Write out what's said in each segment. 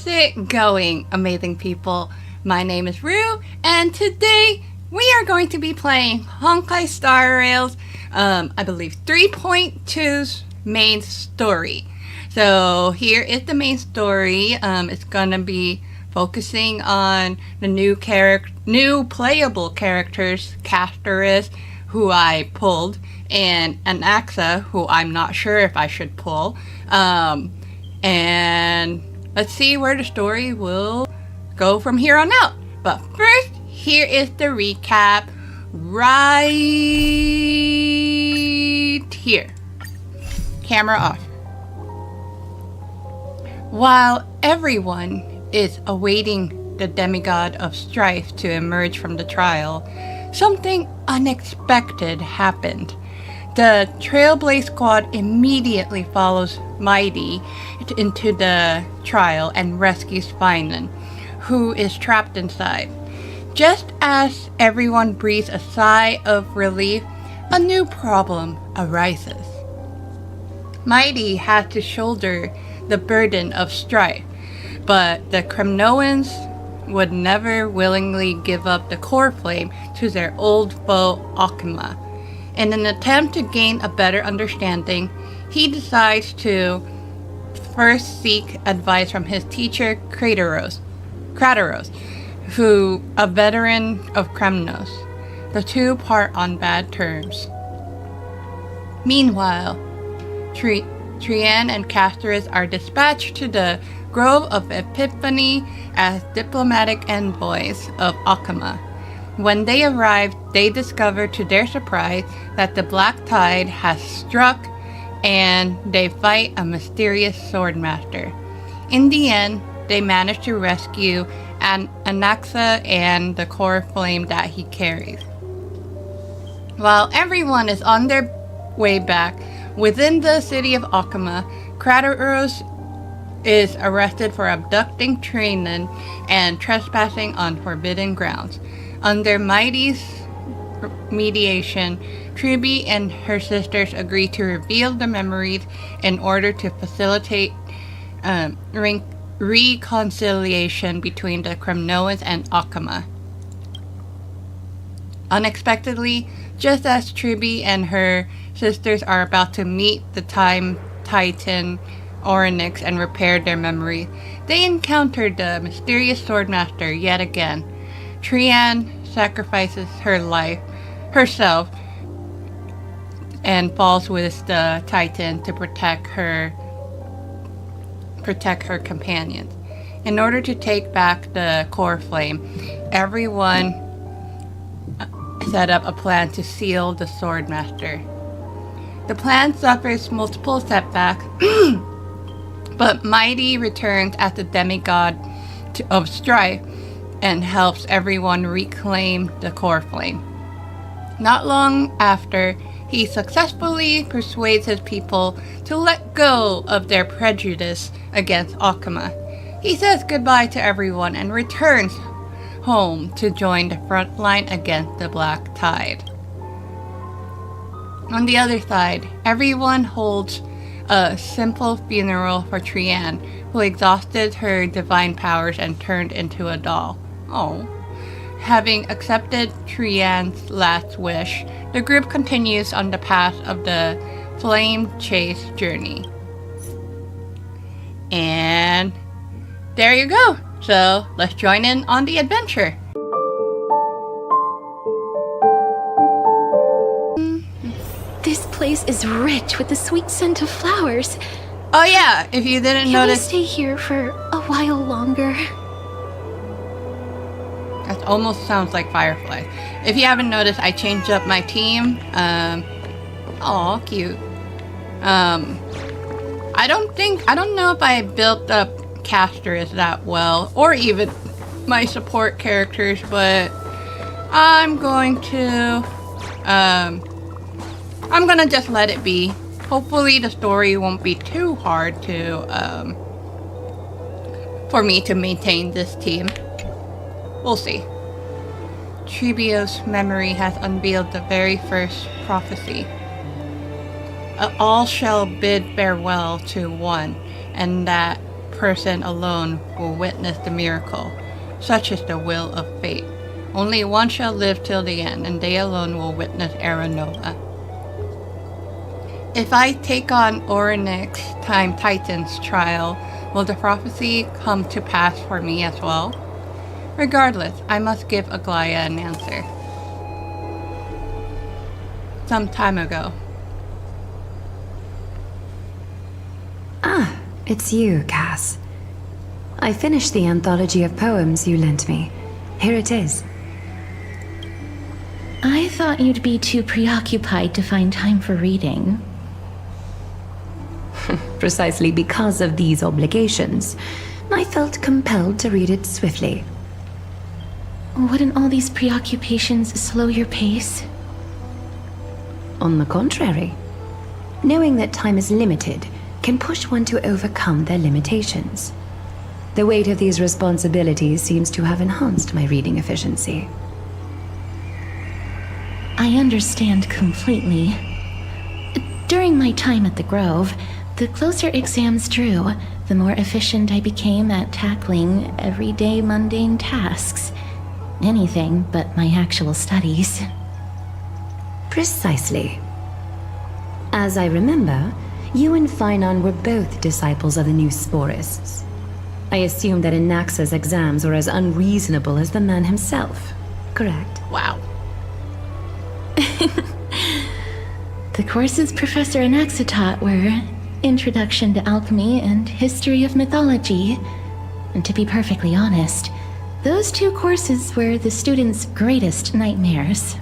How's it going, amazing people? My name is Rue, and today we are going to be playing Honkai Star Rail's, I believe 3.2's main story. So here is the main story. It's gonna be focusing on the new playable characters, Castoris, who I pulled, and Anaxa, who I'm not sure if I should pull. And let's see where the story will go from here on out. But first, here is the recap right here. Camera off. While everyone is awaiting the demigod of strife to emerge from the trial, something unexpected happened. The Trailblaze Squad immediately follows Mighty into the trial and rescues Finan, who is trapped inside. Just as everyone breathes a sigh of relief, a new problem arises. Mighty has to shoulder the burden of strife, but the Kremnoans would never willingly give up the core flame to their old foe Akuma. In an attempt to gain a better understanding, he decides to first seek advice from his teacher Krateros, who a veteran of Kremnos. The two part on bad terms. Meanwhile, Trian and Castoris are dispatched to the Grove of Epiphany as diplomatic envoys of Akuma. When they arrive, they discover to their surprise that the Black Tide has struck and they fight a mysterious swordmaster. In the end, they manage to rescue Anaxa and the core flame that he carries. While everyone is on their way back, within the city of Akuma, Krateros is arrested for abducting Trian and trespassing on forbidden grounds. Under Mighty's mediation, Tribi and her sisters agree to reveal the memories in order to facilitate reconciliation between the Kremnoans and Akuma. Unexpectedly, just as Tribi and her sisters are about to meet the Time Titan Orynyx and repair their memory, they encounter the mysterious swordmaster yet again. Trian sacrifices herself and falls with the Titan to protect her companions. In order to take back the core flame, everyone set up a plan to seal the swordmaster. The plan suffers multiple setbacks, but Mighty returns as the demigod of strife and helps everyone reclaim the core flame. Not long after, he successfully persuades his people to let go of their prejudice against Akuma. He says goodbye to everyone and returns home to join the front line against the Black Tide. On the other side, everyone holds a simple funeral for Trian, who exhausted her divine powers and turned into a doll. Oh. Having accepted Trian's last wish, the group continues on the path of the flame chase journey. And there you go. So let's join in on the adventure. This place is rich with the sweet scent of flowers. Oh yeah, if you didn't notice... Can we stay here for a while longer? That almost sounds like Firefly. If you haven't noticed, I changed up my team. Aw, cute. I don't know if I built up Castoris that well, or even my support characters, but I'm gonna just let it be. Hopefully the story won't be too hard for me to maintain this team. We'll see. Tribio's memory has unveiled the very first prophecy. All shall bid farewell to one, and that person alone will witness the miracle. Such is the will of fate. Only one shall live till the end, and they alone will witness Era Nova. If I take on Orynyx Time Titan's trial, will the prophecy come to pass for me as well? Regardless, I must give Aglaya an answer. Some time ago. Ah, it's you, Cass. I finished the anthology of poems you lent me. Here it is. I thought you'd be too preoccupied to find time for reading. Precisely because of these obligations, I felt compelled to read it swiftly. Wouldn't all these preoccupations slow your pace? On the contrary, knowing that time is limited can push one to overcome their limitations. The weight of these responsibilities seems to have enhanced my reading efficiency. I understand completely. During my time at the Grove, the closer exams drew, the more efficient I became at tackling everyday mundane tasks. Anything but my actual studies. Precisely. As I remember, you and Finon were both disciples of the new Sporists. I assume that Anaxa's exams were as unreasonable as the man himself, correct? Wow. The courses Professor Anaxa taught were Introduction to Alchemy and History of Mythology. And to be perfectly honest, those two courses were the students' greatest nightmares.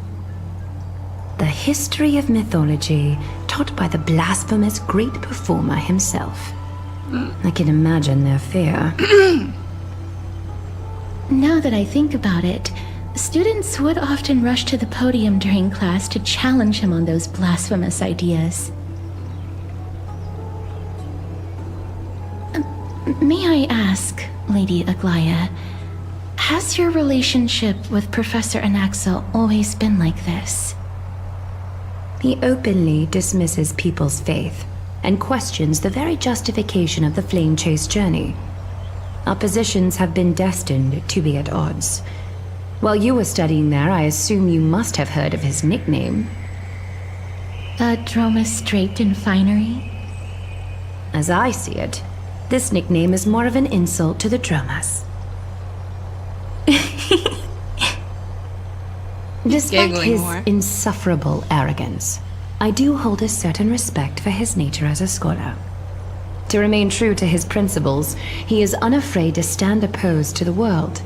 The history of mythology taught by the blasphemous great performer himself. I can imagine their fear. Now that I think about it, students would often rush to the podium during class to challenge him on those blasphemous ideas. May I ask, Lady Aglaya, has your relationship with Professor Anaxa always been like this? He openly dismisses people's faith and questions the very justification of the Flame Chase journey. Our positions have been destined to be at odds. While you were studying there, I assume you must have heard of his nickname. A Dromus draped in finery? As I see it, this nickname is more of an insult to the Dromas. Despite his insufferable arrogance, I do hold a certain respect for his nature as a scholar. To remain true to his principles, he is unafraid to stand opposed to the world,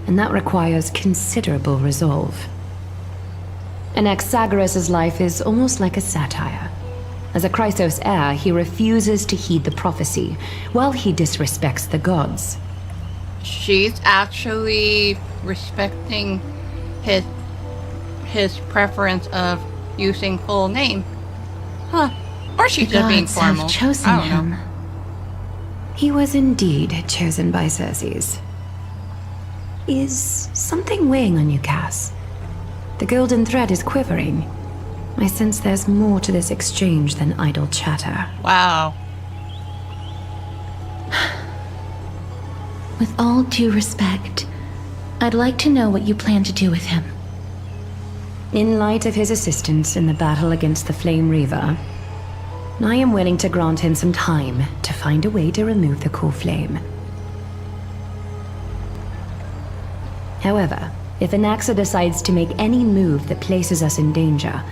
and that requires considerable resolve. Anaxagoras' life is almost like a satire. As a Chrysos heir, he refuses to heed the prophecy, while he disrespects the gods. She's actually respecting his preference of using full name. Huh. Or she's just being formal. Have chosen I don't him. know. He was indeed chosen by Circes. Is something weighing on you, Cass? The golden thread is quivering. I sense there's more to this exchange than idle chatter. Wow. With all due respect, I'd like to know what you plan to do with him. In light of his assistance in the battle against the Flame Reaver, I am willing to grant him some time to find a way to remove the core flame. However, if Anaxa decides to make any move that places us in danger,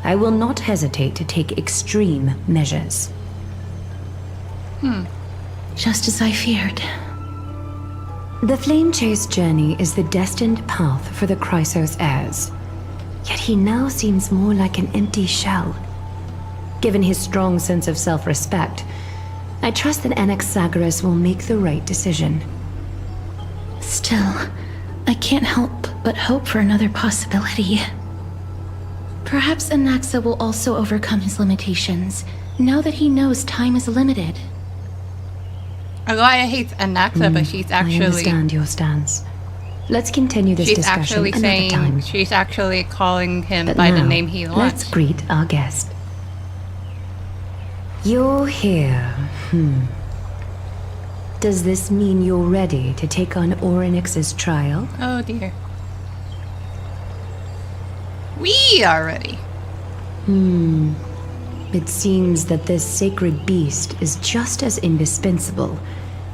I will not hesitate to take extreme measures. Just as I feared. The Flame Chase journey is the destined path for the Chrysos heirs. Yet he now seems more like an empty shell. Given his strong sense of self-respect, I trust that Anaxagoras will make the right decision. Still, I can't help but hope for another possibility. Perhaps Anaxa will also overcome his limitations, now that he knows time is limited. Aglaya hates Anaxa, but she's actually... I understand your stance. Let's continue this discussion actually another saying, time. she's actually calling him But by now, the name he wants. let's greet our guest. You're here. Does this mean you're ready to take on Orynyx's trial? Oh dear. We are ready. It seems that this sacred beast is just as indispensable,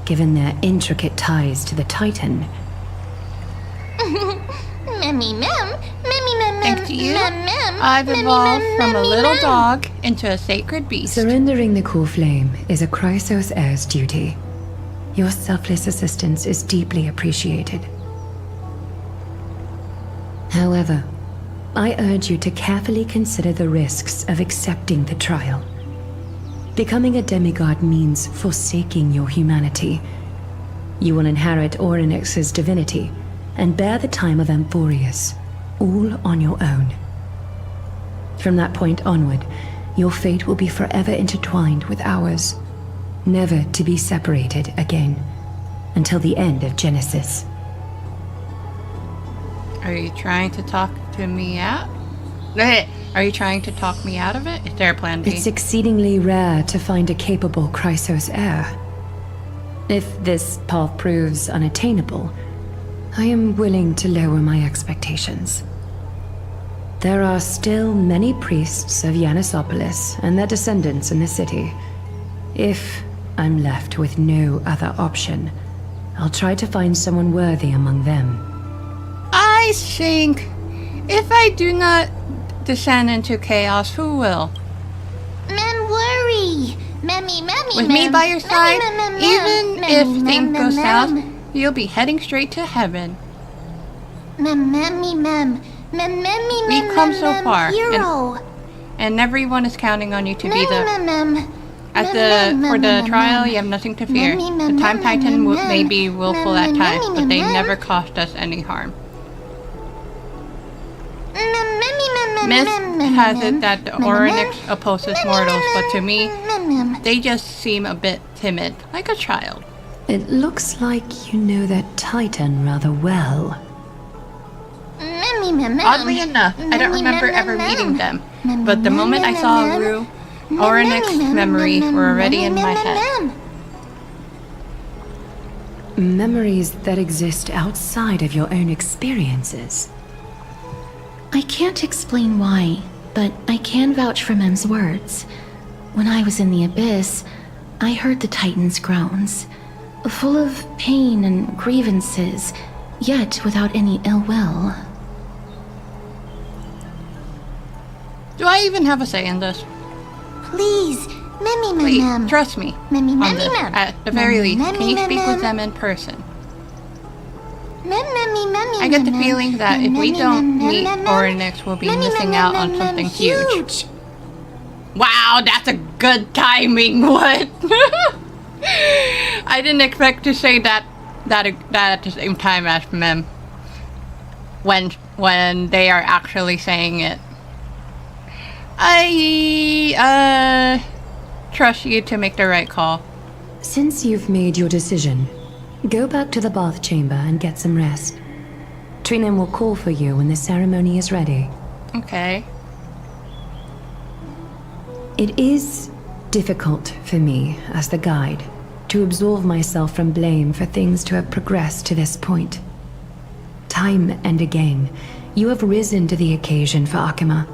given their intricate ties to the Titan. Memmy mem, memmy mem, Thanks to you, mem, mem, I've memmy evolved mem, from a memmy little mem. dog into a sacred beast. Surrendering the core flame is a Chrysos heir's duty. Your selfless assistance is deeply appreciated. However, I urge you to carefully consider the risks of accepting the trial. Becoming a demigod means forsaking your humanity. You will inherit Orynyx's divinity and bear the time of Amphorius, all on your own. From that point onward, your fate will be forever intertwined with ours, never to be separated again, until the end of Genesis. Are you trying to talk to me out? Are you trying to talk me out of it? Is there a plan B? It's exceedingly rare to find a capable Chrysos heir. If this path proves unattainable, I am willing to lower my expectations. There are still many priests of Yanissopolis and their descendants in the city. If I'm left with no other option, I'll try to find someone worthy among them. I think if I do not descend into chaos, who will? Mem worry. Memmy, memmy, With mem. me by your Memmy, side, mem, mem, mem. even Memmy, if mem, things mem, go south, mem. you'll be heading straight to heaven. Mem, memmy, mem. Mem, memmy, We've mem, come mem, so mem. far, Hero. And everyone is counting on you to be Memmy, the... mem, mem. At Mem, the for mem, the mem, trial, mem. you have nothing to fear. Memmy, The mem, Time mem, Titan mem, may mem. be willful Mem, at mem, times, mem, but they mem. never caused us any harm. Mem, memmy, mem, mem, Myth mem, mem, has mem. it that the Mem, Orynyx mem. opposes Mem, mortals, mem, but to me, mem, mem. they just seem a bit timid, like a child. It looks like you know that Titan rather well. Memmy, mem, mem. Oddly enough, I don't Memmy, remember mem, ever mem, meeting mem. them, Mem, but the mem, moment I mem, saw mem. Rue, Mem, Orynyx mem, mem, memory mem, were already mem, in my mem, head. mem. Memories that exist outside of your own experiences. I can't explain why, but I can vouch for Mem's words. When I was in the abyss, I heard the Titan's groans, full of pain and grievances, yet without any ill will. Do I even have a say in this? Please, Memmy, Please, Mem. trust me Memmy, on Memmy, this. Mem. At the very Memmy, least, can you Memmy, speak Mem, with Mem. them in person? I I get the feeling that if we don't meet, Orynyx will be missing out on something huge. Wow, that's a good timing. What? I didn't expect to say that at the same time as Mem. When they are actually saying it. I trust you to make the right call. Since you've made your decision, go back to the bath chamber and get some rest. Trinen will call for you when the ceremony is ready. Okay. It is difficult for me, as the guide, to absolve myself from blame for things to have progressed to this point. Time and again, you have risen to the occasion for Akima.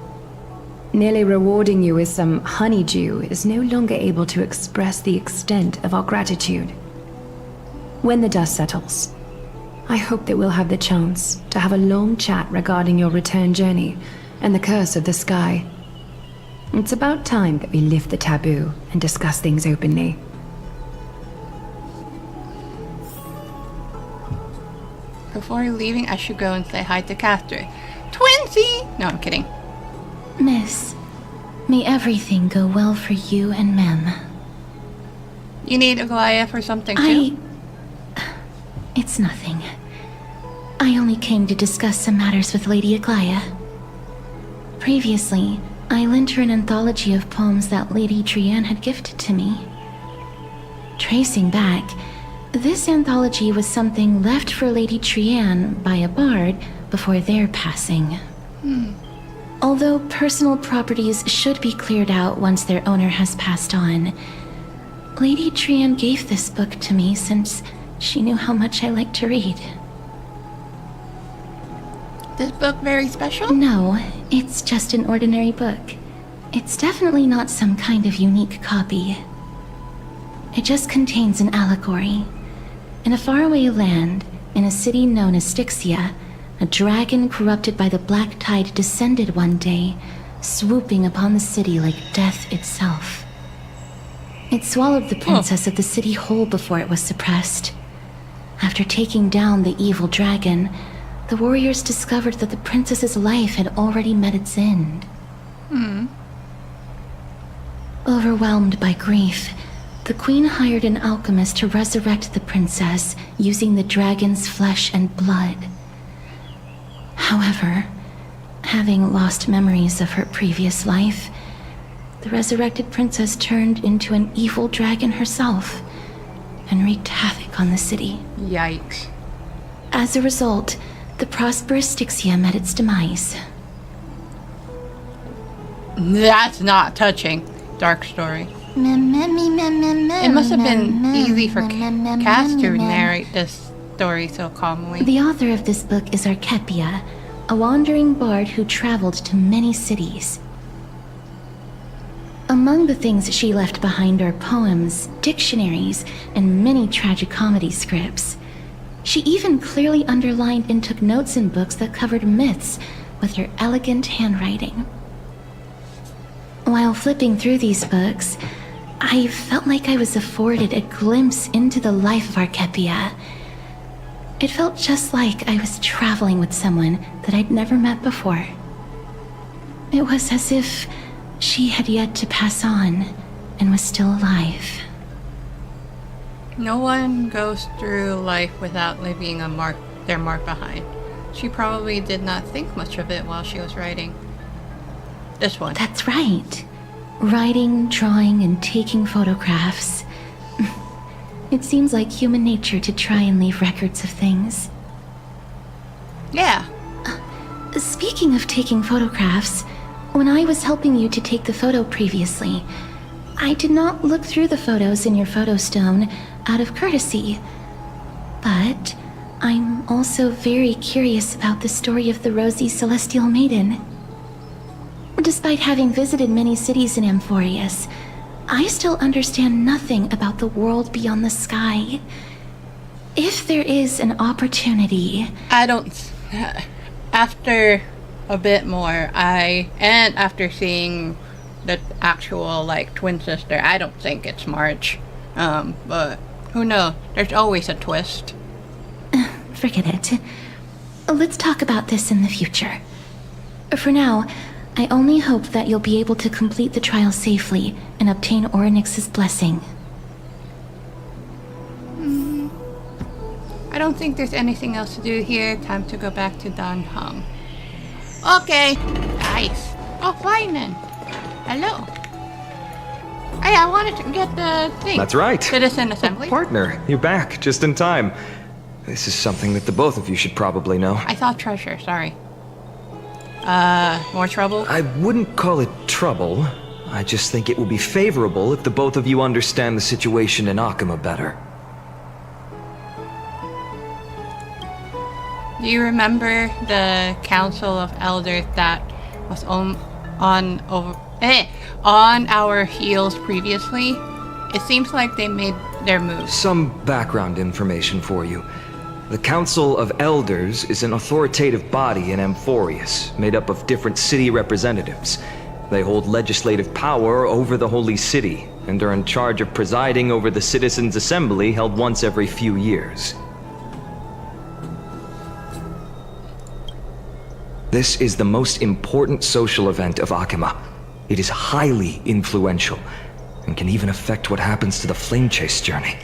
Nearly rewarding you with some honeydew is no longer able to express the extent of our gratitude. When the dust settles, I hope that we'll have the chance to have a long chat regarding your return journey and the curse of the sky. It's about time that we lift the taboo and discuss things openly. Before leaving, I should go and say hi to Castor. Twinsy! No, I'm kidding. Miss, may everything go well for you and Mem. You need Aglaia for something too? It's nothing. I only came to discuss some matters with Lady Aglaia. Previously, I lent her an anthology of poems that Lady Trianne had gifted to me. Tracing back, this anthology was something left for Lady Trianne by a bard before their passing. Although personal properties should be cleared out once their owner has passed on, Lady Trian gave this book to me since she knew how much I like to read. This book very special? No, it's just an ordinary book. It's definitely not some kind of unique copy. It just contains an allegory. In a faraway land, in a city known as Styxia, a dragon corrupted by the Black Tide descended one day, swooping upon the city like death itself. It swallowed the princess of the city whole before it was suppressed. After taking down the evil dragon, the warriors discovered that the princess's life had already met its end. Overwhelmed by grief, the queen hired an alchemist to resurrect the princess using the dragon's flesh and blood. However, having lost memories of her previous life, the resurrected princess turned into an evil dragon herself and wreaked havoc on the city. Yikes. As a result, the prosperous Styxia met its demise. That's not touching. Dark story. It must have been easy for Cass to narrate this story so calmly. The author of this book is Archepia, a wandering bard who traveled to many cities. Among the things she left behind are poems, dictionaries, and many tragicomedy scripts. She even clearly underlined and took notes in books that covered myths with her elegant handwriting. While flipping through these books, I felt like I was afforded a glimpse into the life of Archepia. It felt just like I was traveling with someone that I'd never met before. It was as if she had yet to pass on and was still alive. No one goes through life without leaving their mark behind. She probably did not think much of it while she was writing. This one. That's right. Writing, drawing, and taking photographs. It seems like human nature to try and leave records of things. Yeah. Speaking of taking photographs, when I was helping you to take the photo previously, I did not look through the photos in your photo stone out of courtesy. But I'm also very curious about the story of the Rosy Celestial Maiden. Despite having visited many cities in Amphorius, I still understand nothing about the world beyond the sky. If there is an opportunity... After a bit more, and after seeing the actual, twin sister, I don't think it's March. But who knows? There's always a twist. Forget it. Let's talk about this in the future. For now, I only hope that you'll be able to complete the trial safely and obtain Orynyx's blessing. I don't think there's anything else to do here. Time to go back to Dan Heng. Okay. Nice. Oh, fine then. Hello. Hey, I wanted to get the thing. That's right. Citizen Assembly. Partner, you're back, just in time. This is something that the both of you should probably know. I thought treasure, sorry. More trouble? I wouldn't call it trouble. I just think it will be favorable if the both of you understand the situation in Akama better. Do you remember the Council of Elders that was on our heels previously? It seems like they made their move. Some background information for you. The Council of Elders is an authoritative body in Amphorius, made up of different city representatives. They hold legislative power over the Holy City, and are in charge of presiding over the Citizens' Assembly held once every few years. This is the most important social event of Akama. It is highly influential, and can even affect what happens to the Flame Chase journey.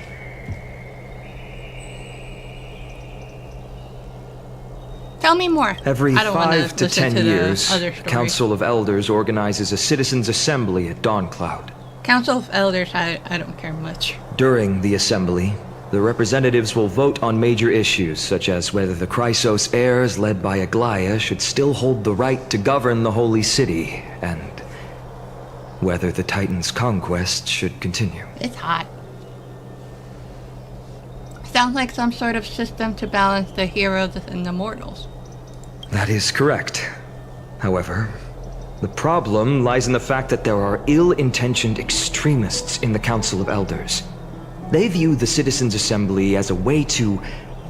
Tell me more. Every I don't wanna 5 to listen 10 to the years, other story. Council of Elders organizes a Citizens' Assembly at Dawncloud. Council of Elders, I don't care much. During the assembly, the representatives will vote on major issues, such as whether the Chrysos heirs led by Aglaia should still hold the right to govern the Holy City, and whether the Titan's conquest should continue. It's hot. Sounds like some sort of system to balance the heroes and the mortals. That is correct. However, the problem lies in the fact that there are ill-intentioned extremists in the Council of Elders. They view the Citizens' Assembly as a way to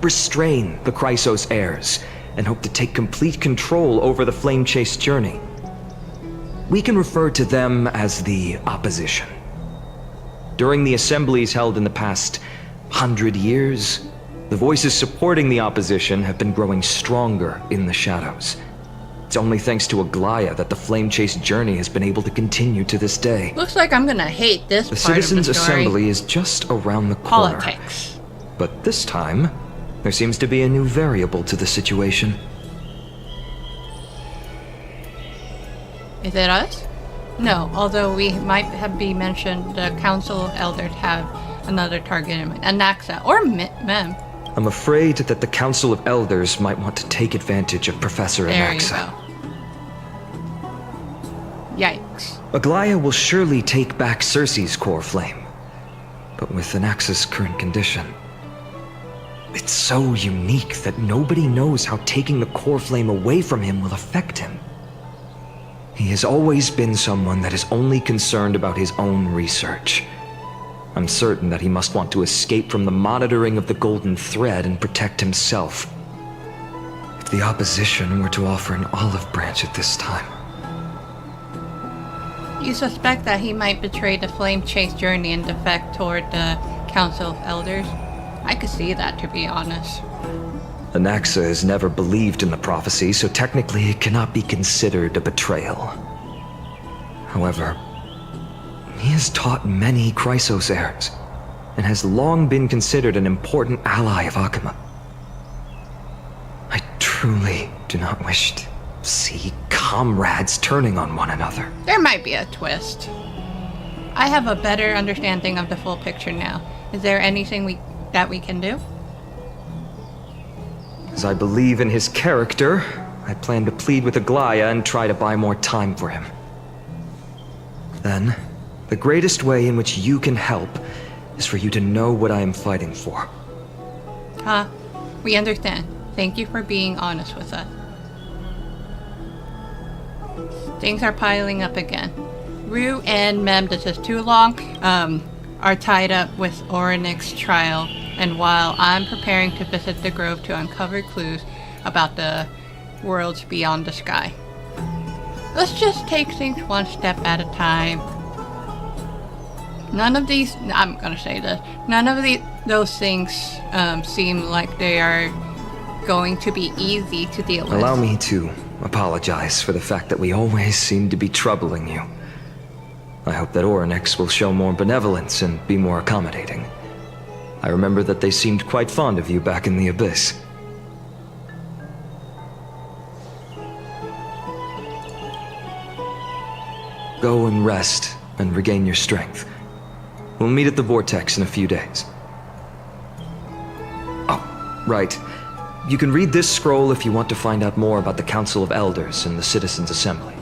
restrain the Chrysos heirs and hope to take complete control over the Flame Chase journey. We can refer to them as the opposition. During the assemblies held in the past 100 years, the voices supporting the opposition have been growing stronger in the shadows. It's only thanks to Aglaya that the Flame Chase journey has been able to continue to this day. Looks like I'm gonna hate this The part Citizens' of the story. Assembly is just around the corner. Politics. But this time, there seems to be a new variable to the situation. Is it us? No, although we might have been mentioned, the Council of Elders have another target in mind. Anaxa, or Mem. I'm afraid that the Council of Elders might want to take advantage of Professor There Anaxa. you go. Yikes. Aglaya will surely take back Cersei's core flame. But with Anaxa's current condition, it's so unique that nobody knows how taking the core flame away from him will affect him. He has always been someone that is only concerned about his own research. I'm certain that he must want to escape from the monitoring of the Golden Thread and protect himself. If the opposition were to offer an olive branch at this time... You suspect that he might betray the Flame Chase journey and defect toward the Council of Elders? I could see that, to be honest. Anaxa has never believed in the prophecy, so technically it cannot be considered a betrayal. However, he has taught many Chrysos heirs, and has long been considered an important ally of Akama. I truly do not wish to see comrades turning on one another. There might be a twist. I have a better understanding of the full picture now. Is there anything that we can do? As I believe in his character, I plan to plead with Aglaya and try to buy more time for him. Then, the greatest way in which you can help is for you to know what I am fighting for. Huh? We understand. Thank you for being honest with us. Things are piling up again. Rue and Mem, this is too long, are tied up with Orynyx's trial, and while I'm preparing to visit the Grove to uncover clues about the worlds beyond the sky. Let's just take things one step at a time. None of these, I'm gonna say this, none of those things seem like they are going to be easy to deal with. Allow me to apologize for the fact that we always seem to be troubling you. I hope that Orynyx will show more benevolence and be more accommodating. I remember that they seemed quite fond of you back in the Abyss. Go and rest and regain your strength. We'll meet at the Vortex in a few days. Oh, right. You can read this scroll if you want to find out more about the Council of Elders and the Citizens' Assembly.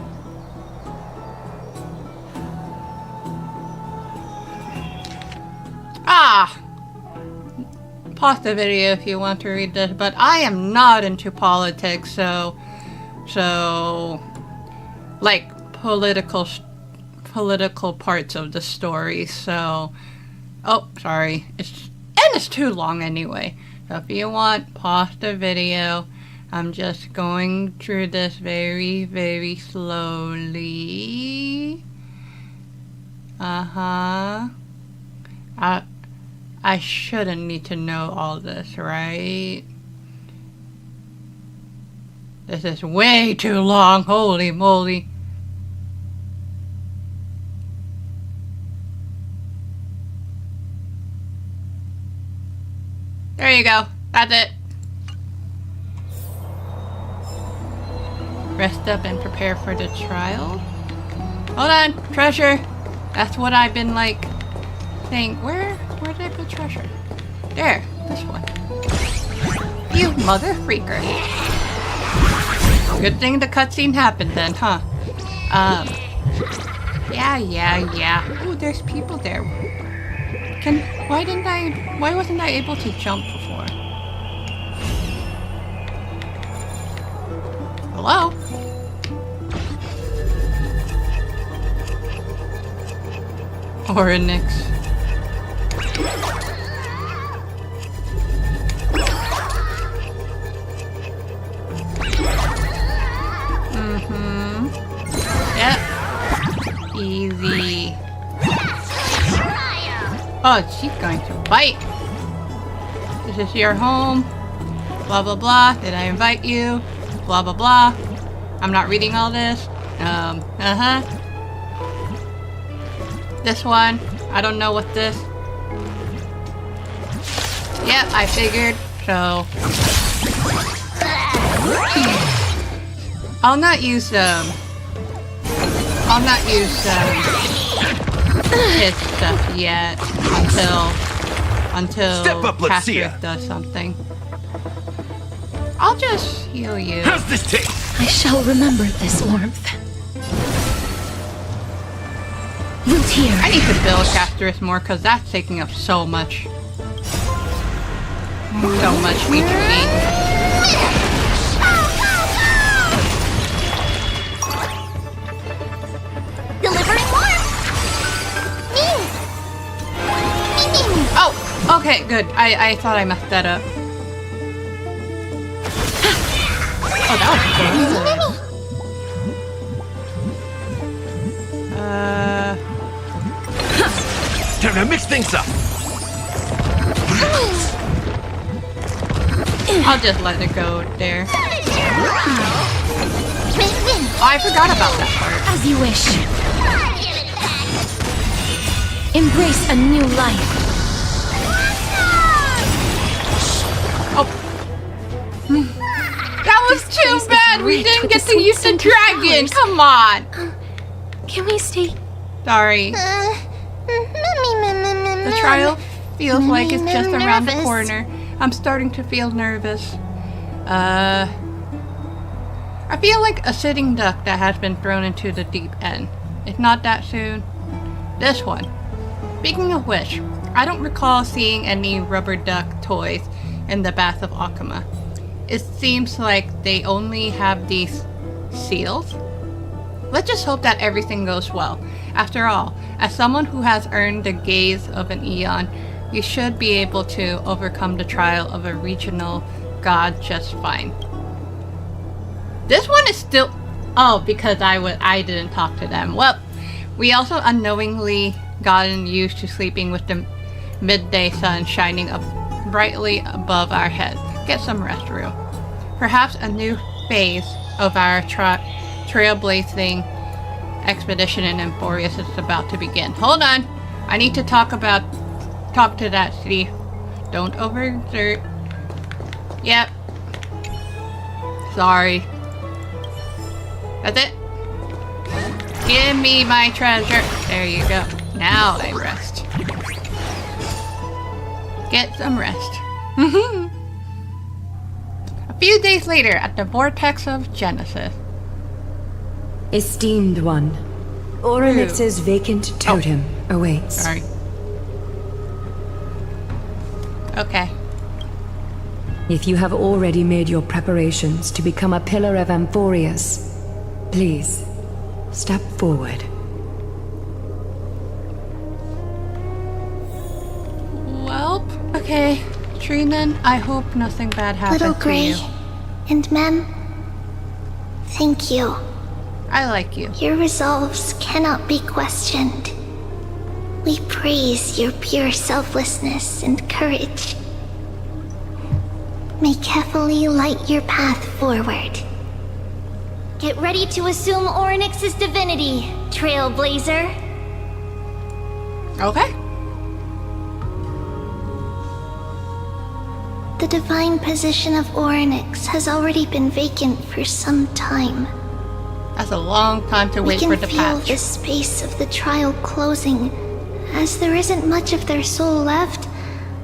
Ah! Pause the video if you want to read this, but I am not into politics, so like political parts of the story, so oh, sorry. It's too long anyway. So if you want, pause the video. I'm just going through this very, very slowly. I shouldn't need to know all this, right? This is way too long, holy moly. There you go. That's it. Rest up and prepare for the trial. Hold on, treasure. That's what I've been like saying. Where did I put treasure? There, this one. You mother freaker. Good thing the cutscene happened then, huh? Yeah. Ooh, there's people there. Why wasn't I able to jump before? Hello? Oryx. Yep. Easy. Oh, she's going to bite. This is your home. Blah, blah, blah. Did I invite you? Blah, blah, blah. I'm not reading all this. This one. I don't know what this. Yep, I figured. So. I'll not use his stuff yet until Step up, let's see ya. Patrick does something. I'll just heal you. How's this taste? I shall remember this warmth. Root here. I need to build Casterus more because that's taking up so much. So much HP. Delivering warmth! Oh! Okay, good. I thought I messed that up. Oh, that was close. Time to mix things up. I'll just let it go there. Oh, I forgot about that part. As you wish. Embrace a new life. Oh. That was too place is bad! We rigged didn't with get the to sweet use the scent of dragon! flowers. Come on! Can we stay? Sorry. The trial feels like it's just around the corner. I'm starting to feel nervous. I feel like a sitting duck that has been thrown into the deep end. It's not that soon. This one. Speaking of which, I don't recall seeing any rubber duck toys in the Bath of Akama. It seems like they only have these seals. Let's just hope that everything goes well. After all, as someone who has earned the gaze of an Eon, you should be able to overcome the trial of a regional god just fine. This one is still... Oh, because I didn't talk to them. Well, we also unknowingly gotten used to sleeping with the midday sun shining up brightly above our heads. Get some rest, Rue. Perhaps a new phase of our trailblazing expedition in Emphorius is about to begin. Hold on. I need to talk to that city. Don't overexert. Yep. Sorry. That's it. Give me my treasure. There you go. Now I rest. Get some rest. A few days later at the Vortex of Genesis. Esteemed one, Oryx's vacant totem awaits. Sorry. Okay. If you have already made your preparations to become a pillar of Amphorius, please, step forward. Well, okay. Trinan, I hope nothing bad happens Little to Gray you. and Mem, thank you. I like you. Your resolves cannot be questioned. We praise your pure selflessness and courage. May carefully light your path forward. Get ready to assume Oryx's divinity, Trailblazer. Okay. The divine position of Oryx has already been vacant for some time. That's a long time to wait for We the can feel patch. the space of the trial closing. As there isn't much of their soul left,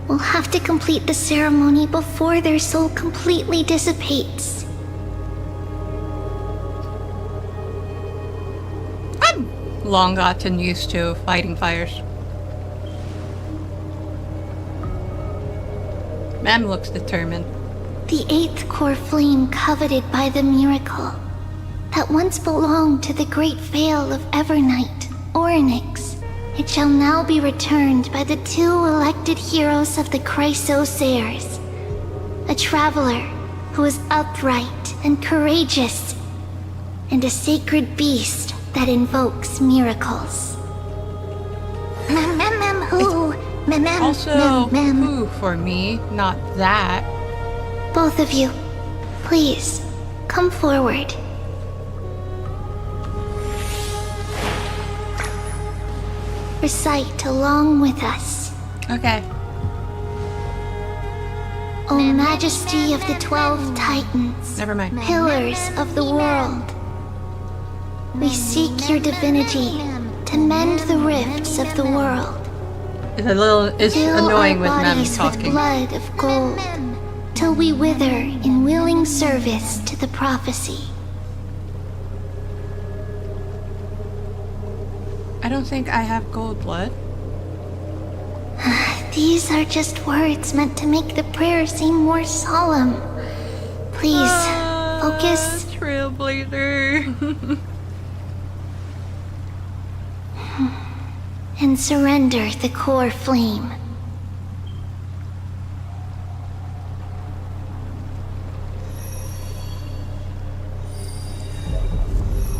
we'll have to complete the ceremony before their soul completely dissipates. I've long gotten used to fighting fires. Ma'am looks determined. The 8th core flame coveted by the miracle that once belonged to the great Vale of Evernight, Orynyx. It shall now be returned by the 2 elected heroes of the Chrysosairs. A traveler who is upright and courageous, and a sacred beast that invokes miracles. Also, who for me, not that. Both of you, please, come forward. Recite along with us. Okay. O Majesty of the 12 Titans, Never mind. pillars of the world, we seek your divinity to mend the rifts of the world. It's Fill annoying our with Mem bodies with talking. blood of gold, till we wither in willing service to the prophecy. I don't think I have gold blood. These are just words meant to make the prayer seem more solemn. Please, focus. Trailblazer. And surrender the core flame.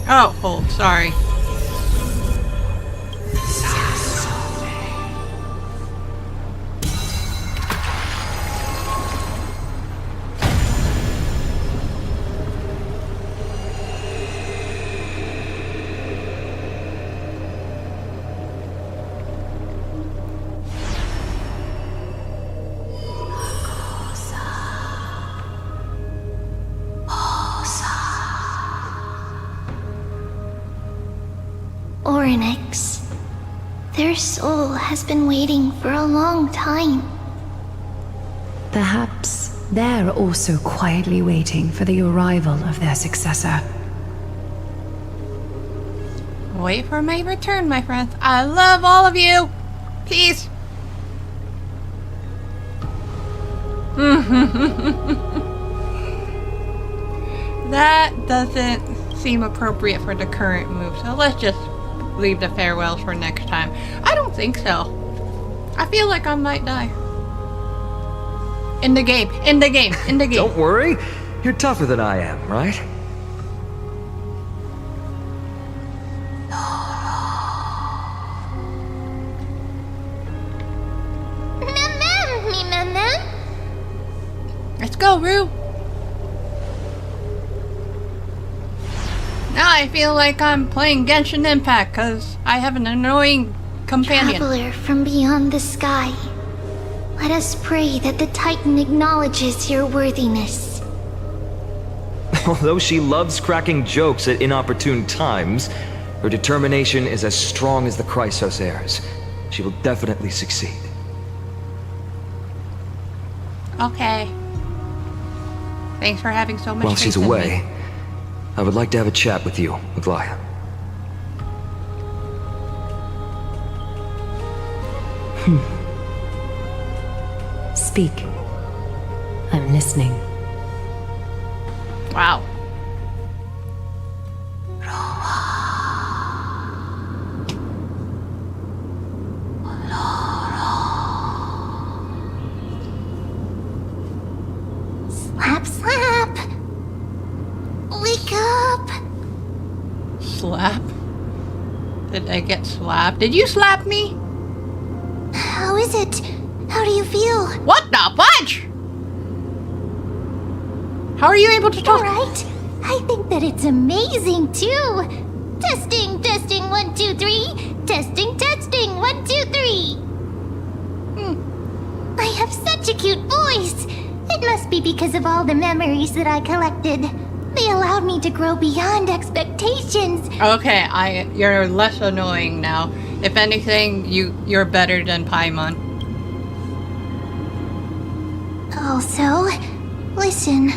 Oh, hold, sorry. Orynyx. Their soul has been waiting for a long time. Perhaps they're also quietly waiting for the arrival of their successor. Wait for my return, my friends. I love all of you. Peace. That doesn't seem appropriate for the current move, so let's just leave the farewells for next time. I don't think so. I feel like I might die. In the game, in the game, in the game. Don't worry. You're tougher than I am, right? Let's go, Rue. Now I feel like I'm playing Genshin Impact because I have an annoying companion. Traveler from beyond the sky, let us pray that the Titan acknowledges your worthiness. Although she loves cracking jokes at inopportune times, her determination is as strong as the Chrysosairs. She will definitely succeed. Okay. Thanks for having so much While faith she's in me. away, I would like to have a chat with you, Aglaya. Speak. I'm listening. Wow. Slap, slap! Wake up! Slap? Did I get slapped? Did you slap me? How is it? How do you feel? What the fudge? How are you able to talk? Alright. I think that it's amazing too. Testing, testing, 1, 2, 3. Testing, testing, 1, 2, 3. I have such a cute voice. It must be because of all the memories that I collected. They allowed me to grow beyond expectations. Okay, you're less annoying now. If anything, you're better than Paimon. Also, listen.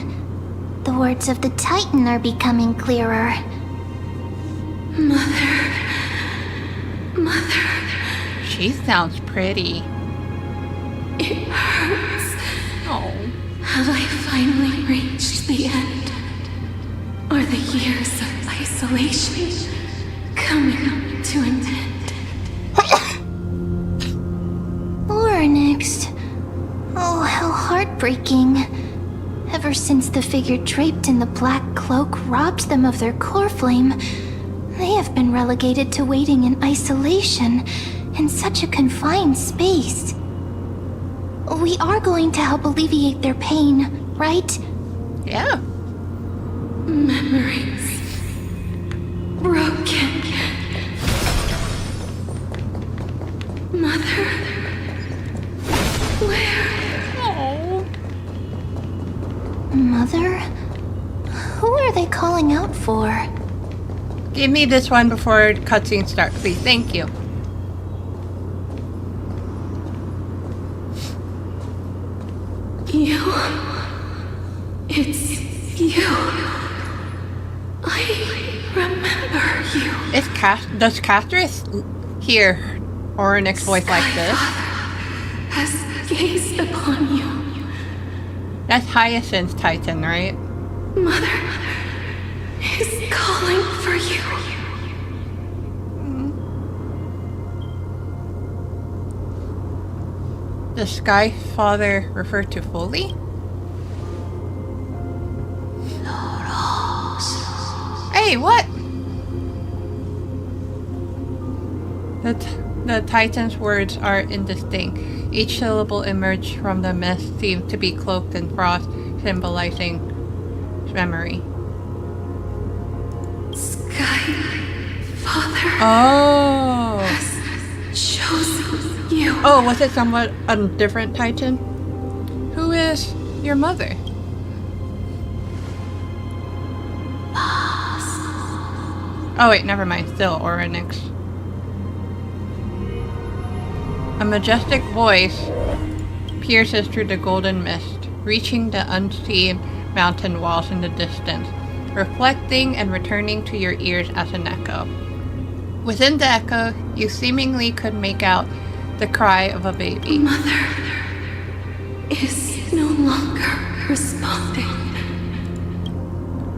The words of the Titan are becoming clearer. She sounds pretty. Oh. Have I finally reached the end? Are the years of isolation coming to an end? Onyx. Oh, how heartbreaking. Ever since the figure draped in the black cloak robbed them of their core flame, they have been relegated to waiting in isolation in such a confined space. We are going to help alleviate their pain, right? Yeah. Memories broken. Mother, where? Oh. Mother? Who are they calling out for? Give me this one before cutscene starts, please. Thank you. You. It's you. I remember you. Does Castrus hear Oryx's voice like this? Has gazed upon you. That's Hyacinth's Titan, right? Mother is calling for you. Does Sky Father refer to Foley? Hey, what? The Titan's words are indistinct. Each syllable emerged from the mist seemed to be cloaked in frost, symbolizing memory. Sky Father Oh! has chosen you. Oh, was it somewhat a different Titan? Who is your mother? Oh wait, never mind. Still Oryx. A majestic voice pierces through the golden mist, reaching the unseen mountain walls in the distance, reflecting and returning to your ears as an echo. Within the echo, you seemingly could make out the cry of a baby. Mother is no longer responding.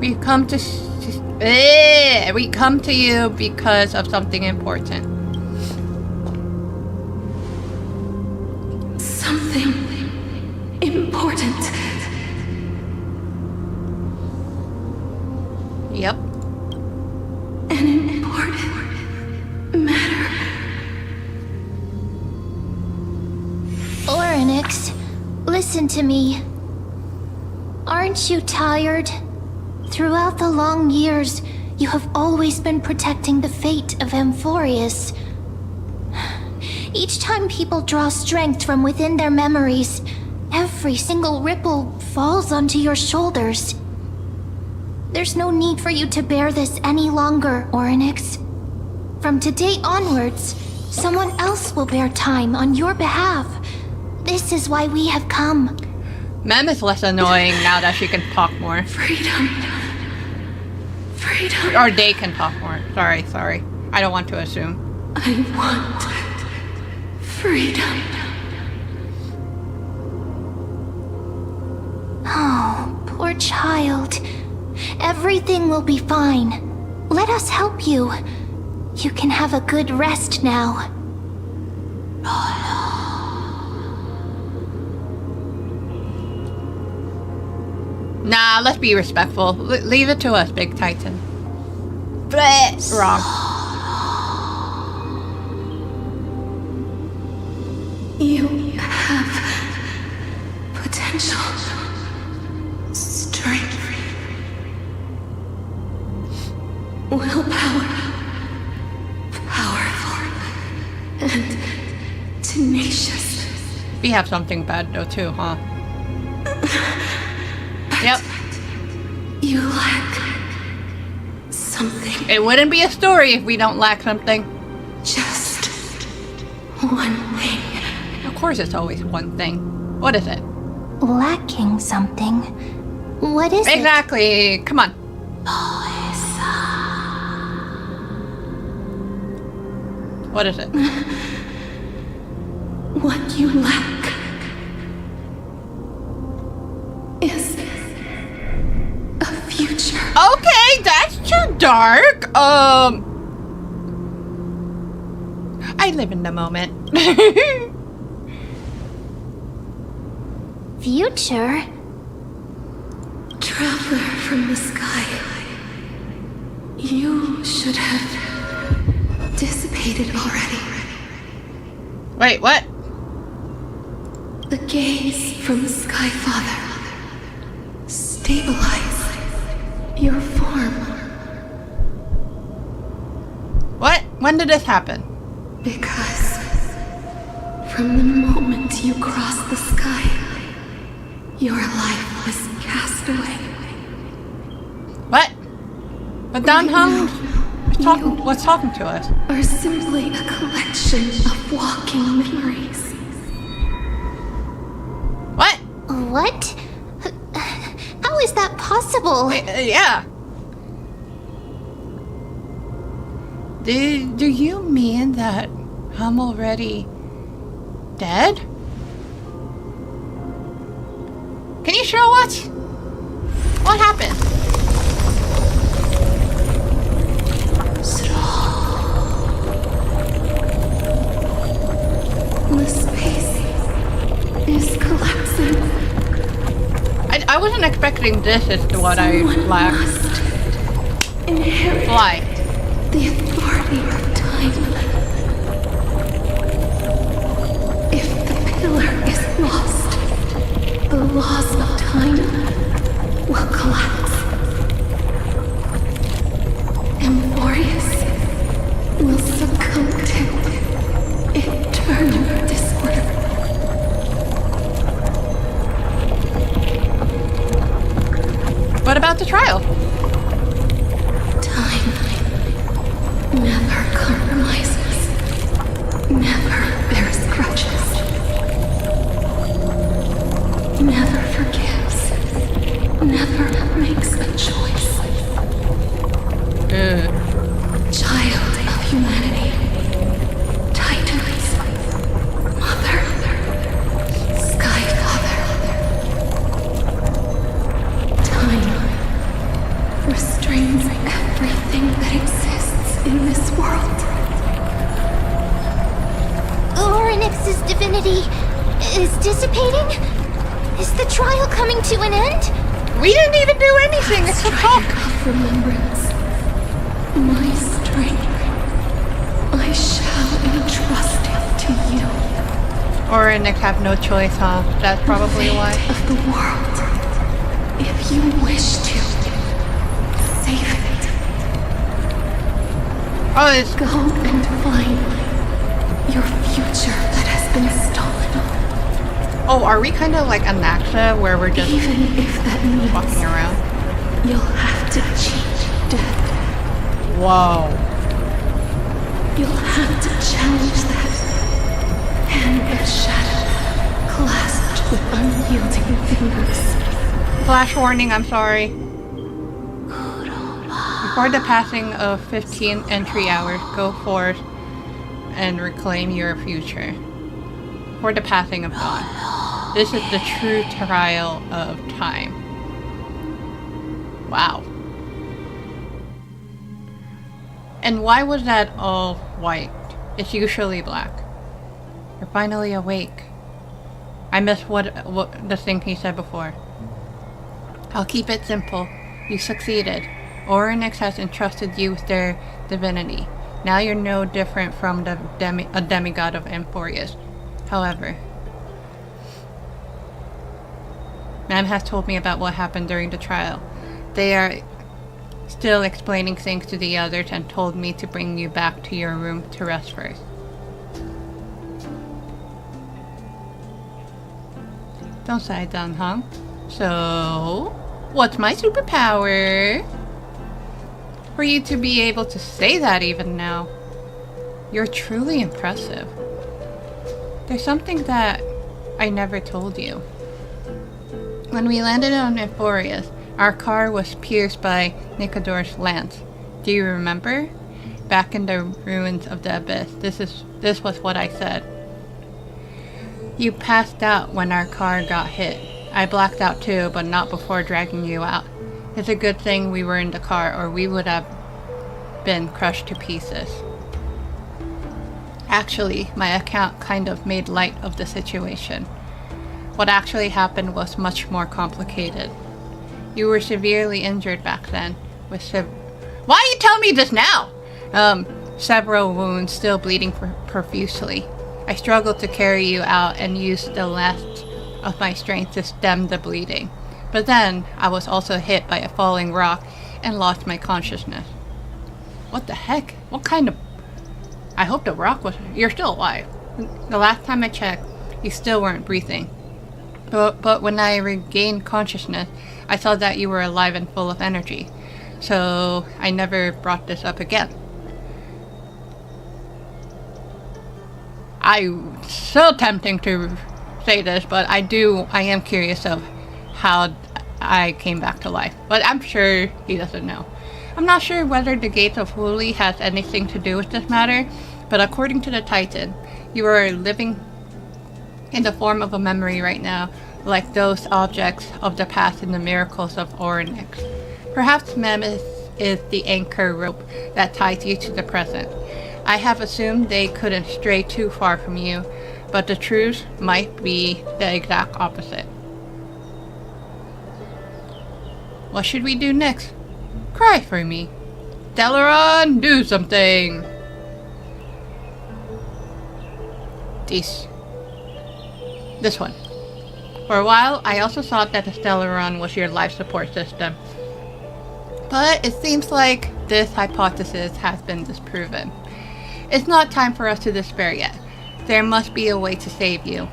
We come to you because of something important. Something important. Yep. An important matter. Oryx, listen to me. Aren't you tired? Throughout the long years, you have always been protecting the fate of Amphorius. Each time people draw strength from within their memories, every single ripple falls onto your shoulders. There's no need for you to bear this any longer, Oryx. From today onwards, someone else will bear time on your behalf. This is why we have come. Mem is less annoying now that she can talk more. Freedom. Freedom. Or they can talk more. Sorry. I don't want to assume. I want freedom. Oh, poor child. Everything will be fine. Let us help you. You can have a good rest now. Nah, let's be respectful. Leave it to us, Big Titan. Bleh. Wrong. You have potential, strength, willpower, powerful, and tenacious. We have something bad though too, huh? Yep. You lack something. It wouldn't be a story if we don't lack something. Just one thing. Of course it's always one thing. What is it? Lacking something. What is it? Exactly. Come on. What is it? What you lack dark. I live in the moment. Future? Traveler from the sky. You should have dissipated already. Wait, what? The gaze from the Sky Father. Stabilize your form. What? When did this happen? Because from the moment you crossed the sky, your life was cast away. What? But Dan Hung was talking to us. Are simply a collection of walking memories. What? What? How is that possible? Yeah. Do you mean that I'm already dead? Can you show us? What happened? The space is collapsing. I wasn't expecting this as to what I lacked. Must inherit Fly. the authority of time. If the pillar is lost, the laws of time will collapse. Amphorius will succumb to eternal disorder. What about the trial? Time never compromises, never bears grudges, never forgives, never makes a choice. Child of humanity, Titans, Mother, Sky Father. Time restrains everything that exists in this world. Orynyx's divinity is dissipating? Is the trial coming to an end? We didn't even do anything except talk. Of remembrance, my strength, I shall entrust it to you. Or Nick have no choice, huh? That's probably Fate why. of the world. If you wish to save it, Oh, it's go and find your future that has been stolen. oh, are we kind of like Anaxa where we're just Even if that means walking around? you'll have to cheat death. Whoa. You'll have to challenge that. Hand of shadow, clasped with unyielding fingers. Flash warning, I'm sorry. Before the passing of 15 entry hours, go forth and reclaim your future. For the passing of dawn. This is the true trial of time. Wow. And why was that all white? It's usually black. You're finally awake. I missed what the thing he said before. I'll keep it simple. You succeeded. Orynyx has entrusted you with their divinity. Now you're no different from a demigod of Amphorius. However, Ma'am has told me about what happened during the trial. They are still explaining things to the others and told me to bring you back to your room to rest first. Don't side down, huh? So, what's my superpower? For you to be able to say that even now, you're truly impressive. There's something that I never told you. When we landed on Amphorius, our car was pierced by Nicodor's lance. Do you remember? Back in the ruins of the abyss, this was what I said. You passed out when our car got hit. I blacked out too, but not before dragging you out. It's a good thing we were in the car, or we would have been crushed to pieces. Actually, my account kind of made light of the situation. What actually happened was much more complicated. You were severely injured back then, with Why are you telling me this now? Several wounds still bleeding profusely. I struggled to carry you out and used the last of my strength to stem the bleeding. But then, I was also hit by a falling rock and lost my consciousness. What the heck? What kind of... I hope the rock was... You're still alive. The last time I checked, you still weren't breathing. But when I regained consciousness, I saw that you were alive and full of energy. So, I never brought this up again. So tempting to say this, but I am curious of how I came back to life. But I'm sure he doesn't know. I'm not sure whether the Gates of Huli has anything to do with this matter, but according to the Titan, you are living in the form of a memory right now, like those objects of the past in the miracles of Orynyx. Perhaps Mammoth is the anchor rope that ties you to the present. I have assumed they couldn't stray too far from you, but the truth might be the exact opposite. What should we do next? Cry for me. Delaron, do something! This one. For a while, I also thought that the Stellaron was your life support system. But it seems like this hypothesis has been disproven. It's not time for us to despair yet. There must be a way to save you.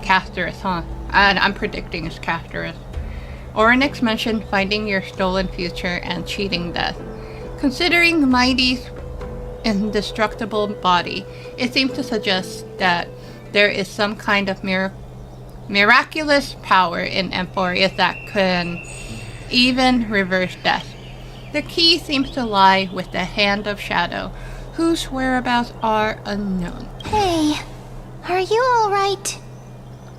Casterus, huh? And I'm predicting it's Casterus. Orynyx mentioned finding your stolen future and cheating death. Considering Mighty's indestructible body, it seems to suggest that there is some kind of miraculous power in Amphorius that can even reverse death. The key seems to lie with the Hand of Shadow, whose whereabouts are unknown. Hey, are you alright?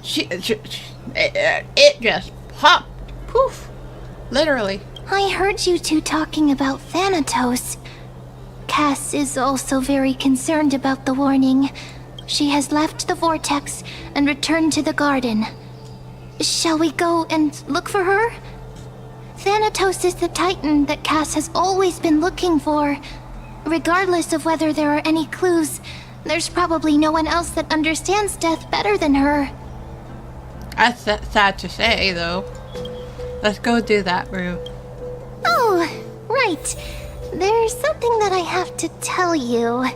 It just popped. Poof. Literally. I heard you two talking about Thanatos. Cass is also very concerned about the warning. She has left the vortex and returned to the garden. Shall we go and look for her? Thanatos is the Titan that Cass has always been looking for. Regardless of whether there are any clues, there's probably no one else that understands death better than her. That's sad to say, though. Let's go do that, Rue. Oh, right. There's something that I have to tell you.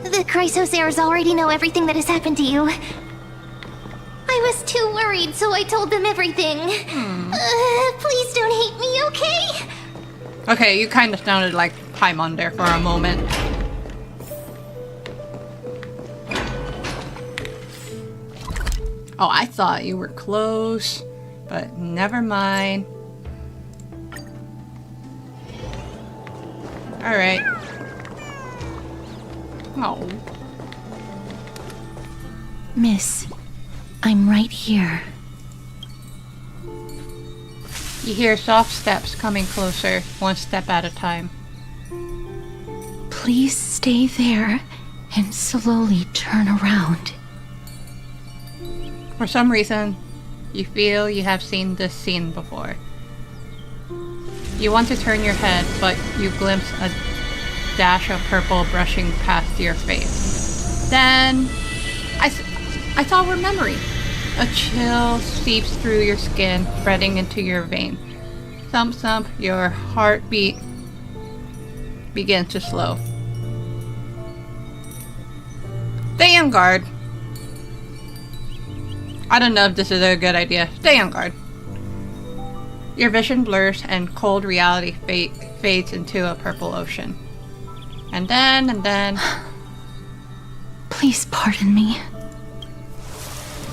The Chrysosairs already know everything that has happened to you. I was too worried, so I told them everything. Please don't hate me, okay? Okay, you kind of sounded like Paimon there for a moment. Oh, I thought you were close, but never mind. Alright. Oh. Miss, I'm right here. You hear soft steps coming closer, one step at a time. Please stay there and slowly turn around. For some reason, you feel you have seen this scene before. You want to turn your head, but you glimpse a dash of purple brushing past your face. Then, I saw remembering. A chill seeps through your skin, spreading into your vein. Thump thump, your heartbeat begins to slow. Stay on guard. I don't know if this is a good idea. Stay on guard. Your vision blurs and cold reality fades into a purple ocean. And then... Please pardon me.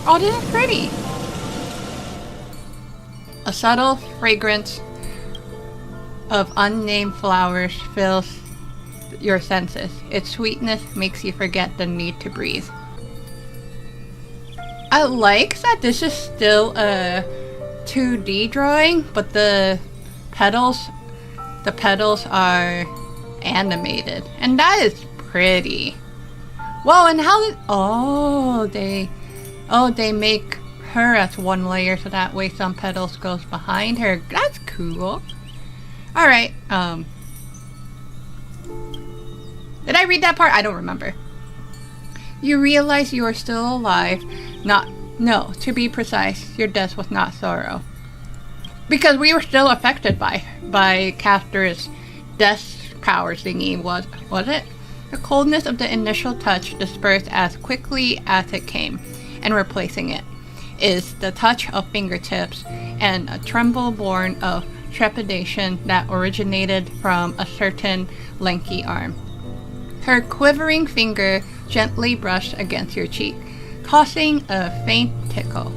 Oh, this is pretty. A subtle fragrance of unnamed flowers fills your senses. Its sweetness makes you forget the need to breathe. I like that this is still a 2D drawing, but the petals are animated. And that is pretty. Whoa, and how did... Oh, they make her as one layer so that way some petals goes behind her. That's cool. Alright, did I read that part? I don't remember. You realize you are still alive. No, to be precise, your death was not sorrow. Because we were still affected by Castor's death power thingy, was it? The coldness of the initial touch dispersed as quickly as it came, and replacing it is the touch of fingertips and a tremble born of trepidation that originated from a certain lanky arm. Her quivering finger gently brushed against your cheek, causing a faint tickle.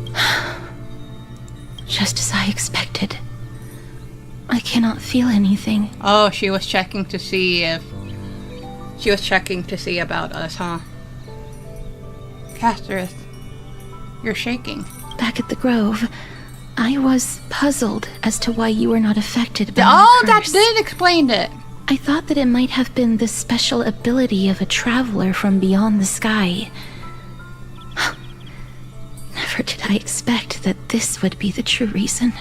Just as I expected. I cannot feel anything. Oh, she was checking to see about us, huh? Castoreth, you're shaking. Back at the Grove, I was puzzled as to why you were not affected by my Oh, that curse. did explain it. I thought that it might have been the special ability of a traveler from beyond the sky. Never did I expect that this would be the true reason.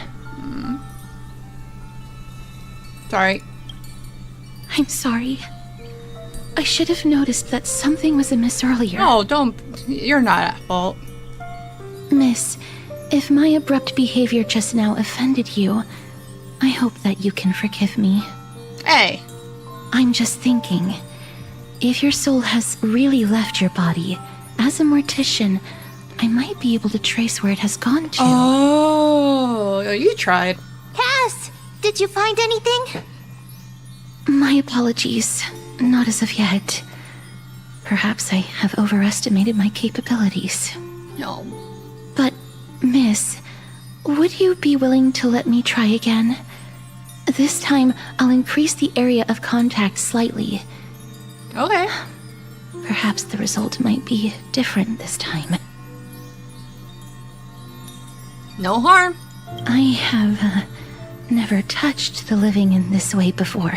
Sorry. I'm sorry. I should have noticed that something was amiss earlier. No, don't. You're not at fault. Miss, if my abrupt behavior just now offended you, I hope that you can forgive me. Hey. I'm just thinking, if your soul has really left your body, as a mortician, I might be able to trace where it has gone to. Oh, you tried. Cass, did you find anything? My apologies. Not as of yet. Perhaps I have overestimated my capabilities. No. But, miss, would you be willing to let me try again? This time, I'll increase the area of contact slightly. Okay. Perhaps the result might be different this time. No harm. I have never touched the living in this way before.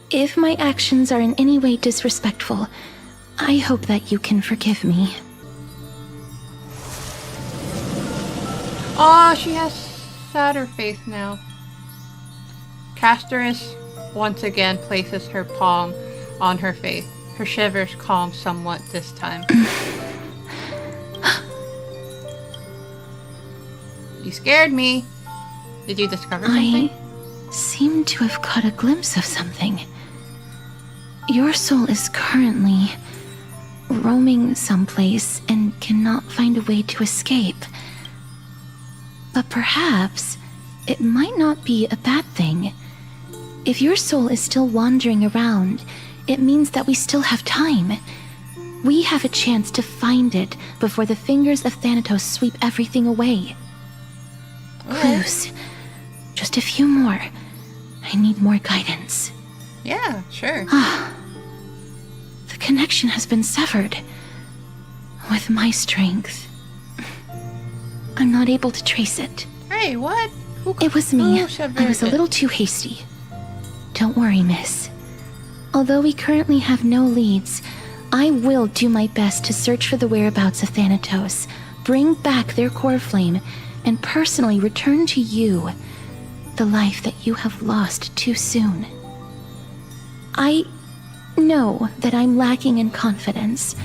If my actions are in any way disrespectful, I hope that you can forgive me. Oh, she has sadder face now. Castoreth once again places her palm on her face. Her shivers calm somewhat this time. You scared me. Did you discover something? I seem to have caught a glimpse of something. Your soul is currently roaming someplace and cannot find a way to escape. But perhaps it might not be a bad thing. If your soul is still wandering around, it means that we still have time. We have a chance to find it before the fingers of Thanatos sweep everything away. Clues. Just a few more. I need more guidance. Yeah, sure. The connection has been severed. With my strength, I'm not able to trace it. Hey, what? It was me. Who severed I was a it? little too hasty. Don't worry, miss. Although we currently have no leads, I will do my best to search for the whereabouts of Thanatos, bring back their core flame, and personally return to you the life that you have lost too soon. I know that I'm lacking in confidence,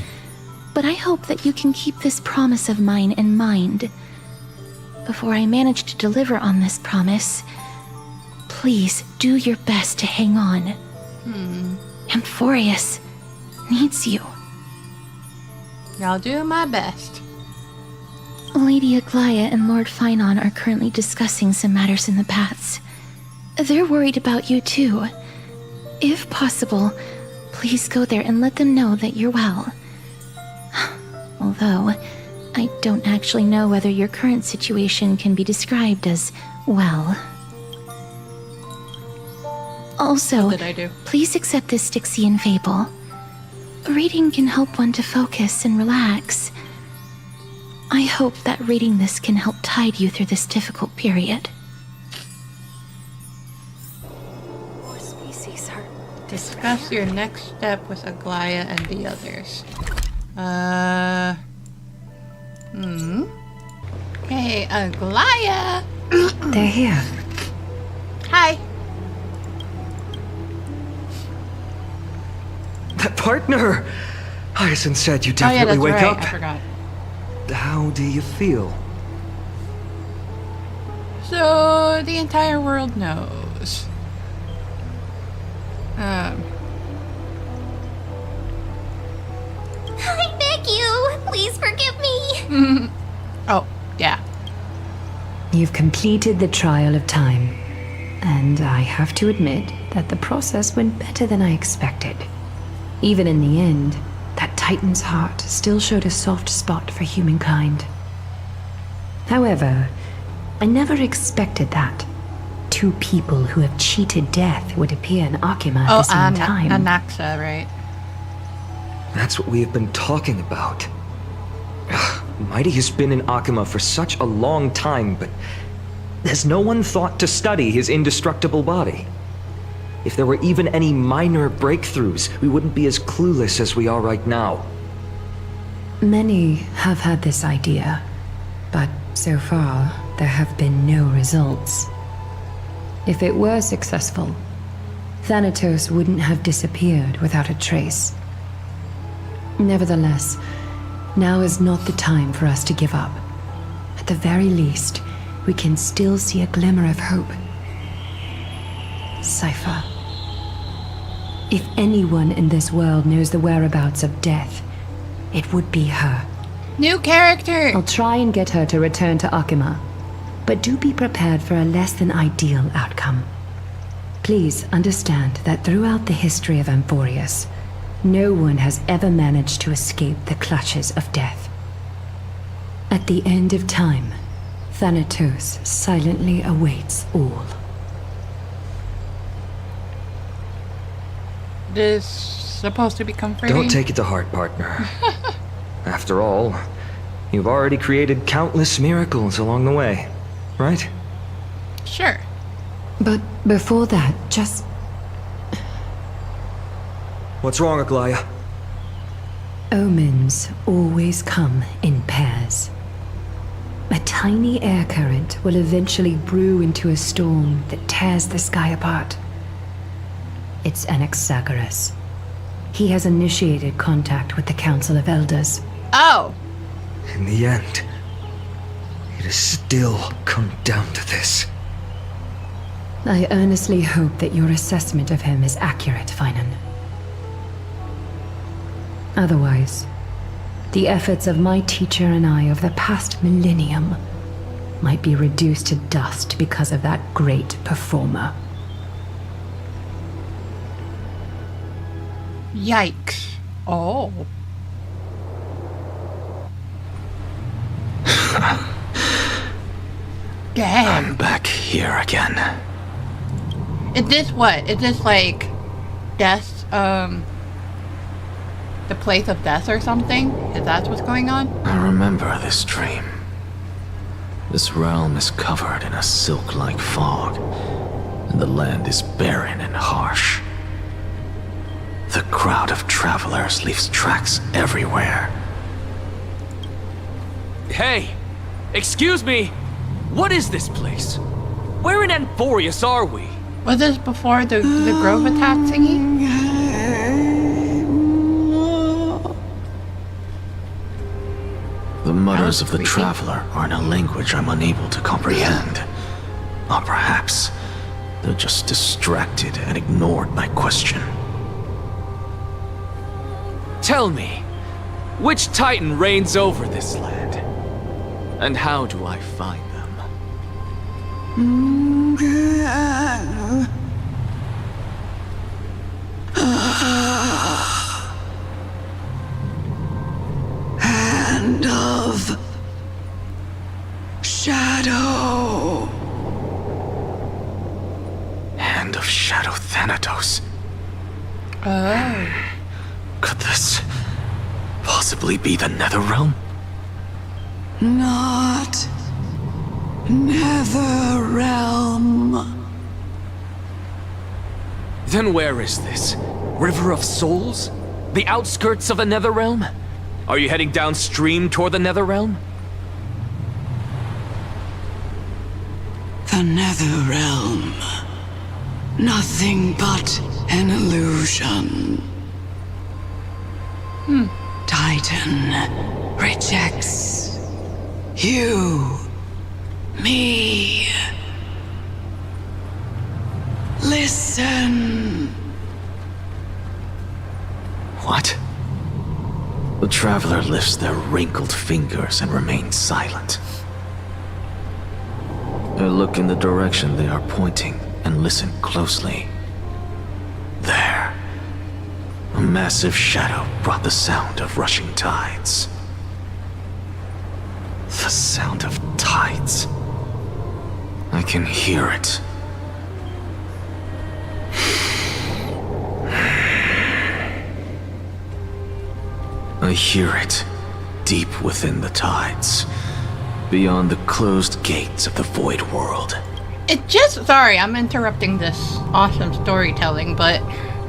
but I hope that you can keep this promise of mine in mind. Before I manage to deliver on this promise, please do your best to hang on. Amphorius needs you. I'll do my best. Lady Aglaia and Lord Finon are currently discussing some matters in the paths. They're worried about you too. If possible, please go there and let them know that you're well. Although, I don't actually know whether your current situation can be described as well. Also, What did I do? please accept this Styxian fable. Reading can help one to focus and relax. I hope that reading this can help tide you through this difficult period. More species are Discuss your next step with Aglaya and the others. Okay, Aglaya! They're here. Hi! Partner! Hyacinth said you Oh yeah, definitely that's wake right. up. I forgot. How do you feel? So, the entire world knows. I beg you, please forgive me. Oh, yeah. You've completed the trial of time. And I have to admit that the process went better than I expected. Even in the end, that Titan's heart still showed a soft spot for humankind. However, I never expected that. Two people who have cheated death would appear in Akima at the same time. Anaxa, right? That's what we have been talking about. Mighty has been in Akima for such a long time, but has no one thought to study his indestructible body? If there were even any minor breakthroughs, we wouldn't be as clueless as we are right now. Many have had this idea, but so far, there have been no results. If it were successful, Thanatos wouldn't have disappeared without a trace. Nevertheless, now is not the time for us to give up. At the very least, we can still see a glimmer of hope. Cypher. If anyone in this world knows the whereabouts of death, it would be her. New character! I'll try and get her to return to Akima, but do be prepared for a less than ideal outcome. Please understand that throughout the history of Amphorius, no one has ever managed to escape the clutches of death. At the end of time, Thanatos silently awaits all. This supposed to be comforting. Don't take it to heart, partner. After all, you've already created countless miracles along the way, right? Sure. But before that, just... What's wrong, Aglaya? Omens always come in pairs. A tiny air current will eventually brew into a storm that tears the sky apart. It's Anaxagoras. He has initiated contact with the Council of Elders. Oh! In the end, it has still come down to this. I earnestly hope that your assessment of him is accurate, Finan. Otherwise, the efforts of my teacher and I over the past millennium might be reduced to dust because of that great performer. Yikes. Oh. Damn. I'm back here again. Is this what? Is this like death, the place of death or something? Is that what's going on? I remember this dream. This realm is covered in a silk-like fog, and the land is barren and harsh. The crowd of travelers leaves tracks everywhere. Hey! Excuse me! What is this place? Where in Amphorius are we? Was this before the Grove attack thingy? The mutters of the creepy. traveler are in a language I'm unable to comprehend. Or perhaps they're just distracted and ignored my question. Tell me, which Titan reigns over this land? And how do I find them? Hand of Shadow. Hand of Shadow Thanatos. Oh. Could this possibly be the Netherrealm? Not Nether Realm. Then where is this? River of Souls? The outskirts of the Netherrealm? Are you heading downstream toward the Netherrealm? The Netherrealm. Nothing but an illusion. Titan rejects you, me. Listen. What? The traveler lifts their wrinkled fingers and remains silent. I look in the direction they are pointing and listen closely. There. A massive shadow brought the sound of rushing tides. The sound of tides. I can hear it. I hear it, deep within the tides, beyond the closed gates of the Void World. Sorry, I'm interrupting this awesome storytelling, but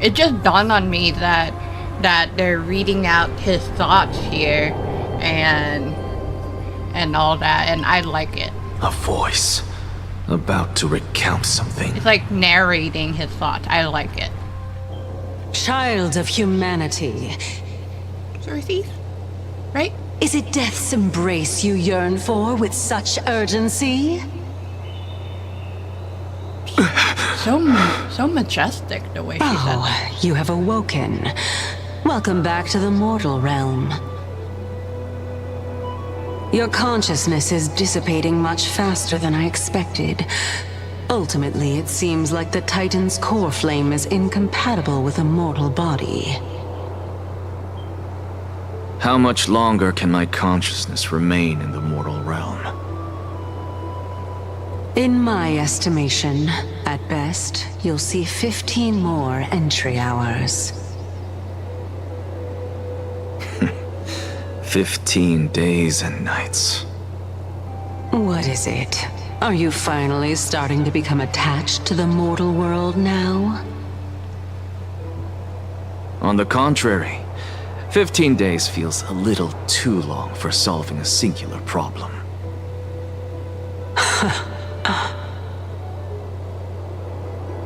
it just dawned on me that they're reading out his thoughts here and all that, and I like it. A voice, about to recount something. It's like narrating his thoughts. I like it. Child of humanity, Cersei, right? is it death's embrace you yearn for with such urgency? So majestic the way she said that. Oh, you have awoken. Welcome back to the mortal realm. Your consciousness is dissipating much faster than I expected. Ultimately, it seems like the Titan's core flame is incompatible with a mortal body. How much longer can my consciousness remain in the mortal realm? In my estimation, at best, you'll see 15 more entry hours. 15 days and nights. What is it? Are you finally starting to become attached to the mortal world now? On the contrary, 15 days feels a little too long for solving a singular problem.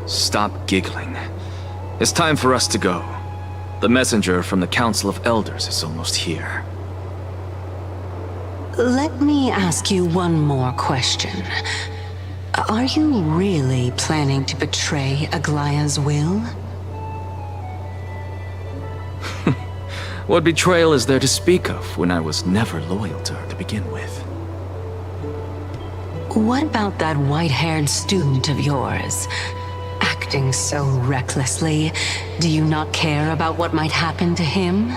Stop giggling. It's time for us to go. The messenger from the Council of Elders is almost here. Let me ask you one more question. Are you really planning to betray Aglaya's will? What betrayal is there to speak of when I was never loyal to her to begin with? What about that white-haired student of yours? Acting so recklessly, do you not care about what might happen to him?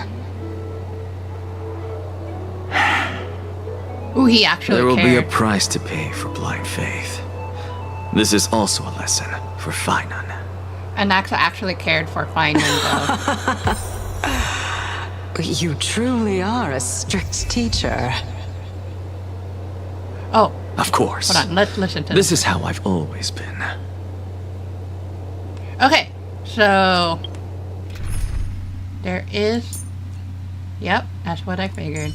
Ooh, he actually There will cared. be a price to pay for blind faith. This is also a lesson for Finan. And Naxa actually cared for finding though. You truly are a strict teacher. Oh, Of course. hold on. Let's listen to This is how I've always been. Okay, so there is. Yep, that's what I figured.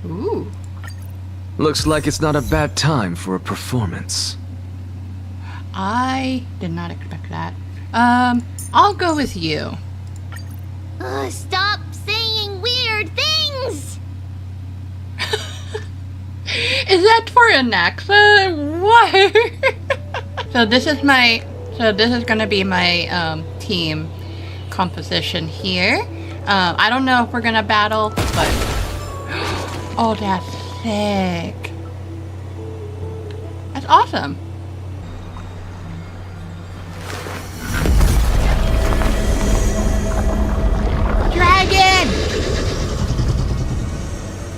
Ooh. Looks like it's not a bad time for a performance. I did not expect that. I'll go with you. Stop saying weird things! Is that for an accent? What? So this is gonna be my team composition here. I don't know if we're gonna battle, but oh, that's sick. That's awesome. Dragon!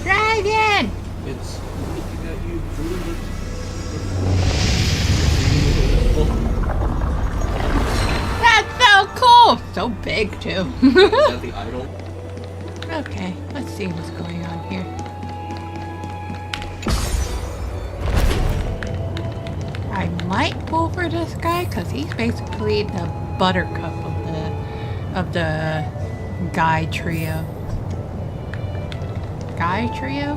Dragon! It's looking at you through That's so cool! So big, too. Is that the idol? Okay, let's see what's going on here. I might pull for this guy, because he's basically the Buttercup of the Guy trio. Guy trio?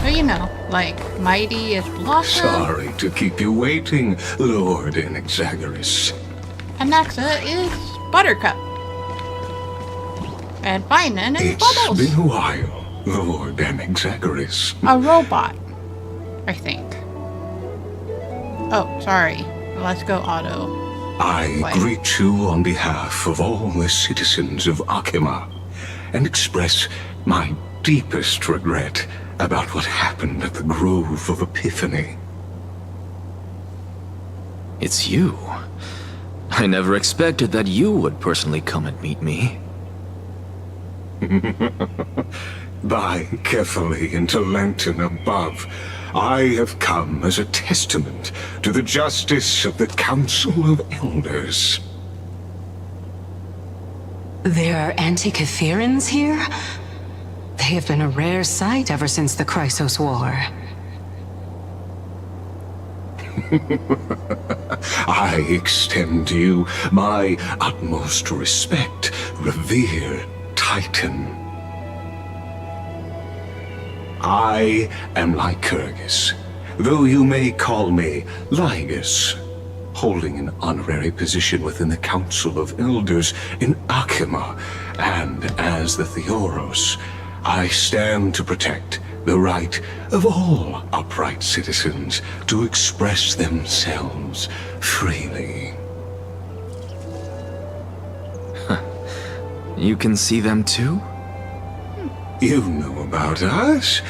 But you know, like Mighty is Blossom, Sorry to keep you waiting, Lord Inexagaris. and Naxa is Buttercup. And Finan is It's Bubbles. been a while, Lord Inexagaris. A robot, I think. Oh, sorry. Let's go auto. I Why? greet you on behalf of all the citizens of Akima and express my deepest regret about what happened at the Grove of Epiphany. It's you. I never expected that you would personally come and meet me. By carefully into Lantern above, I have come as a testament to the justice of the Council of Elders. There are Antikytherans here? They have been a rare sight ever since the Chrysos War. I extend to you my utmost respect, revered Titan. I am Lycurgus, though you may call me Lygus, holding an honorary position within the Council of Elders in Akima, and as the Theoros, I stand to protect the right of all upright citizens to express themselves freely. You can see them too? You know about us.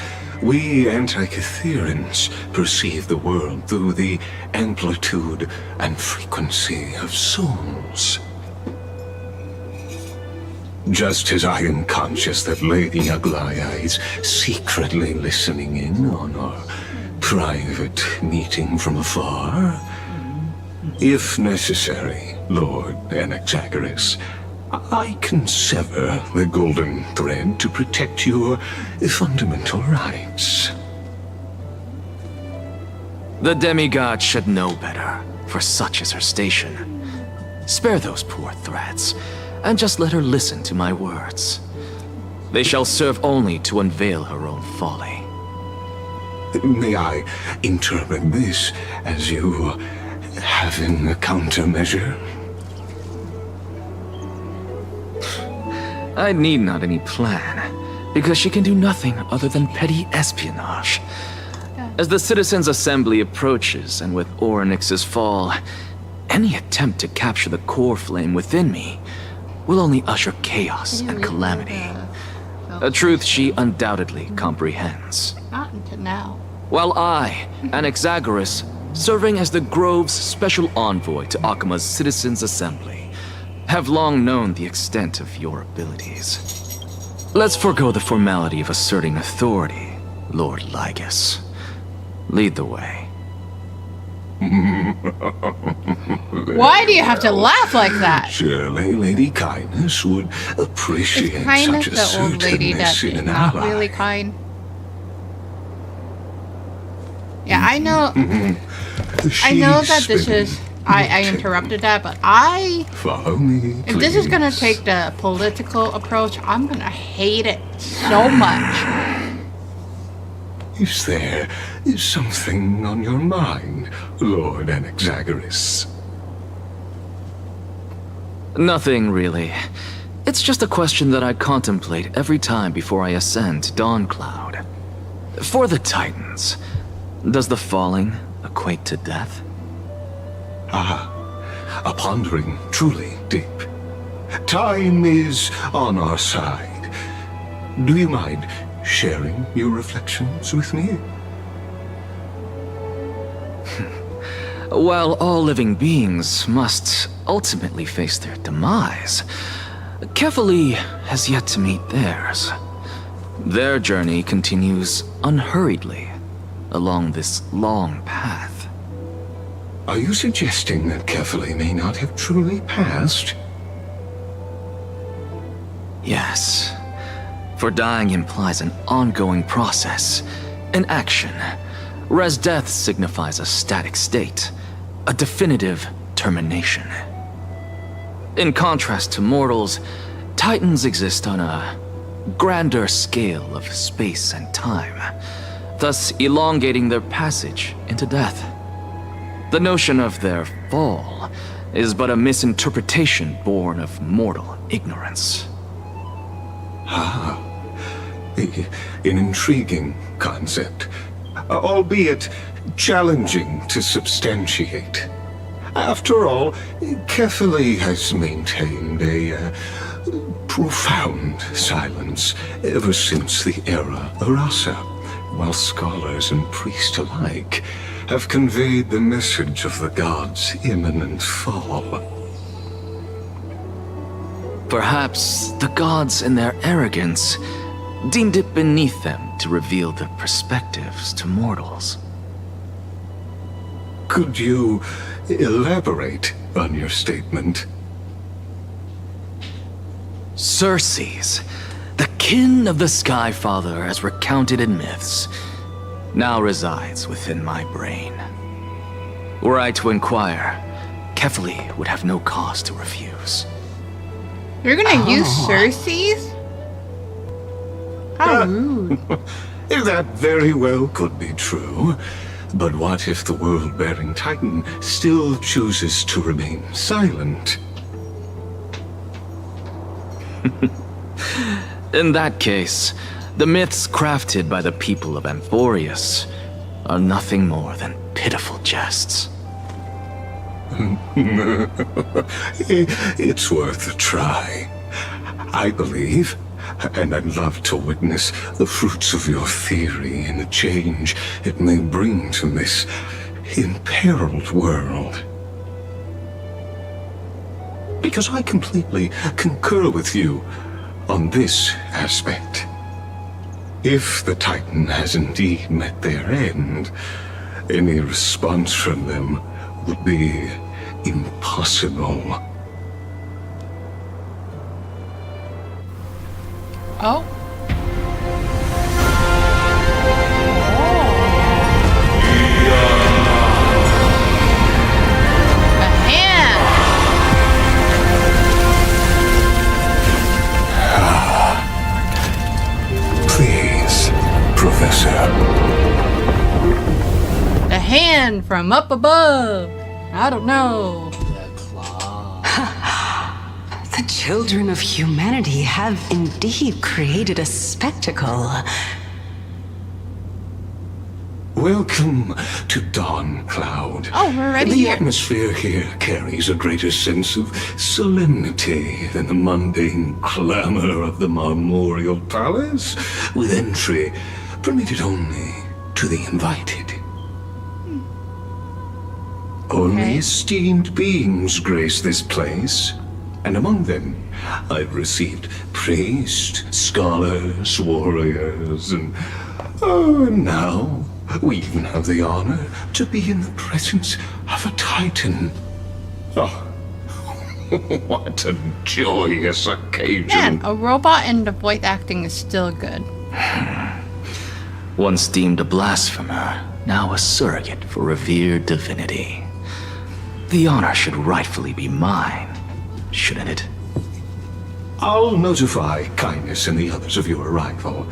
We Antikytherans perceive the world through the amplitude and frequency of souls. Just as I am conscious that Lady Aglaya is secretly listening in on our private meeting from afar, if necessary, Lord Inexagaris, I can sever the golden thread to protect your fundamental rights. The demigod should know better, for such is her station. Spare those poor threats, and just let her listen to my words. They shall serve only to unveil her own folly. May I interpret this as you having a countermeasure? I need not any plan, because she can do nothing other than petty espionage. As the Citizens' Assembly approaches, and with Orynyx's fall, any attempt to capture the core flame within me will only usher chaos and calamity. A truth she undoubtedly comprehends. Not until now. While I, Anexagaris, serving as the Grove's special envoy to Akima's Citizens' Assembly, have long known the extent of your abilities. Let's forego the formality of asserting authority, Lord Lygus. Lead the way. Why do you have to laugh like that? Surely Lady Kindness would appreciate Is Kindness such a the old lady certainness that in is an not ally. really kind? Yeah, I know. I know that this is. I interrupted that, but Follow me, if this is gonna please. take the political approach, I'm gonna hate it so much. Is there something on your mind, Lord Inexagaris? Nothing, really. It's just a question that I contemplate every time before I ascend to Dawncloud. For the Titans, does the falling equate to death? A pondering truly deep. Time is on our side. Do you mind sharing your reflections with me? While all living beings must ultimately face their demise, Kefali has yet to meet theirs. Their journey continues unhurriedly along this long path. Are you suggesting that Kefali may not have truly passed? Yes. For dying implies an ongoing process, an action, whereas death signifies a static state, a definitive termination. In contrast to mortals, Titans exist on a grander scale of space and time, thus elongating their passage into death. The notion of their fall is but a misinterpretation born of mortal ignorance. Ah, an intriguing concept, albeit challenging to substantiate. After all, Kefali has maintained a profound silence ever since the era Arasa, while scholars and priests alike have conveyed the message of the gods' imminent fall. Perhaps the gods, in their arrogance, deemed it beneath them to reveal their perspectives to mortals. Could you elaborate on your statement? Circes, the kin of the Skyfather as recounted in myths, now resides within my brain. Were I to inquire, Kefali would have no cause to refuse. You're gonna use Circes? How rude. That very well could be true. But what if the world-bearing Titan still chooses to remain silent? In that case, the myths crafted by the people of Amphorius are nothing more than pitiful jests. It's worth a try. I believe, and I'd love to witness the fruits of your theory and the change it may bring to this imperiled world. Because I completely concur with you on this aspect. If the Titan has indeed met their end, any response from them would be impossible. Oh. A hand. Please, Professor. The hand from up above. I don't know. The children of humanity have indeed created a spectacle. Welcome to Dawn Cloud. Oh, we're already The here. atmosphere here carries a greater sense of solemnity than the mundane clamor of the Marmorial Palace, with entry permitted only to the invited. Only Okay. esteemed beings grace this place, and among them I've received priests, scholars, warriors, and now we even have the honor to be in the presence of a Titan. Oh, what a joyous occasion. Man, a robot and the voice acting is still good. Once deemed a blasphemer, now a surrogate for revered divinity. The honor should rightfully be mine, shouldn't it? I'll notify Kindness and the others of your arrival.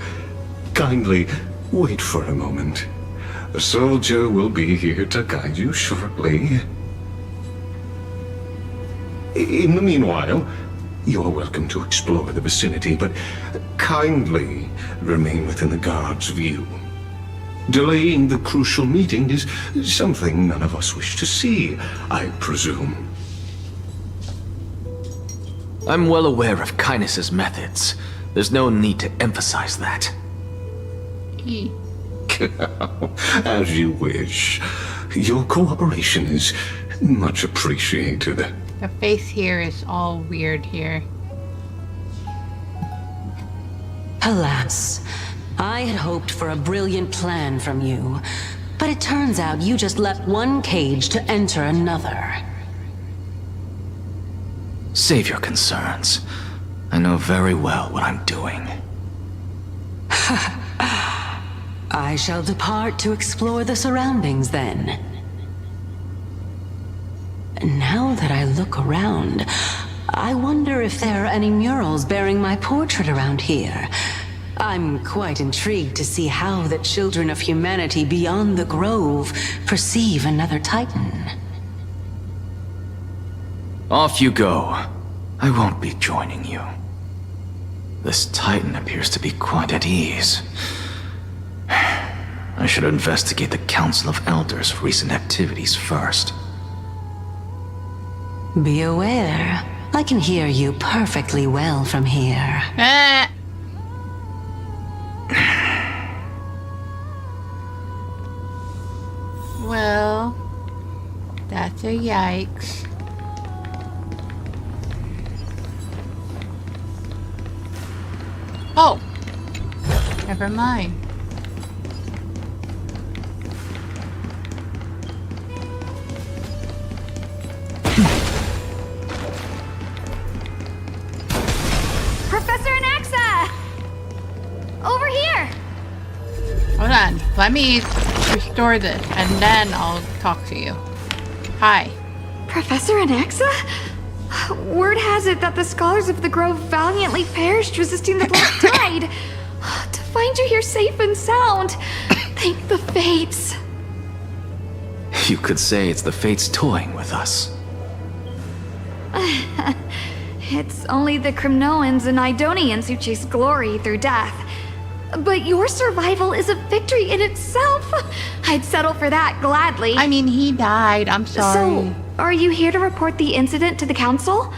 Kindly wait for a moment. A soldier will be here to guide you shortly. In the meanwhile, you are welcome to explore the vicinity, but kindly remain within the guard's view. Delaying the crucial meeting is something none of us wish to see, I presume. I'm well aware of Kindness's methods. There's no need to emphasize that. E. As you wish. Your cooperation is much appreciated. The face here is all weird here. Alas, I had hoped for a brilliant plan from you, but it turns out you just left one cage to enter another. Save your concerns. I know very well what I'm doing. I shall depart to explore the surroundings then. Now that I look around, I wonder if there are any murals bearing my portrait around here. I'm quite intrigued to see how the children of humanity beyond the Grove perceive another Titan. Off you go. I won't be joining you. This Titan appears to be quite at ease. I should investigate the Council of Elders' recent activities first. Be aware, I can hear you perfectly well from here. Well, that's a yikes. Oh, never mind. Professor Anaxa! Over here! Hold on, let me restore this and then I'll talk to you. Hi. Professor Anaxa? Word has it that the scholars of the Grove valiantly perished resisting the Black Tide. To find you here safe and sound, thank the Fates. You could say it's the Fates toying with us. It's only the Crimnoans and Idonians who chase glory through death. But your survival is a victory in itself. I'd settle for that gladly. I mean, he died. I'm sorry. So, are you here to report the incident to the Council?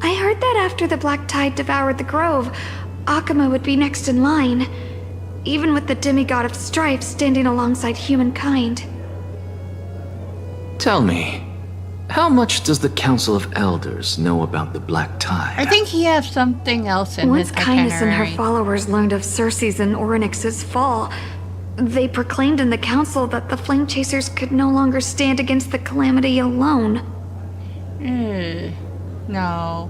I heard that after the Black Tide devoured the Grove, Akuma would be next in line, even with the demigod of strife standing alongside humankind. Tell me, how much does the Council of Elders know about the Black Tide? I think he has something else in Once his Kindness and her itinerary. followers learned of Circe's and Orynyx's fall, they proclaimed in the council that the Flame Chasers could no longer stand against the calamity alone. No.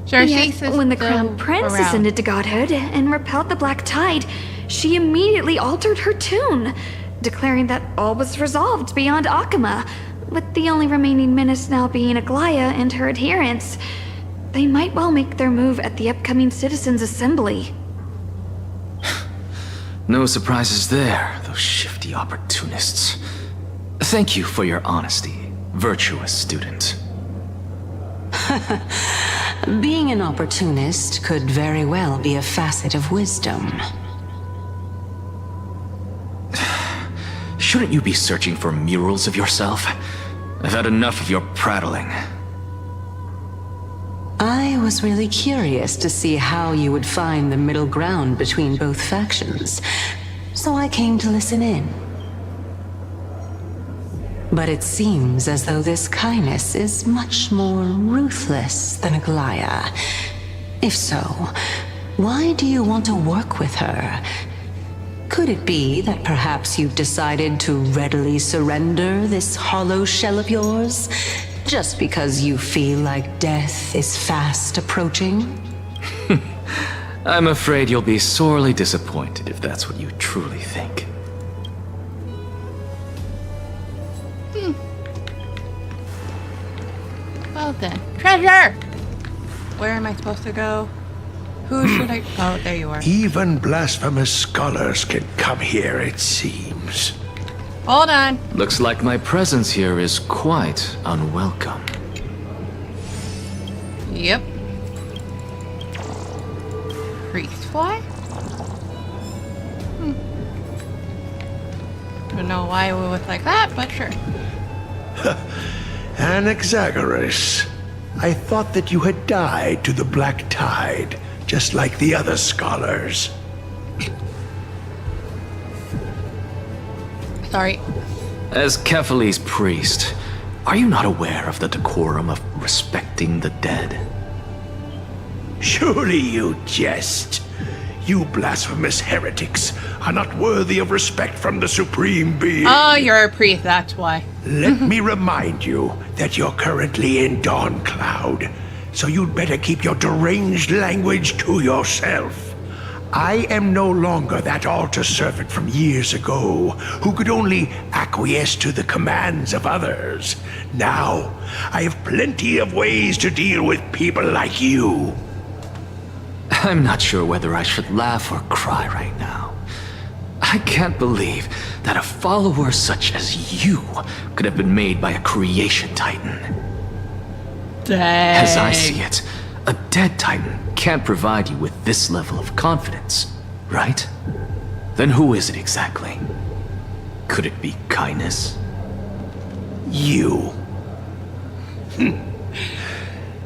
Cersei Yet, is when the still Crown Prince around. ascended to godhood and repelled the Black Tide, she immediately altered her tune, declaring that all was resolved beyond Akuma, with the only remaining menace now being Aglaya and her adherents. They might well make their move at the upcoming Citizens' Assembly. No surprises there, those shifty opportunists. Thank you for your honesty, virtuous student. Being an opportunist could very well be a facet of wisdom. Shouldn't you be searching for murals of yourself? I've had enough of your prattling. I was really curious to see how you would find the middle ground between both factions, so I came to listen in. But it seems as though this kindness is much more ruthless than Aglaya. If so, why do you want to work with her? Could it be that perhaps you've decided to readily surrender this hollow shell of yours, just because you feel like death is fast approaching? I'm afraid you'll be sorely disappointed if that's what you truly think. Well then. Treasure! Where am I supposed to go? Who should I... Oh, there you are. Even blasphemous scholars can come here, it seems. Hold on. Looks like my presence here is quite unwelcome. Yep. Priest fly? Don't know why it was like that, but sure. Anaxagoras, I thought that you had died to the Black Tide, just like the other scholars. Sorry. As Kephale's priest, are you not aware of the decorum of respecting the dead? Surely you jest. You blasphemous heretics are not worthy of respect from the Supreme Being. Oh, you're a priest, that's why. Let me remind you that you're currently in Dawn Cloud, so you'd better keep your deranged language to yourself. I am no longer that altar servant from years ago who could only acquiesce to the commands of others. Now, I have plenty of ways to deal with people like you. I'm not sure whether I should laugh or cry right now. I can't believe that a follower such as you could have been made by a creation titan. Dang. As I see it, a dead titan can't provide you with this level of confidence, right? Then who is it exactly? Could it be kindness? You.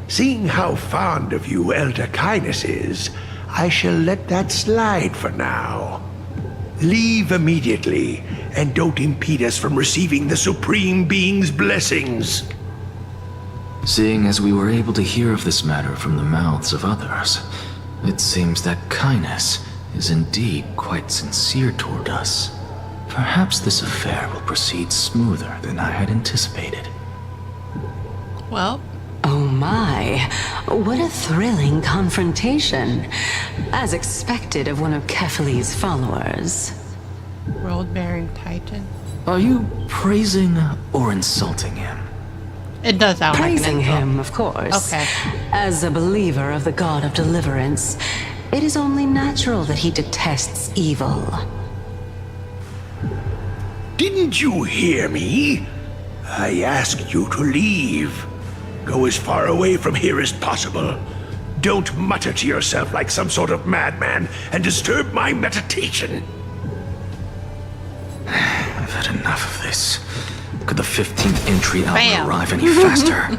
Seeing how fond of you Elder Kindness is, I shall let that slide for now. Leave immediately, and don't impede us from receiving the Supreme Being's blessings. Seeing as we were able to hear of this matter from the mouths of others, it seems that kindness is indeed quite sincere toward us. Perhaps this affair will proceed smoother than I had anticipated. Well, Oh my, what a thrilling confrontation. As expected of one of Kefali's followers. World-bearing titan. Are you praising or insulting him? It does sound Praising like an insult. him, of course. Okay. As a believer of the god of deliverance, it is only natural that he detests evil. Didn't you hear me? I asked you to leave. Go as far away from here as possible. Don't mutter to yourself like some sort of madman and disturb my meditation. I've had enough of this. Could the 15th entry album Bam. arrive any faster?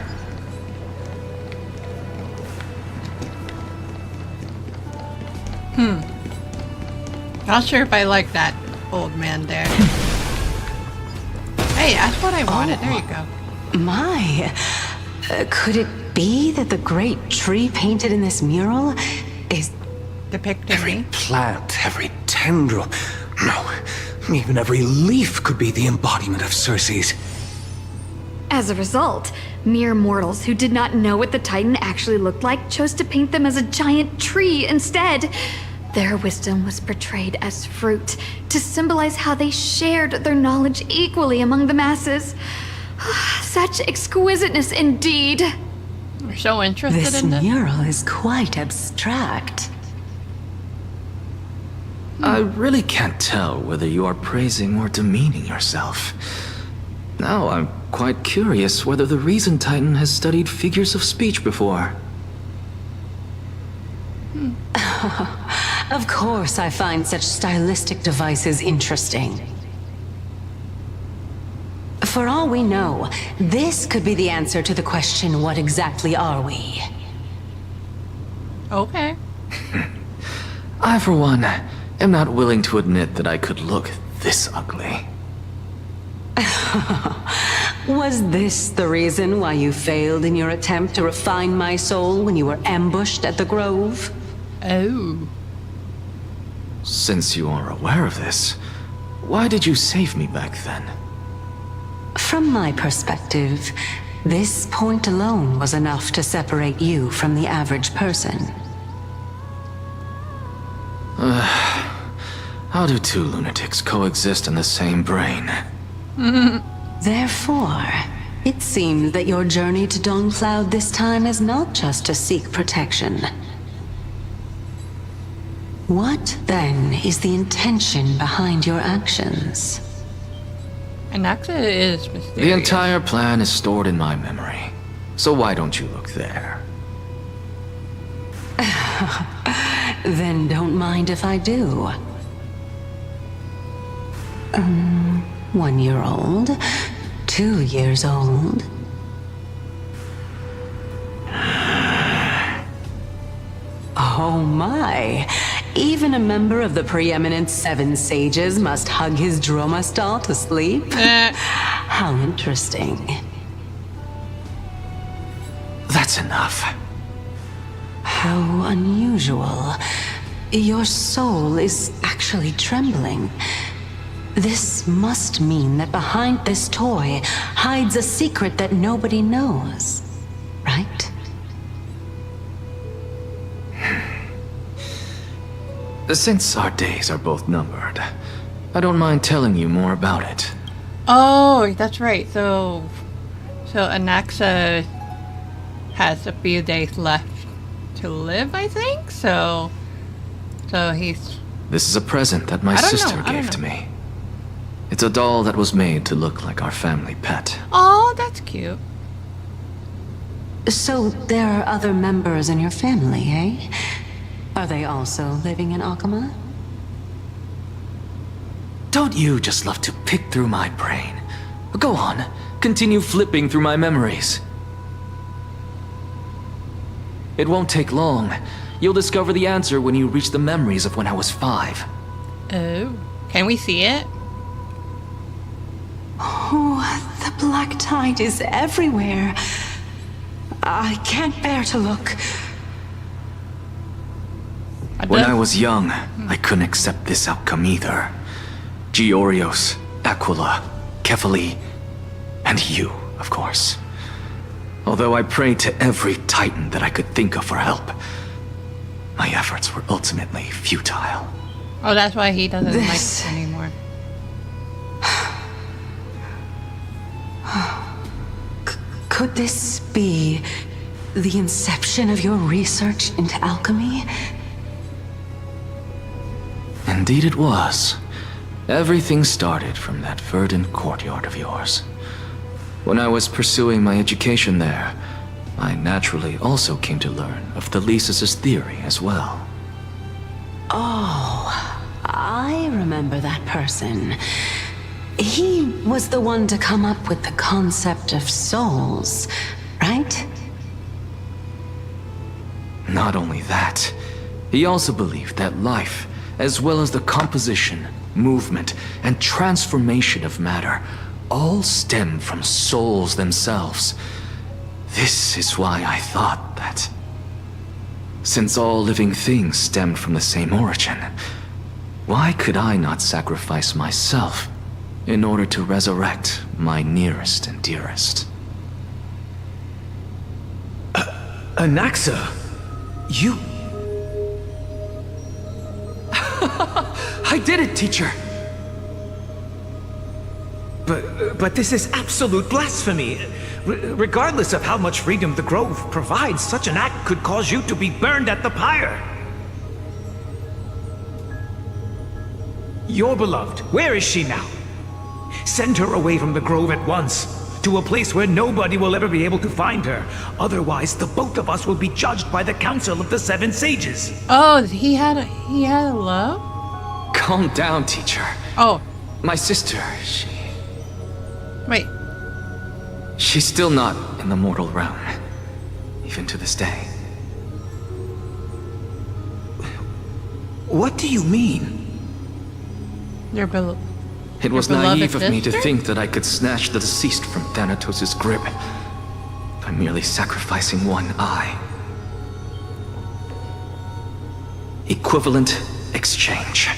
Not sure if I like that old man there. Hey, that's what I wanted. There you go. My, could it be that the great tree painted in this mural is Depicting me. Plant, every tendril, no, even every leaf could be the embodiment of Circe's. As a result, mere mortals who did not know what the Titan actually looked like chose to paint them as a giant tree instead. Their wisdom was portrayed as fruit to symbolize how they shared their knowledge equally among the masses. Such exquisiteness indeed. We're so interested this in this. mural is quite abstract. I really can't tell whether you are praising or demeaning yourself. Now I'm quite curious whether the Reason Titan has studied figures of speech before. Of course I find such stylistic devices interesting. For all we know, this could be the answer to the question, what exactly are we? Okay. I, for one, am not willing to admit that I could look this ugly. Was this the reason why you failed in your attempt to refine my soul when you were ambushed at the Grove? Oh. Since you are aware of this, why did you save me back then? From my perspective, this point alone was enough to separate you from the average person. How do two lunatics coexist in the same brain? Therefore, it seems that your journey to Dawn-Cloud this time is not just to seek protection. What, then, is the intention behind your actions? And actually it is mysterious. The entire plan is stored in my memory. So why don't you look there? Then don't mind if I do. 1 year old, 2 years old. Oh my! Even a member of the preeminent Seven Sages must hug his Droma stall to sleep? How interesting. That's enough. How unusual. Your soul is actually trembling. This must mean that behind this toy hides a secret that nobody knows, right? Since our days are both numbered, I don't mind telling you more about it. Oh, that's right. So Anaxa has a few days left to live, I think. So he's... This is a present that my sister gave to me. It's a doll that was made to look like our family pet. Oh, that's cute. So there are other members in your family, eh? Are they also living in Akama? Don't you just love to pick through my brain? Go on, continue flipping through my memories. It won't take long. You'll discover the answer when you reach the memories of when I was 5. Oh, can we see it? Oh, the black tide is everywhere. I can't bear to look. When I was young, I couldn't accept this outcome either. Georios, Aquila, Kefali, and you, of course. Although I prayed to every titan that I could think of for help, my efforts were ultimately futile. Oh, that's why he doesn't like it anymore. Could this be the inception of your research into alchemy? Indeed it was. Everything started from that verdant courtyard of yours. When I was pursuing my education there, I naturally also came to learn of Thelesis' theory as well. Oh, I remember that person. He was the one to come up with the concept of souls, right? Not only that, he also believed that life, as well as the composition, movement, and transformation of matter, all stem from souls themselves. This is why I thought that, since all living things stemmed from the same origin, why could I not sacrifice myself in order to resurrect my nearest and dearest? Anaxa, you... I did it, teacher! But this is absolute blasphemy. Regardless of how much freedom the Grove provides, such an act could cause you to be burned at the pyre. Your beloved, where is she now? Send her away from the Grove at once, to a place where nobody will ever be able to find her. Otherwise, the both of us will be judged by the Council of the Seven Sages. Oh, he had a love? Calm down, teacher. Oh. My sister, she... Wait. She's still not in the mortal realm, even to this day. What do you mean? It was naive of me to think that I could snatch the deceased from Thanatos' grip by merely sacrificing one eye. Equivalent exchange.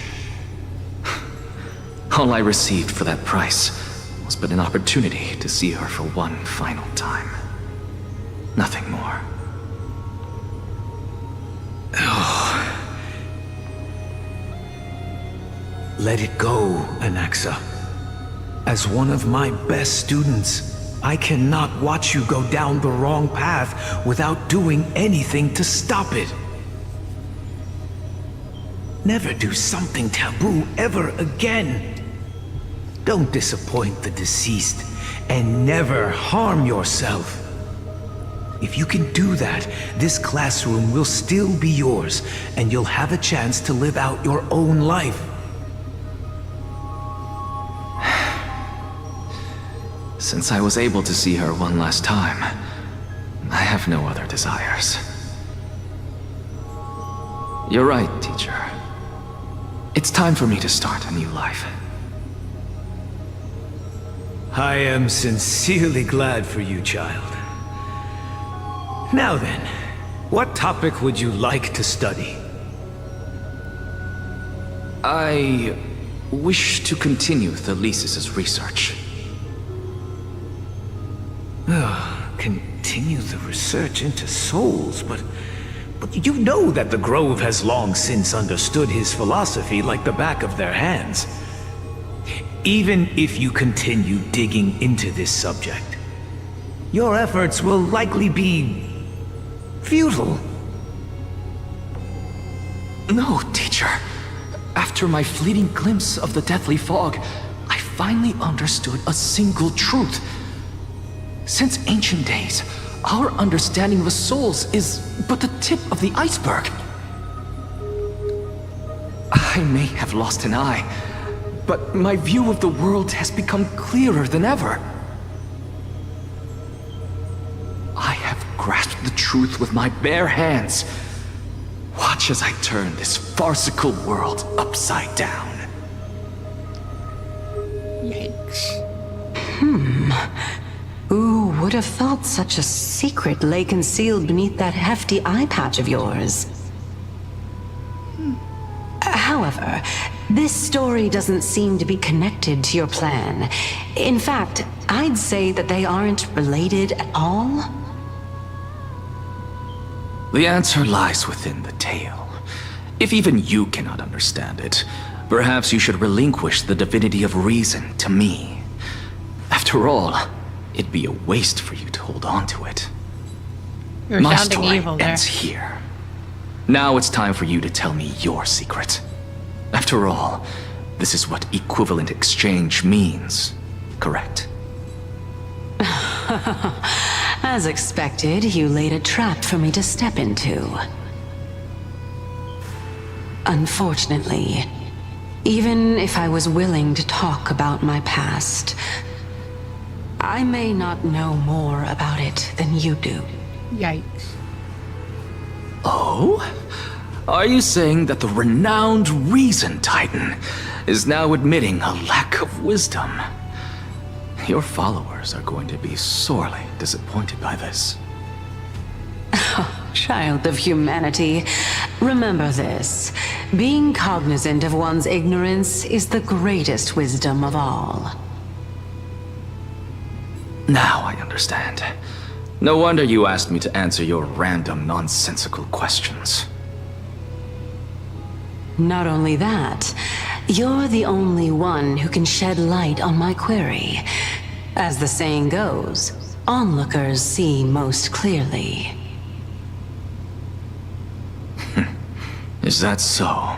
All I received for that price was but an opportunity to see her for one final time. Nothing more. Oh. Let it go, Anaxa. As one of my best students, I cannot watch you go down the wrong path without doing anything to stop it. Never do something taboo ever again. Don't disappoint the deceased, and never harm yourself. If you can do that, this classroom will still be yours, and you'll have a chance to live out your own life. Since I was able to see her one last time, I have no other desires. You're right, teacher. It's time for me to start a new life. I am sincerely glad for you, child. Now then, what topic would you like to study? I wish to continue Thelesis' research. Continue the research into souls, but But you know that the Grove has long since understood his philosophy like the back of their hands. Even if you continue digging into this subject, your efforts will likely be futile. No, teacher. After my fleeting glimpse of the deathly fog, I finally understood a single truth. Since ancient days, our understanding of the souls is but the tip of the iceberg. I may have lost an eye, but my view of the world has become clearer than ever. I have grasped the truth with my bare hands. Watch as I turn this farcical world upside down. Yikes. Who would have thought such a secret lay concealed beneath that hefty eye patch of yours? However, this story doesn't seem to be connected to your plan. In fact, I'd say that they aren't related at all. The answer lies within the tale. If even you cannot understand it, perhaps you should relinquish the divinity of reason to me. After all, it'd be a waste for you to hold on to it. You're My sounding story evil there. ends here. Now it's time for you to tell me your secret. After all, this is what equivalent exchange means, correct? As expected, you laid a trap for me to step into. Unfortunately, even if I was willing to talk about my past, I may not know more about it than you do. Yikes. Oh? Are you saying that the renowned Reason Titan is now admitting a lack of wisdom? Your followers are going to be sorely disappointed by this. Child of humanity, remember this. Being cognizant of one's ignorance is the greatest wisdom of all. Now I understand. No wonder you asked me to answer your random, nonsensical questions. Not only that, you're the only one who can shed light on my query. As the saying goes, onlookers see most clearly. Is that so?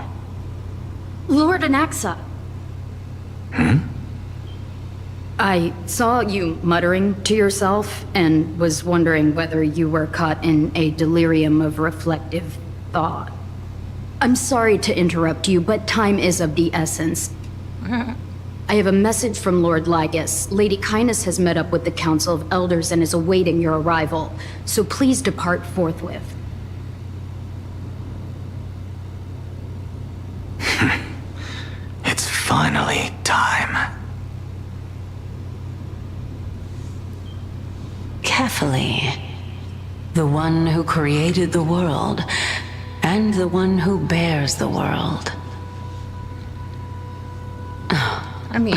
Lord Anaxa. I saw you muttering to yourself and was wondering whether you were caught in a delirium of reflective thought. I'm sorry to interrupt you, but time is of the essence. I have a message from Lord Lygus. Lady Kindness has met up with the Council of Elders and is awaiting your arrival, so please depart forthwith. It's finally time. Carefully. The one who created the world, and the one who bears the world. I mean,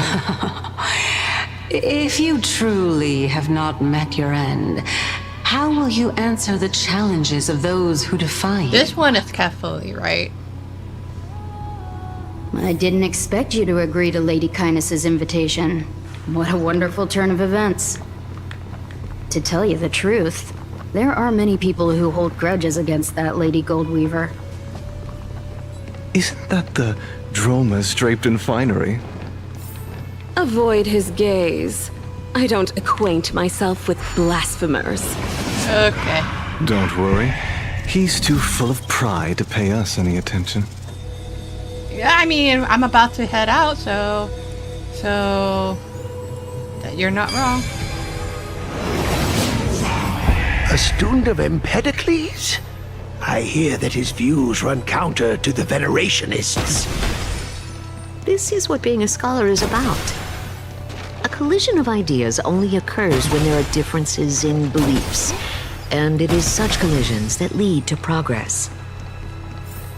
If you truly have not met your end, how will you answer the challenges of those who defy you? this one is carefully, right? I didn't expect you to agree to Lady Kindness's invitation. What a wonderful turn of events. To tell you the truth, there are many people who hold grudges against that Lady Goldweaver. Isn't that the dromas draped in finery? Avoid his gaze. I don't acquaint myself with blasphemers. Okay. Don't worry. He's too full of pride to pay us any attention. Yeah, I mean, I'm about to head out, so that you're not wrong. A student of Empedocles? I hear that his views run counter to the Venerationists. This is what being a scholar is about. A collision of ideas only occurs when there are differences in beliefs, and it is such collisions that lead to progress.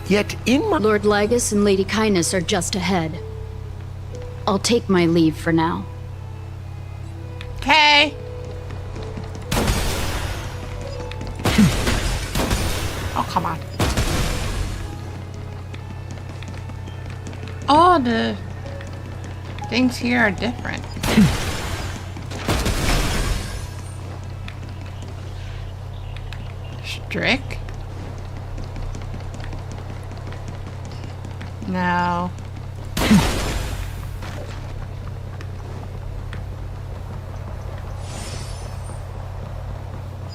Yet in my... Lord Lygus and Lady Kindness are just ahead. I'll take my leave for now. Okay. I'll come on. All the things here are different. Strick? No.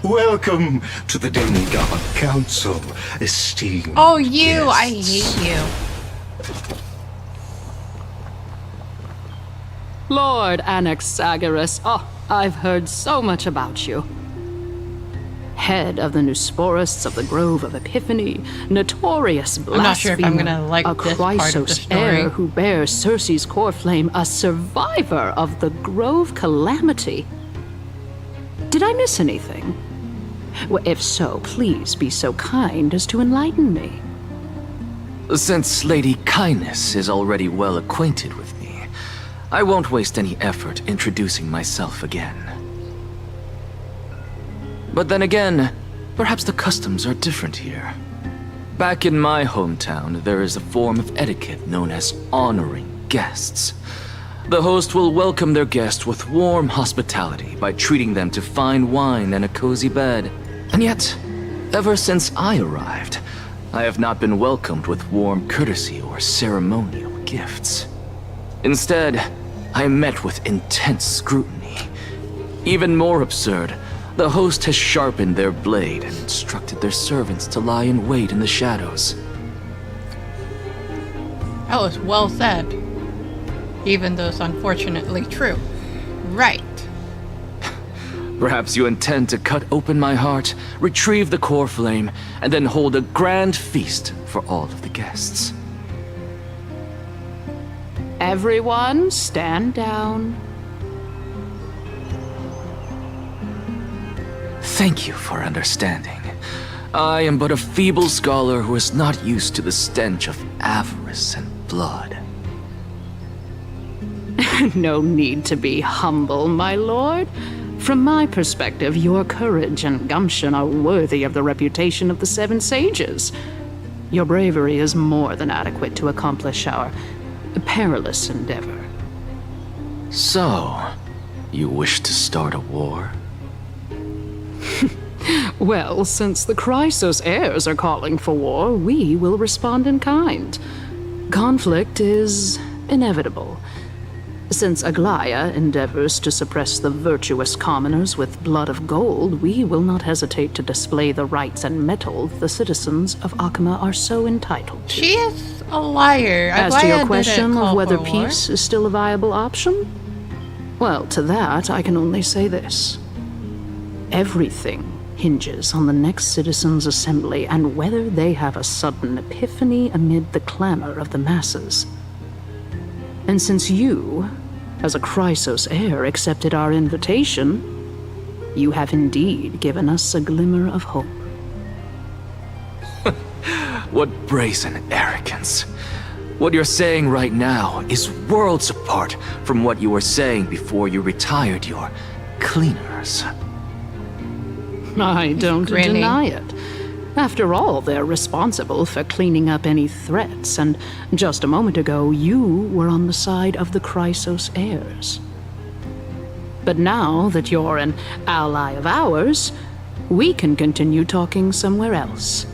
Welcome to the Demigod Council, esteemed. Oh, you! guests. I hate you. Lord Anaxagoras, oh, I've heard so much about you. Head of the Nusporists of the Grove of Epiphany, notorious blasphemer, I'm not sure if I'm gonna like a this part of the Chrysos story. heir who bears Circe's core flame, a survivor of the Grove calamity. Did I miss anything? Well, if so, please be so kind as to enlighten me. Since Lady Kindness is already well acquainted with me, I won't waste any effort introducing myself again. But then again, perhaps the customs are different here. Back in my hometown, there is a form of etiquette known as honoring guests. The host will welcome their guest with warm hospitality by treating them to fine wine and a cozy bed. And yet, ever since I arrived, I have not been welcomed with warm courtesy or ceremonial gifts. Instead, I am met with intense scrutiny. Even more absurd, the host has sharpened their blade and instructed their servants to lie in wait in the shadows. That was well said. Even though it's unfortunately true. Right. Perhaps you intend to cut open my heart, retrieve the core flame, and then hold a grand feast for all of the guests. Everyone, stand down. Thank you for understanding. I am but a feeble scholar who is not used to the stench of avarice and blood. No need to be humble, my lord. From my perspective, your courage and gumption are worthy of the reputation of the Seven Sages. Your bravery is more than adequate to accomplish our perilous endeavor. So, you wish to start a war? Well, since the Chrysos heirs are calling for war, we will respond in kind. Conflict is inevitable. Since Aglaya endeavors to suppress the virtuous commoners with blood of gold, we will not hesitate to display the rights and mettle the citizens of Akama are so entitled to. She is a liar. As to Aglaya your didn't question call of whether for war. peace is still a viable option, well, to that I can only say this. Everything hinges on the next citizens' assembly and whether they have a sudden epiphany amid the clamor of the masses. And since you, as a Chrysos heir, accepted our invitation, you have indeed given us a glimmer of hope. What brazen arrogance. What you're saying right now is worlds apart from what you were saying before you retired your cleaners. I don't grinning. deny it. After all, they're responsible for cleaning up any threats, and just a moment ago, you were on the side of the Chrysos heirs. But now that you're an ally of ours, we can continue talking somewhere else.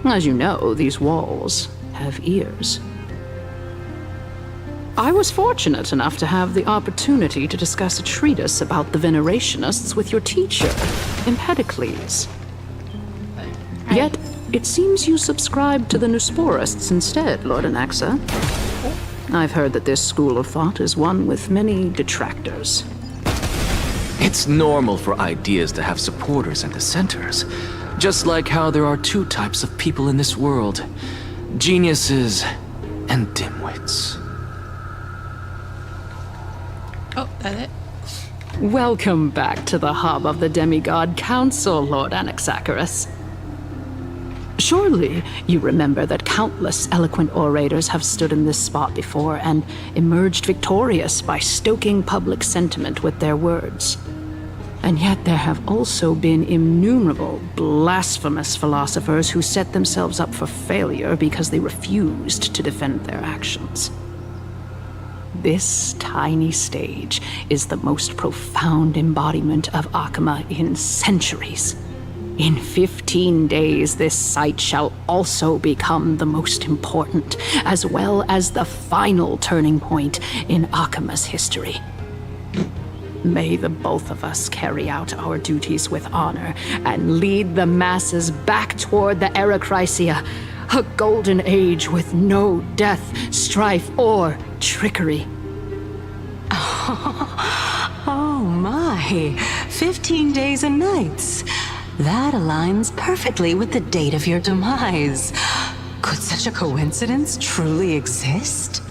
As you know, these walls have ears. I was fortunate enough to have the opportunity to discuss a treatise about the Venerationists with your teacher, Empedocles. Yet, it seems you subscribe to the Nusporists instead, Lord Anaxa. I've heard that this school of thought is one with many detractors. It's normal for ideas to have supporters and dissenters, just like how there are two types of people in this world, geniuses and dimwits. Oh, that's it. Welcome back to the hub of the Demigod Council, Lord Anaxagoras. Surely you remember that countless eloquent orators have stood in this spot before and emerged victorious by stoking public sentiment with their words. And yet there have also been innumerable blasphemous philosophers who set themselves up for failure because they refused to defend their actions. This tiny stage is the most profound embodiment of Akama in centuries. In 15 days, this site shall also become the most important, as well as the final turning point in Akama's history. May the both of us carry out our duties with honor and lead the masses back toward the Era Chrysia, a golden age with no death, strife, or trickery. Oh my, 15 days and nights. That aligns perfectly with the date of your demise. Could such a coincidence truly exist?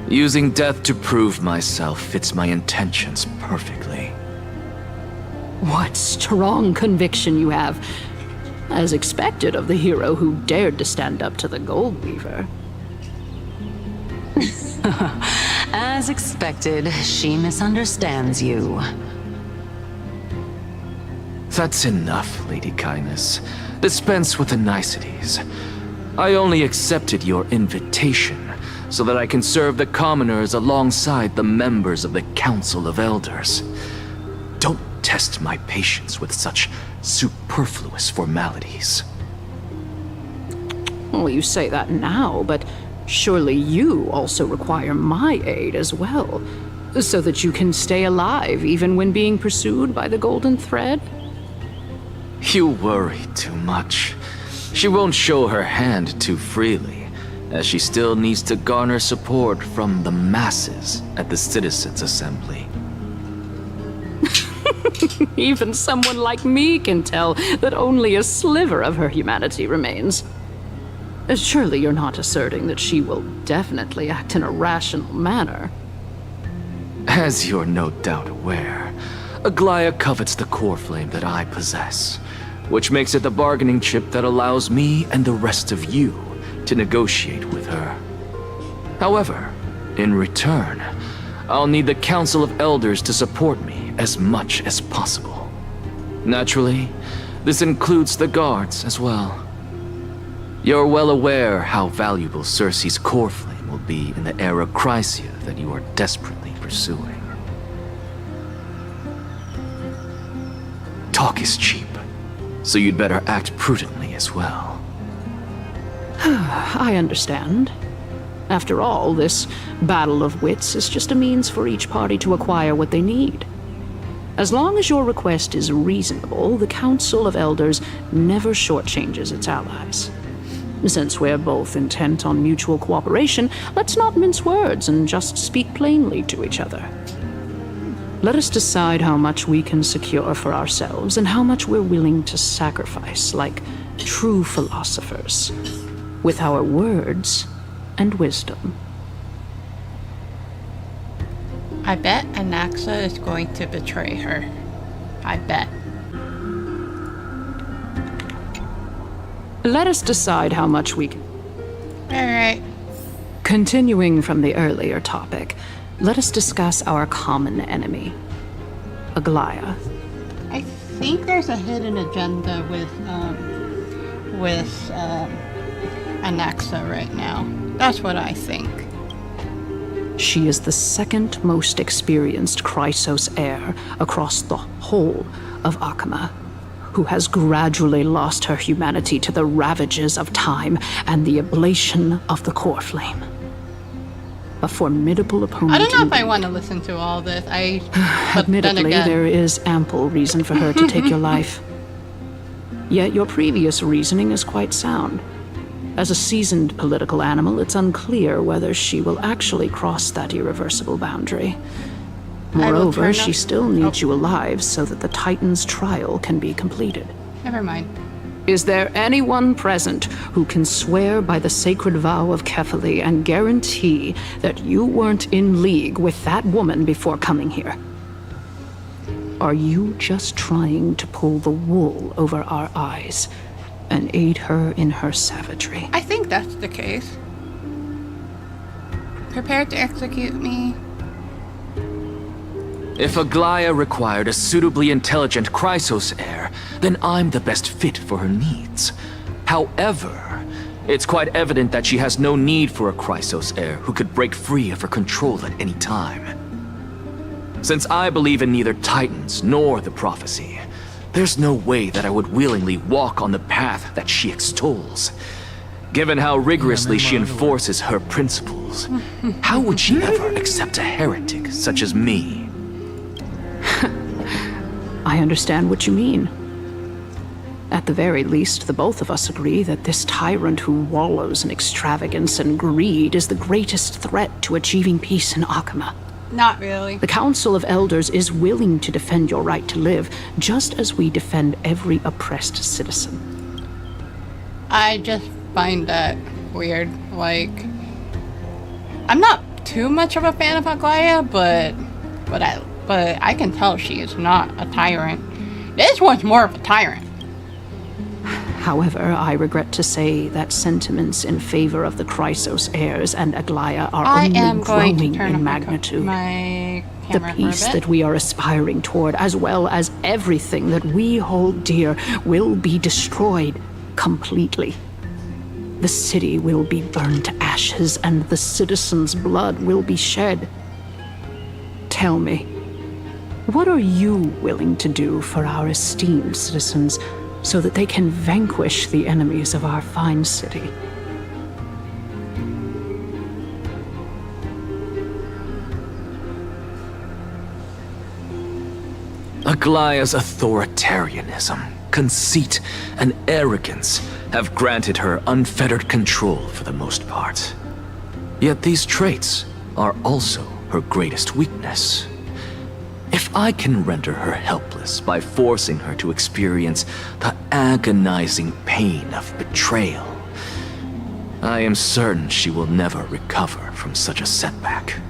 Using death to prove myself fits my intentions perfectly. What strong conviction you have, as expected of the hero who dared to stand up to the Gold Weaver. As expected, she misunderstands you. That's enough, Lady Kindness. Dispense with the niceties. I only accepted your invitation so that I can serve the commoners alongside the members of the Council of Elders. Don't test my patience with such superfluous formalities. Well, you say that now, but surely you also require my aid as well, so that you can stay alive even when being pursued by the Golden Thread? You worry too much. She won't show her hand too freely, as she still needs to garner support from the masses at the Citizens' Assembly. Even someone like me can tell that only a sliver of her humanity remains. Surely you're not asserting that she will definitely act in a rational manner. As you're no doubt aware, Aglaya covets the core flame that I possess, which makes it the bargaining chip that allows me and the rest of you to negotiate with her. However, in return, I'll need the Council of Elders to support me as much as possible. Naturally, this includes the guards as well. You're well aware how valuable Cersei's core flame will be in the Era Chrysia that you are desperately pursuing. Talk is cheap, so you'd better act prudently as well. I understand. After all, this battle of wits is just a means for each party to acquire what they need. As long as your request is reasonable, the Council of Elders never shortchanges its allies. Since we're both intent on mutual cooperation, let's not mince words and just speak plainly to each other. Let us decide how much we can secure for ourselves and how much we're willing to sacrifice, like true philosophers, with our words and wisdom. I bet Anaxa is going to betray her. I bet. Let us decide how much we can... Alright. Continuing from the earlier topic, let us discuss our common enemy, Aglaya. I think there's a hidden agenda with Anaxa right now. That's what I think. She is the second most experienced Chrysos heir across the whole of Akama, who has gradually lost her humanity to the ravages of time and the ablation of the core flame. A formidable opponent. I don't know if I want to listen to all this. Admittedly, there is ample reason for her to take your life. Yet your previous reasoning is quite sound. As a seasoned political animal, it's unclear whether she will actually cross that irreversible boundary. Moreover, she still needs you alive so that the Titan's trial can be completed. Never mind. Is there anyone present who can swear by the sacred vow of Kefali and guarantee that you weren't in league with that woman before coming here? Are you just trying to pull the wool over our eyes and aid her in her savagery? I think that's the case. Prepare to execute me. If Aglaya required a suitably intelligent Chrysos heir, then I'm the best fit for her needs. However, it's quite evident that she has no need for a Chrysos heir who could break free of her control at any time. Since I believe in neither Titans nor the prophecy, there's no way that I would willingly walk on the path that she extols. Given how rigorously she enforces her principles, how would she ever accept a heretic such as me? I understand what you mean. At the very least, the both of us agree that this tyrant who wallows in extravagance and greed is the greatest threat to achieving peace in Akama. Not really. The Council of Elders is willing to defend your right to live, just as we defend every oppressed citizen. I just find that weird. Like, I'm not too much of a fan of Aglaya, but I can tell she is not a tyrant. This one's more of a tyrant. However, I regret to say that sentiments in favor of the Chrysos heirs and Aglaya are only growing in magnitude. The peace that we are aspiring toward, as well as everything that we hold dear, will be destroyed completely. The city will be burned to ashes, and the citizens' blood will be shed. Tell me, what are you willing to do for our esteemed citizens so that they can vanquish the enemies of our fine city? Aglaya's authoritarianism, conceit, and arrogance have granted her unfettered control for the most part. Yet these traits are also her greatest weakness. If I can render her helpless by forcing her to experience the agonizing pain of betrayal, I am certain she will never recover from such a setback.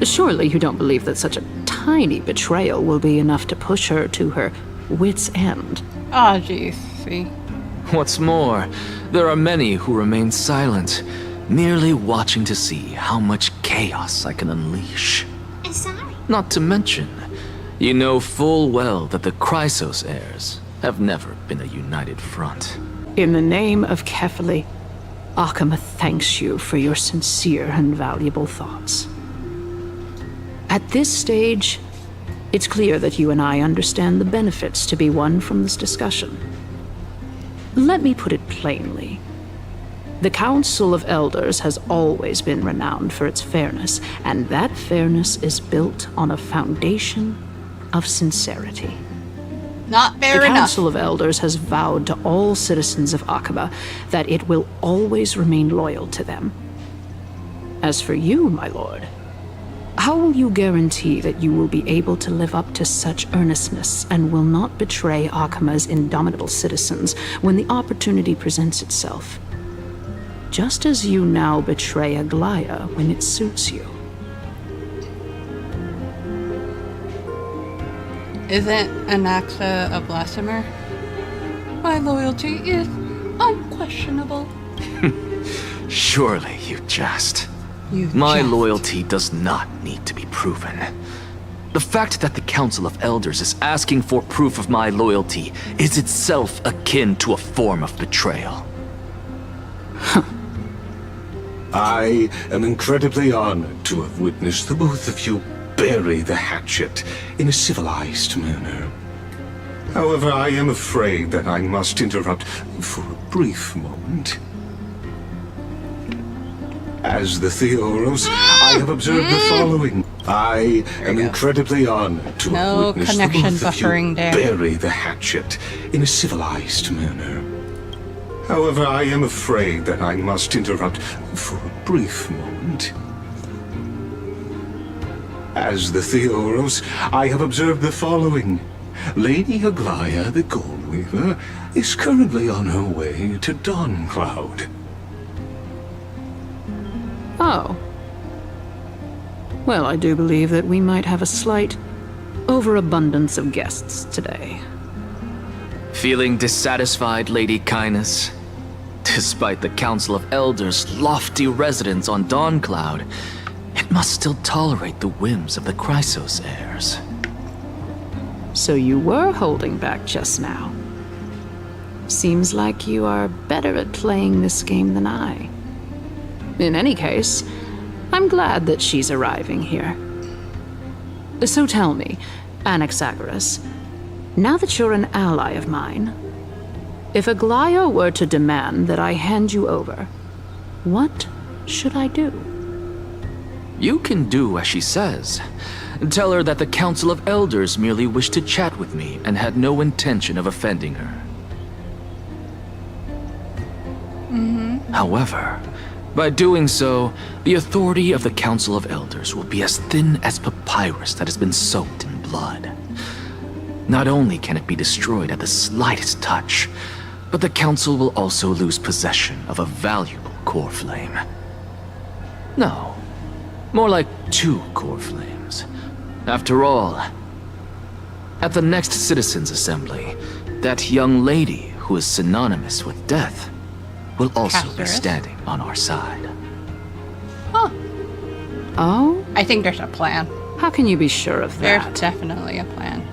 Surely you don't believe that such a tiny betrayal will be enough to push her to her wit's end. Oh, jeez, see. What's more, there are many who remain silent, merely watching to see how much chaos I can unleash. Sorry. Not to mention, you know full well that the Chrysos heirs have never been a united front. In the name of Kefali, Akama thanks you for your sincere and valuable thoughts. At this stage, it's clear that you and I understand the benefits to be won from this discussion. Let me put it plainly. The Council of Elders has always been renowned for its fairness, and that fairness is built on a foundation of sincerity. Not fair enough. The enough. Council of Elders has vowed to all citizens of Akaba that it will always remain loyal to them. As for you, my lord, how will you guarantee that you will be able to live up to such earnestness and will not betray Akama's indomitable citizens when the opportunity presents itself? Just as you now betray Aglaya when it suits you. Isn't Anaxa a blasphemer? My loyalty is unquestionable. Surely you jest. My loyalty does not need to be proven. The fact that the Council of Elders is asking for proof of my loyalty is itself akin to a form of betrayal. I am incredibly honored to have witnessed the both of you bury the hatchet in a civilized manner. However, I am afraid that I must interrupt for a brief moment. As the Theoros, I have observed the following. I am incredibly honored to have witnessed the both of you bury the hatchet in a civilized manner. However, I am afraid that I must interrupt for a brief moment. As the Theoros, I have observed the following. Lady Aglaya, the Goldweaver, is currently on her way to Dawncloud. Oh. Well, I do believe that we might have a slight overabundance of guests today. Feeling dissatisfied, Lady Kindness? Despite the Council of Elders' lofty residence on Dawncloud, it must still tolerate the whims of the Chrysos heirs. So you were holding back just now. Seems like you are better at playing this game than I. In any case, I'm glad that she's arriving here. So tell me, Anaxagoras, now that you're an ally of mine, if Aglaya were to demand that I hand you over, what should I do? You can do as she says. Tell her that the Council of Elders merely wished to chat with me and had no intention of offending her. However, by doing so, the authority of the Council of Elders will be as thin as papyrus that has been soaked in blood. Not only can it be destroyed at the slightest touch, but the Council will also lose possession of a valuable core flame. No, more like 2 core flames. After all, at the next Citizens' Assembly, that young lady who is synonymous with death will also be standing on our side. Huh. Oh? I think there's a plan. How can you be sure of that? There's definitely a plan.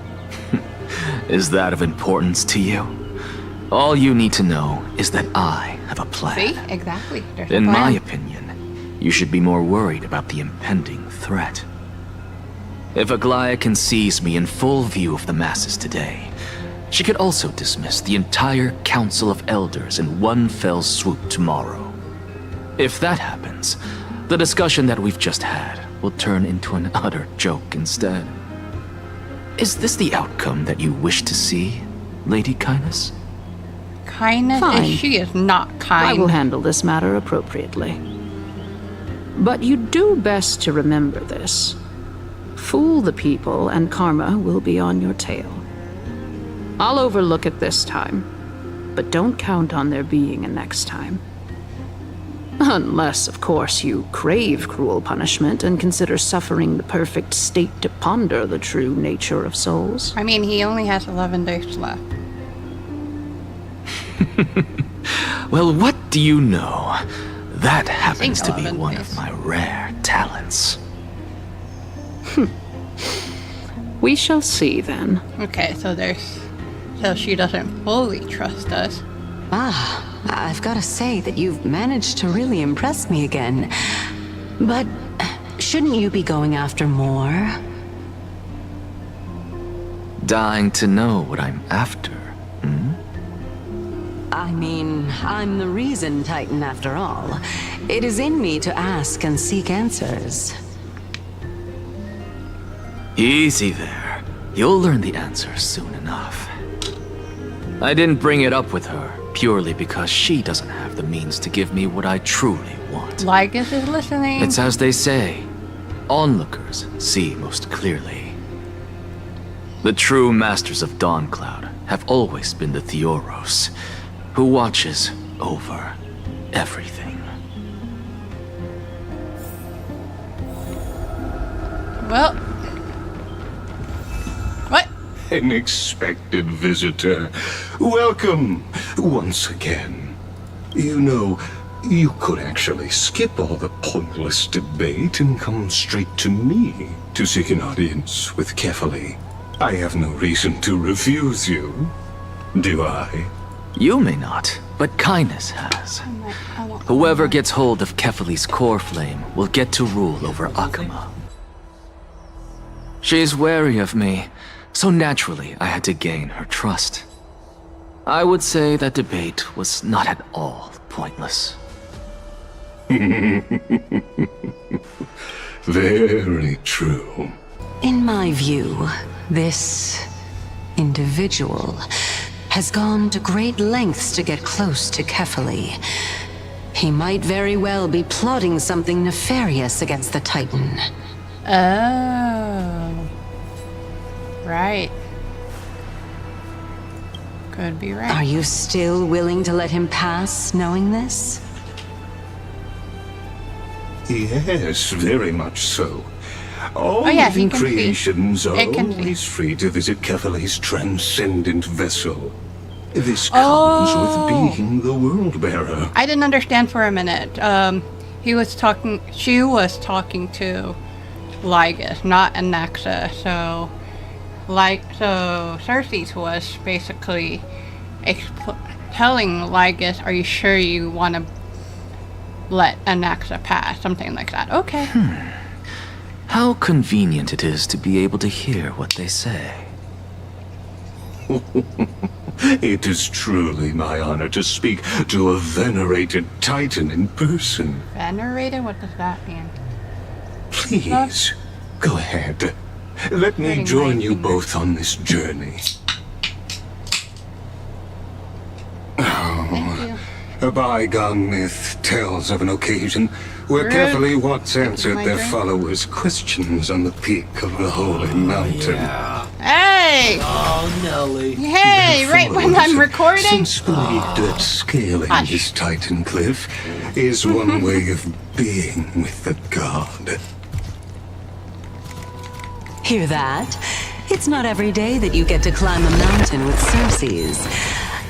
Is that of importance to you? All you need to know is that I have a plan. See? Exactly. There's a In plan. my opinion, you should be more worried about the impending threat. If Aglaya can seize me in full view of the masses today, she could also dismiss the entire Council of Elders in one fell swoop tomorrow. If that happens, the discussion that we've just had will turn into an utter joke instead. Is this the outcome that you wish to see, Lady Kindness? Kindness? Fine. She is not kind. I will handle this matter appropriately. But you do best to remember this. Fool the people and karma will be on your tail. I'll overlook it this time, but don't count on there being a next time. Unless, of course, you crave cruel punishment and consider suffering the perfect state to ponder the true nature of souls. I mean, he only has 11 days left. Well, what do you know? That happens to be 11 one days. of my rare talents. We shall see then. Okay, so she doesn't fully trust us. I've got to say that you've managed to really impress me again. But shouldn't you be going after more? Dying to know what I'm after, hmm? I mean, I'm the reason Titan after all. It is in me to ask and seek answers. Easy there. You'll learn the answer soon enough. I didn't bring it up with her purely because she doesn't have the means to give me what I truly want. Lygus is listening. It's as they say, onlookers see most clearly. The true masters of Dawncloud have always been the Theoros, who watches over everything. Well... What? An expected visitor. Welcome once again. You know, you could actually skip all the pointless debate and come straight to me to seek an audience with Kefali. I have no reason to refuse you, do I? You may not, but Kindness has. Whoever gets hold of Kefali's core flame will get to rule over Akama. She's wary of me, so naturally I had to gain her trust. I would say that debate was not at all pointless. Very true. In my view, this individual has gone to great lengths to get close to Kefali. He might very well be plotting something nefarious against the Titan. Oh. Right. Could be right. Are you still willing to let him pass, knowing this? Yes, very much so. All yes, he living can see. creations are It can see. always free to visit Kefali's transcendent vessel. This comes with being the world bearer. I didn't understand for a minute. She was talking to Lygus, not Anaxa. So Cersei was basically telling Lygus, "Are you sure you want to let Anaxa pass?" Something like that. Okay. How convenient it is to be able to hear what they say. It is truly my honor to speak to a venerated titan in person. Venerated? What does that mean? Please, go ahead. Let me join you both on this journey. Oh, a bygone myth tells of an occasion where carefully Watts answered their followers' questions on the peak of the holy mountain. Hey! Oh, Nelly. Hey, right when I'm recording? Since believed that scaling this titan cliff is one way of being with the god. Hear that? It's not every day that you get to climb a mountain with Cersei's.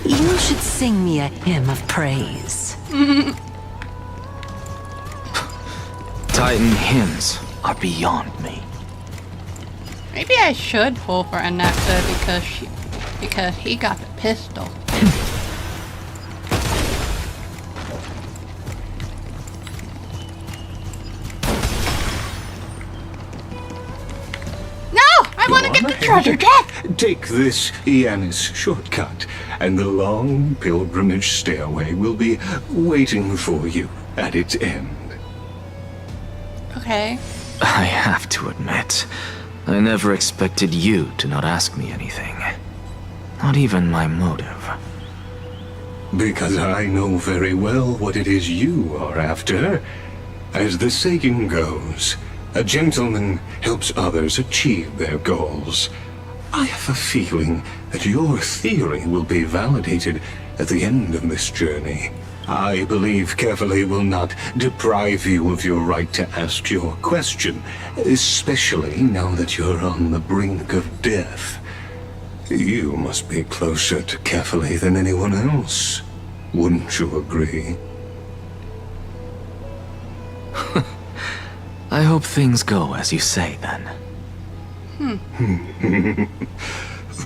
You should sing me a hymn of praise. Titan hymns are beyond me. Maybe I should pull for Anaxa because he got the pistol. I want to get the treasure chest! Take this Yanis shortcut, and the long pilgrimage stairway will be waiting for you at its end. Okay. I have to admit, I never expected you to not ask me anything. Not even my motive. Because I know very well what it is you are after. As the saying goes, a gentleman helps others achieve their goals. I have a feeling that your theory will be validated at the end of this journey. I believe Kefali will not deprive you of your right to ask your question, especially now that you're on the brink of death. You must be closer to Kefali than anyone else. Wouldn't you agree? I hope things go as you say, then.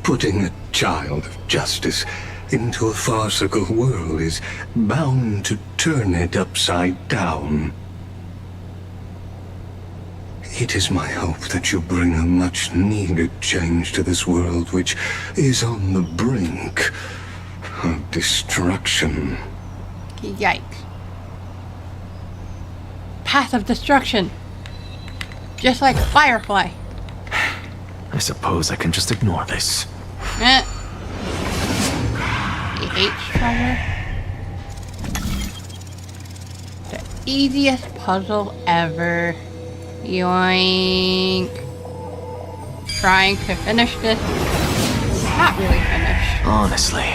Putting a child of justice into a farcical world is bound to turn it upside down. It is my hope that you bring a much-needed change to this world which is on the brink of destruction. Yikes. Path of destruction. Just like Firefly. I suppose I can just ignore this. The H treasure. The easiest puzzle ever. Yoink. Trying to finish this. Not really finished. Honestly,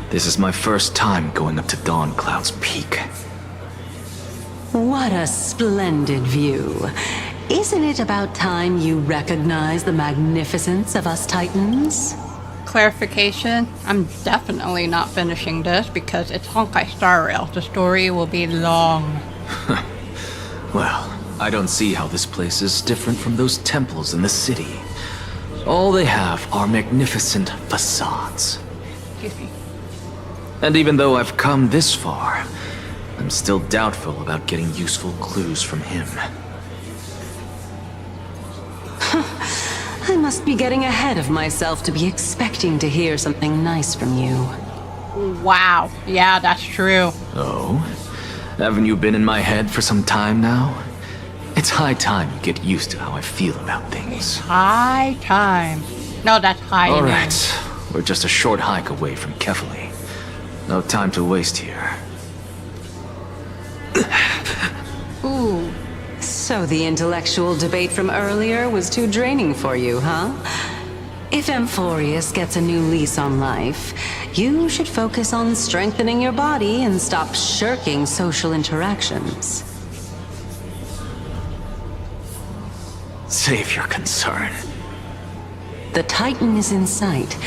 this is my first time going up to Dawn Cloud's peak. What a splendid view. Isn't it about time you recognize the magnificence of us Titans? Clarification, I'm definitely not finishing this because it's Honkai Star Rail. The story will be long. Well, I don't see how this place is different from those temples in the city. All they have are magnificent facades. Excuse me. And even though I've come this far, I'm still doubtful about getting useful clues from him. I must be getting ahead of myself to be expecting to hear something nice from you. Wow. Yeah, that's true. Oh? Haven't you been in my head for some time now? It's high time you get used to how I feel about things. High time. No, that's high. All right. We're just a short hike away from Kefali. No time to waste here. Ooh. So the intellectual debate from earlier was too draining for you, huh? If Amphorius gets a new lease on life, you should focus on strengthening your body and stop shirking social interactions. Save your concern. The Titan is in sight.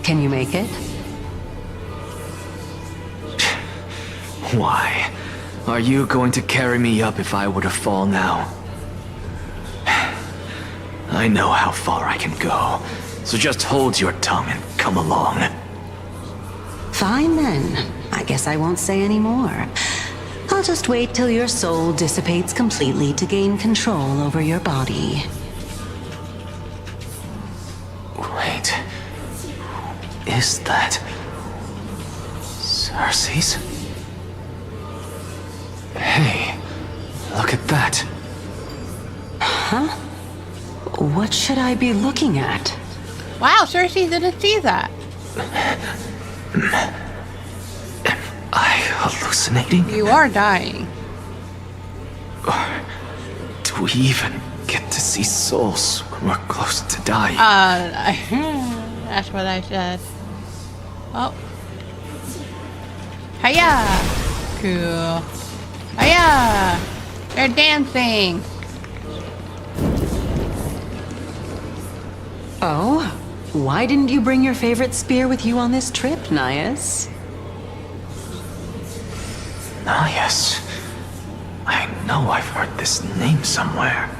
Can you make it? Why? Are you going to carry me up if I were to fall now? I know how far I can go, so just hold your tongue and come along. Fine then. I guess I won't say any more. I'll just wait till your soul dissipates completely to gain control over your body. Wait. Is that... Cersei's? Hey, look at that. Huh? What should I be looking at? Wow, Cersei didn't see that. Am I hallucinating? You are dying. Or do we even get to see souls when we're close to dying? That's what I said. Oh. Hiya! Cool. Hiya! They're dancing! Oh? Why didn't you bring your favorite spear with you on this trip, Nias? Nias. I know I've heard this name somewhere.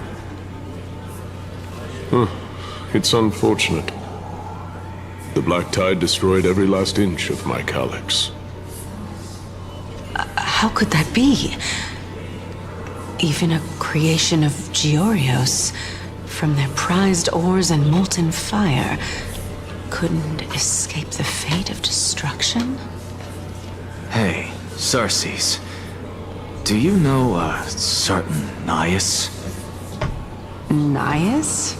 It's unfortunate. The Black Tide destroyed every last inch of my calyx. How could that be? Even a creation of Georios, from their prized ores and molten fire, couldn't escape the fate of destruction? Hey, Cersei's. Do you know a certain Nias? Nias?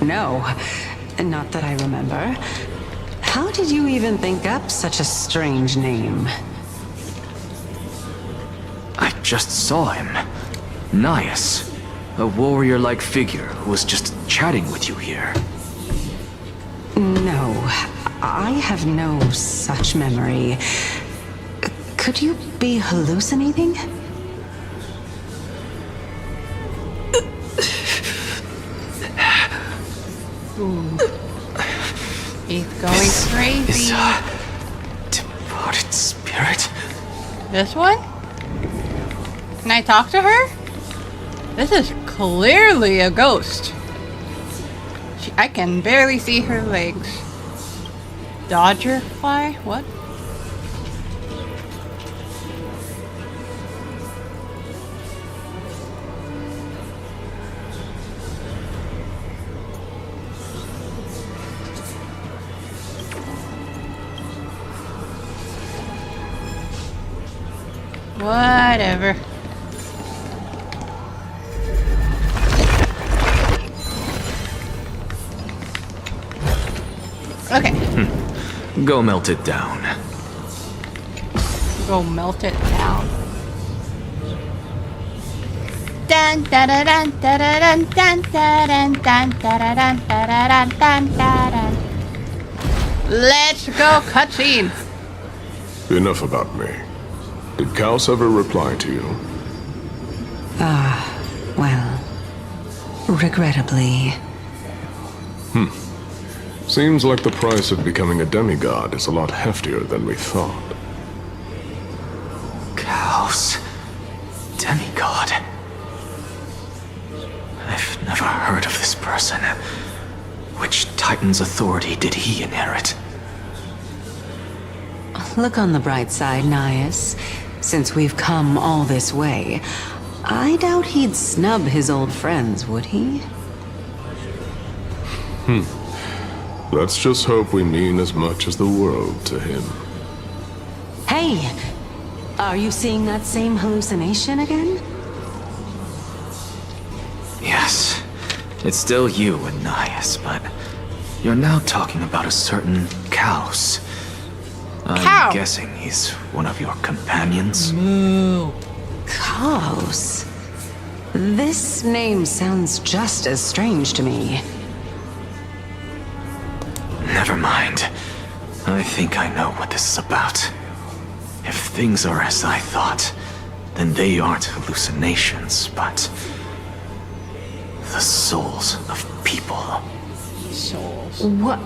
No, not that I remember. How did you even think up such a strange name? I just saw him. Nias. A warrior-like figure who was just chatting with you here. No, I have no such memory. Could you be hallucinating? He's going crazy. Departed spirit? This one? Can I talk to her? This is clearly a ghost. I can barely see her legs. Dodger fly? What? Whatever. Okay. Go melt it down. Go melt it down. Dun dun dun dun dun dun dun dun dun dun dun dun. Let's go, cutscene. Enough about me. Did Kaos ever reply to you? Well, regrettably. Seems like the price of becoming a demigod is a lot heftier than we thought. Kaos. Demigod. I've never heard of this person. Which Titan's authority did he inherit? Look on the bright side, Nias. Since we've come all this way, I doubt he'd snub his old friends, would he? Let's just hope we mean as much as the world to him. Hey! Are you seeing that same hallucination again? Yes. It's still you and Nias, but you're now talking about a certain Kaos. I'm guessing he's one of your companions? Moo. Kaos? This name sounds just as strange to me. Never mind. I think I know what this is about. If things are as I thought, then they aren't hallucinations, but the souls of people. Souls. What?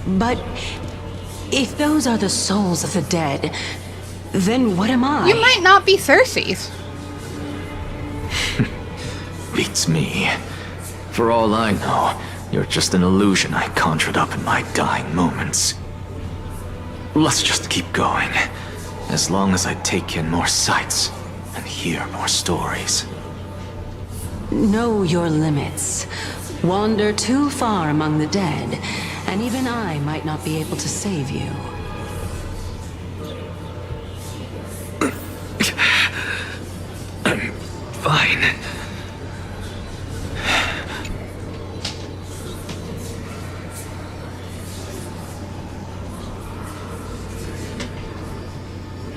But if those are the souls of the dead, Then what am I? You might not be Cersei's. Beats me. For all I know, you're just an illusion I conjured up in my dying moments. Let's just keep going. As long as I take in more sights and hear more stories. Know your limits. Wander too far among the dead, and even I might not be able to save you. I'm fine.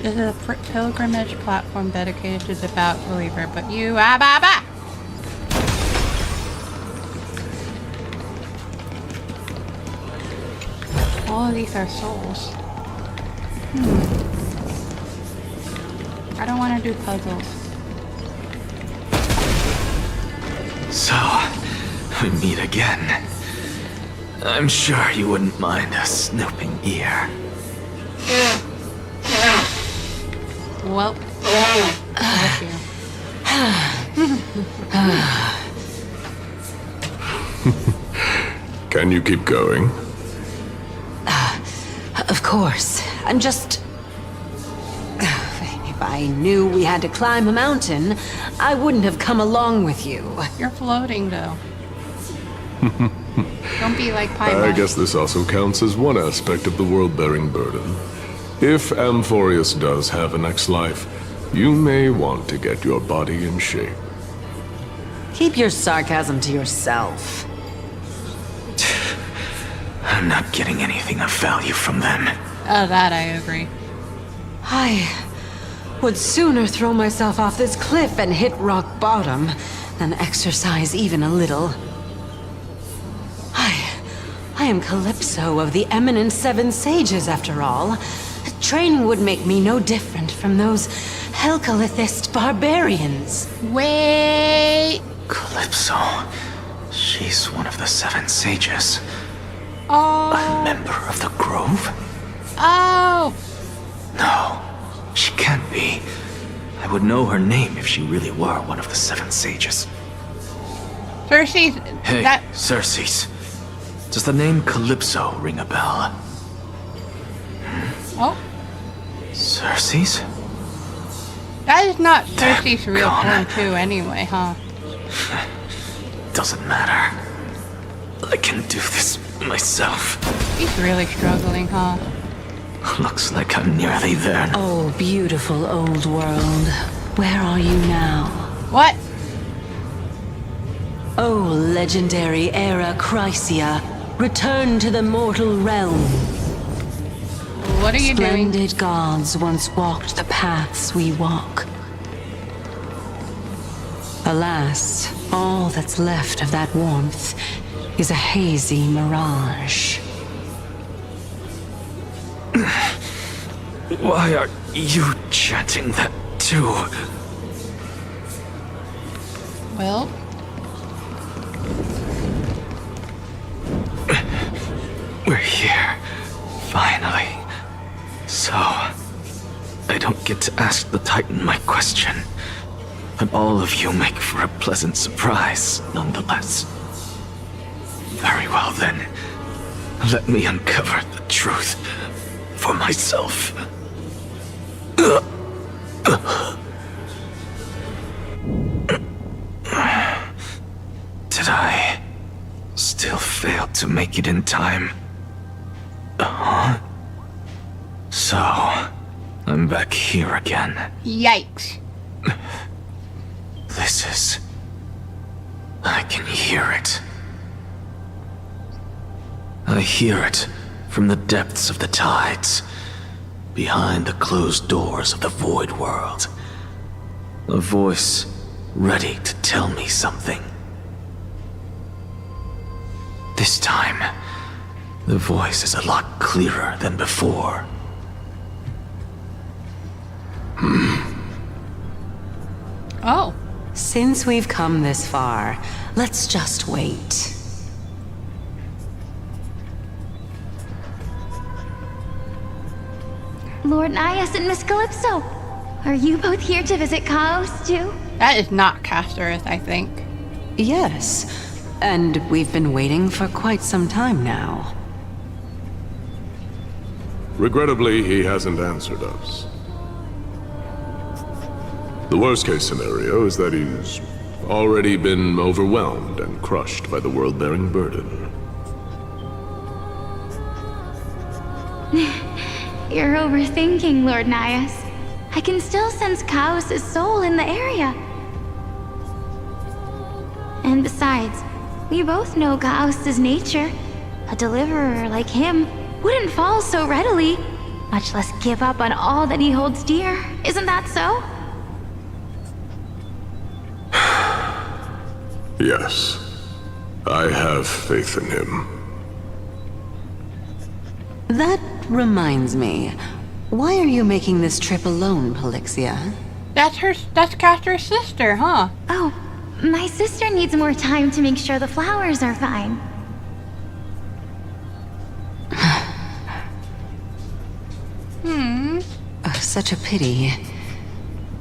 This is a pilgrimage platform dedicated to devout believer, but you all of these are souls. I don't want to do puzzles. So, we meet again. I'm sure you wouldn't mind a snooping ear. Well, bless you. Can you keep going? Of course. I'm just... If I knew we had to climb a mountain, I wouldn't have come along with you. You're floating, though. Don't be like I Paimon. guess this also counts as one aspect of the world-bearing burden. If Amphorius does have a next life, you may want to get your body in shape. Keep your sarcasm to yourself. I'm not getting anything of value from them. Oh, that I agree. I would sooner throw myself off this cliff and hit rock bottom than exercise even a little. I am Calypso of the eminent Seven Sages, after all. Training would make me no different from those Helcalithist barbarians. Wait! Calypso. She's one of the Seven Sages. Oh. A member of the Grove? Oh! No, she can't be. I would know her name if she really were one of the Seven Sages. Cersei's... Hey, that... Cersei's. Does the name Calypso ring a bell? Oh. Cersei's? That is not Cersei's real form, too, anyway, huh? Doesn't matter. I can do this myself. He's really struggling, huh? Looks like I'm nearly there. Oh, beautiful old world. Where are you now? What? Oh, legendary era Chrysia. Return to the mortal realm. What are you doing? Splendid gods once walked the paths we walk. Alas, all that's left of that warmth is a hazy mirage. Why are you chanting that too? Well... We're here. Finally. So... I don't get to ask the Titan my question. But all of you make for a pleasant surprise, nonetheless. Very well then. Let me uncover the truth for myself. Did I still fail to make it in time? Huh? So, I'm back here again. Yikes. This is... I can hear it. I hear it from the depths of the tides, behind the closed doors of the void world. A voice ready to tell me something. This time, the voice is a lot clearer than before. Oh. Since we've come this far, let's just wait. Lord Nias and Miss Calypso. Are you both here to visit Chaos too? That is not Castorus, I think. Yes, and we've been waiting for quite some time now. Regrettably, he hasn't answered us. The worst case scenario is that he's already been overwhelmed and crushed by the world-bearing burden. You're overthinking, Lord Nias. I can still sense Chaos' soul in the area. And besides, we both know Chaos' nature. A deliverer like him wouldn't fall so readily, much less give up on all that he holds dear. Isn't that so? Yes, I have faith in him. That reminds me. Why are you making this trip alone, Polixia? That's Castor's sister, huh? Oh, my sister needs more time to make sure the flowers are fine. Such a pity.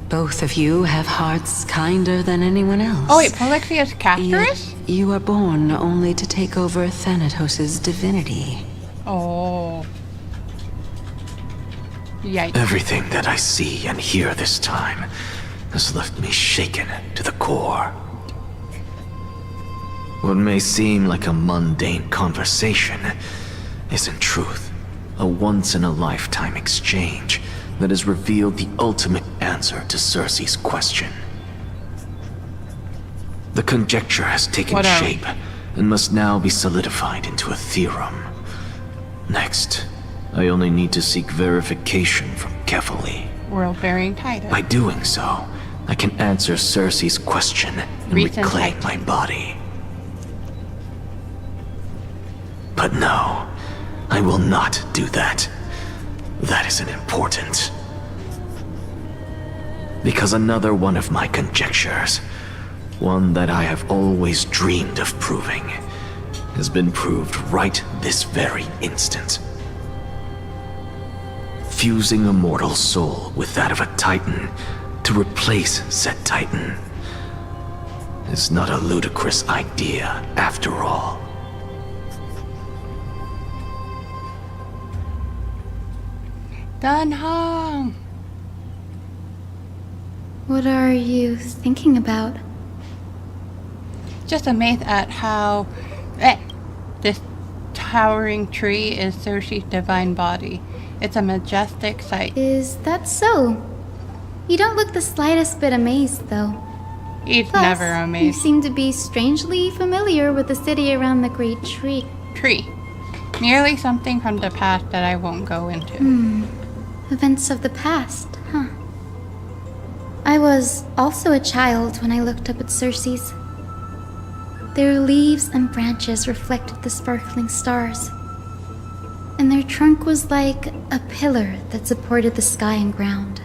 Both of you have hearts kinder than anyone else. Oh wait, Polixia's Castorus? You are born only to take over Thanatos' divinity. Oh. Yikes. Everything that I see and hear this time has left me shaken to the core. What may seem like a mundane conversation is in truth a once-in-a-lifetime exchange that has revealed the ultimate answer to Cersei's question. The conjecture has taken shape and must now be solidified into a theorem. Next, I only need to seek verification from Kefali. World-bearing title. By doing so, I can answer Cersei's question and reclaim my body. But no, I will not do that. That isn't important. Because another one of my conjectures, one that I have always dreamed of proving, has been proved right this very instant. Fusing a mortal soul with that of a Titan to replace said Titan is not a ludicrous idea after all. Dunham! What are you thinking about? Just amazed at how this towering tree is Cersei's divine body. It's a majestic sight. Is that so? You don't look the slightest bit amazed, though. He's Plus, never amazed. You seem to be strangely familiar with the city around the great tree. Merely something from the past that I won't go into. Events of the past, huh? I was also a child when I looked up at Cersei's. Their leaves and branches reflected the sparkling stars, and their trunk was like a pillar that supported the sky and ground.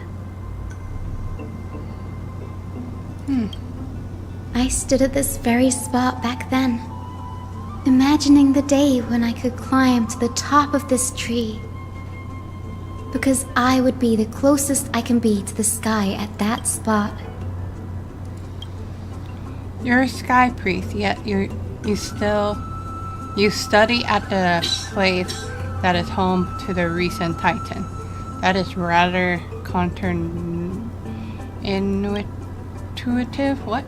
I stood at this very spot back then, imagining the day when I could climb to the top of this tree, because I would be the closest I can be to the sky at that spot. You're a sky priest, yet you study at the place that is home to the recent Titan. That is rather counterintuitive. What?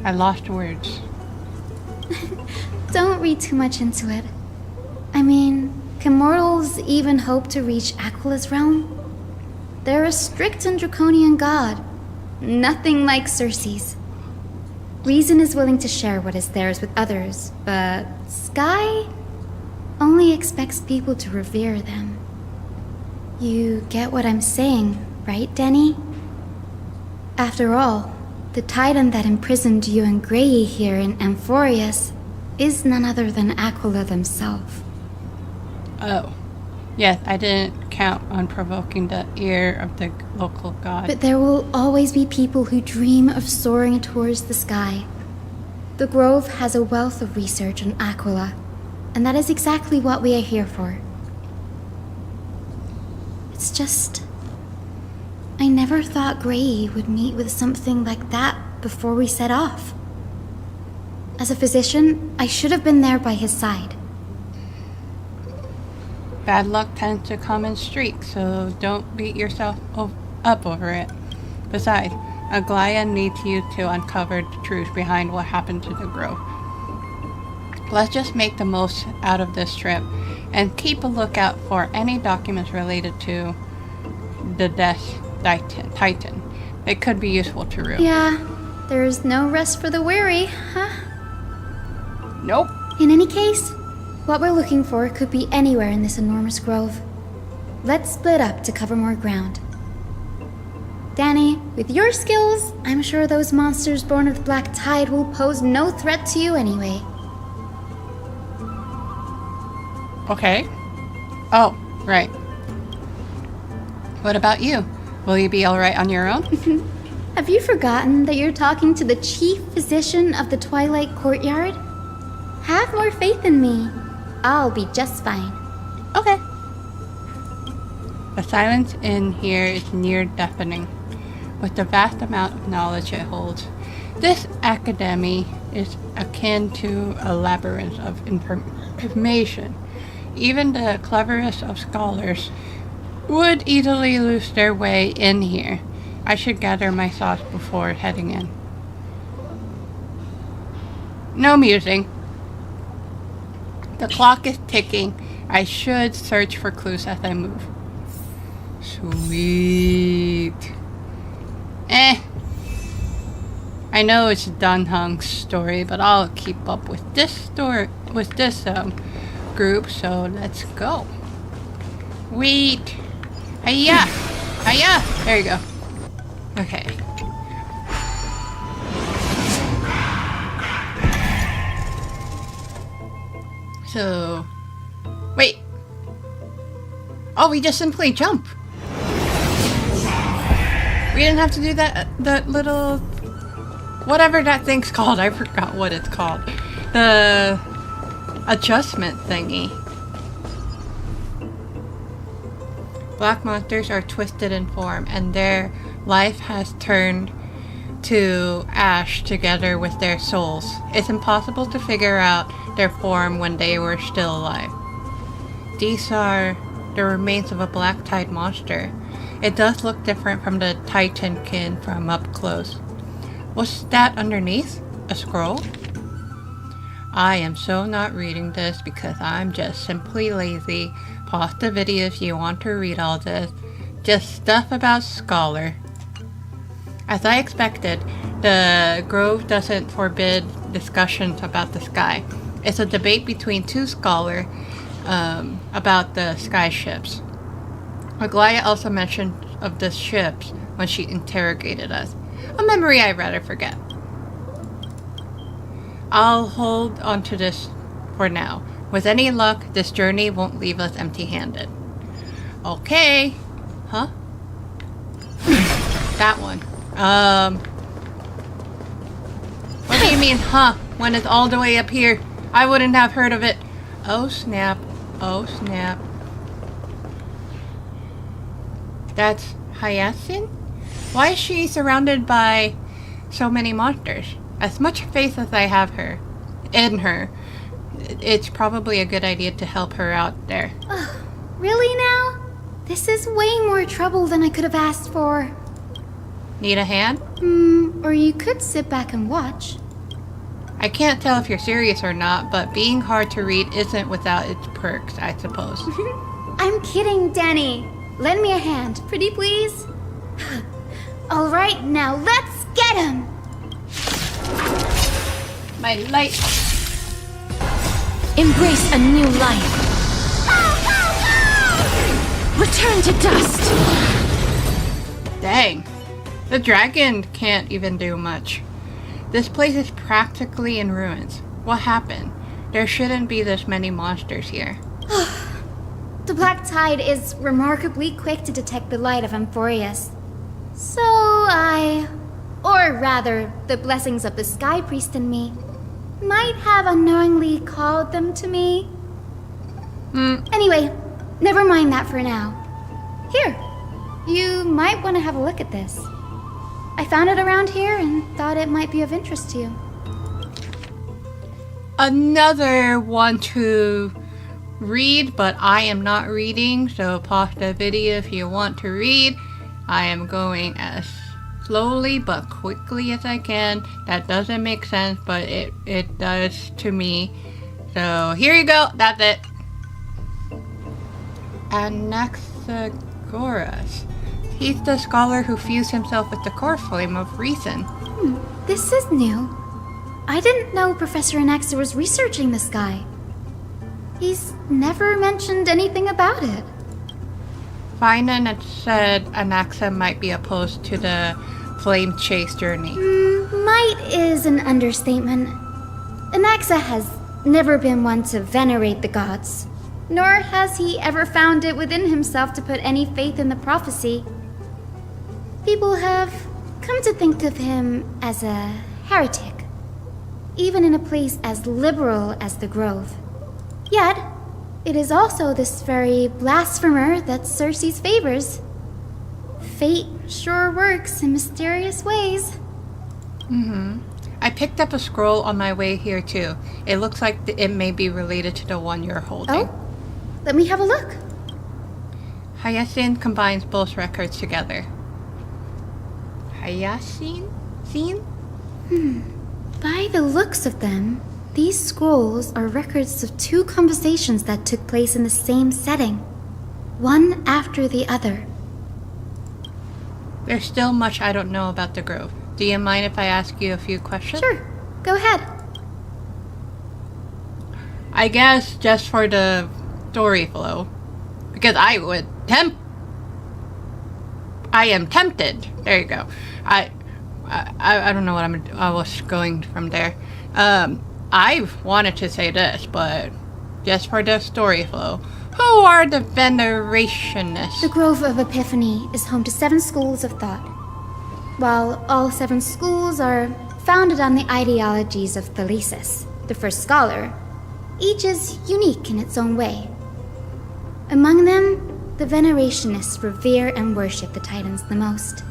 I lost words. Don't read too much into it. I mean, can mortals even hope to reach Aquila's realm? They're a strict and draconian god. Nothing like Cersei's. Reason is willing to share what is theirs with others, but Sky only expects people to revere them. You get what I'm saying, right, Denny? After all, the Titan that imprisoned you and Grey here in Amphorius is none other than Aquila themselves. Oh. Yes, I didn't count on provoking the ear of the local god. But there will always be people who dream of soaring towards the sky. The Grove has a wealth of research on Aquila, and that is exactly what we are here for. It's just... I never thought Gray would meet with something like that before we set off. As a physician, I should have been there by his side. Bad luck tends to come in streaks, so don't beat yourself up over it. Besides, Aglaya needs you to uncover the truth behind what happened to the Grove. Let's just make the most out of this trip, and keep a lookout for any documents related to the Death Titan. It could be useful to Rue. Yeah, there's no rest for the weary, huh? Nope. In any case, what we're looking for could be anywhere in this enormous grove. Let's split up to cover more ground. Danny, with your skills, I'm sure those monsters born of the Black Tide will pose no threat to you anyway. Okay. Oh, right. What about you? Will you be alright on your own? Have you forgotten that you're talking to the chief physician of the Twilight Courtyard? Have more faith in me. I'll be just fine. Okay. The silence in here is near deafening. With the vast amount of knowledge it holds, this academy is akin to a labyrinth of information. Even the cleverest of scholars would easily lose their way in here. I should gather my thoughts before heading in. No musing. The clock is ticking. I should search for clues as I move. Sweet. I know it's Dunhung's story, but I'll keep up with this group, so let's go. Wait. Hiya! Hiya! There you go. Okay. So... Wait. Oh, we just simply jump. We didn't have to do that little... Whatever that thing's called. I forgot what it's called. The... adjustment thingy. Black monsters are twisted in form, and their life has turned to ash together with their souls. It's impossible to figure out their form when they were still alive. These are the remains of a black tide monster. It does look different from the Titankin from up close. What's that underneath? A scroll? I am so not reading this because I'm just simply lazy. Pause the video if you want to read all this. Just stuff about Scholar. As I expected, the Grove doesn't forbid discussions about the sky. It's a debate between two scholars about the sky ships. Aglaya also mentioned of the ships when she interrogated us. A memory I'd rather forget. I'll hold on to this for now. With any luck, this journey won't leave us empty-handed. Okay. Huh? That one. What do you mean, huh? When it's all the way up here? I wouldn't have heard of it. Oh, snap. Oh, snap. That's Hyacinth? Why is she surrounded by so many monsters? As much faith as I have in her, it's probably a good idea to help her out there. Really now? This is way more trouble than I could have asked for. Need a hand? Or you could sit back and watch. I can't tell if you're serious or not, but being hard to read isn't without its perks, I suppose. I'm kidding, Danny. Lend me a hand, pretty please. All right, now let's get him. My light. Embrace a new life. Return to dust. Dang. The dragon can't even do much. This place is practically in ruins. What happened? There shouldn't be this many monsters here. The Black Tide is remarkably quick to detect the light of Amphorius. So or rather, the blessings of the Sky Priest in me, might have unknowingly called them to me. Anyway, never mind that for now. Here, you might want to have a look at this. I found it around here and thought it might be of interest to you. Another one to read, but I am not reading, so pause the video if you want to read. I am going as slowly but quickly as I can. That doesn't make sense, but it does to me. So here you go. That's it. Anaxagoras. He's the scholar who fused himself with the core flame of reason. This is new. I didn't know Professor Anaxa was researching this guy. He's never mentioned anything about it. Finan had said Anaxa might be opposed to the flame chase journey. Might is an understatement. Anaxa has never been one to venerate the gods, nor has he ever found it within himself to put any faith in the prophecy. People have come to think of him as a heretic, even in a place as liberal as the Grove. Yet, it is also this very blasphemer that Circe's favors. Fate sure works in mysterious ways. I picked up a scroll on my way here too. It looks like it may be related to the one you're holding. Oh, let me have a look. Hyacinth combines both records together. Hyacinth? By the looks of them, these scrolls are records of two conversations that took place in the same setting, one after the other. There's still much I don't know about the Grove. Do you mind if I ask you a few questions? Sure, go ahead. I guess just for the story flow, because I am tempted. There you go. I don't know what I was going from there. I wanted to say this, but just for the story flow, who are the Venerationists? The Grove of Epiphany is home to 7 schools of thought. While all 7 schools are founded on the ideologies of Thalesis, the first scholar, each is unique in its own way. Among them, the Venerationists revere and worship the Titans the most.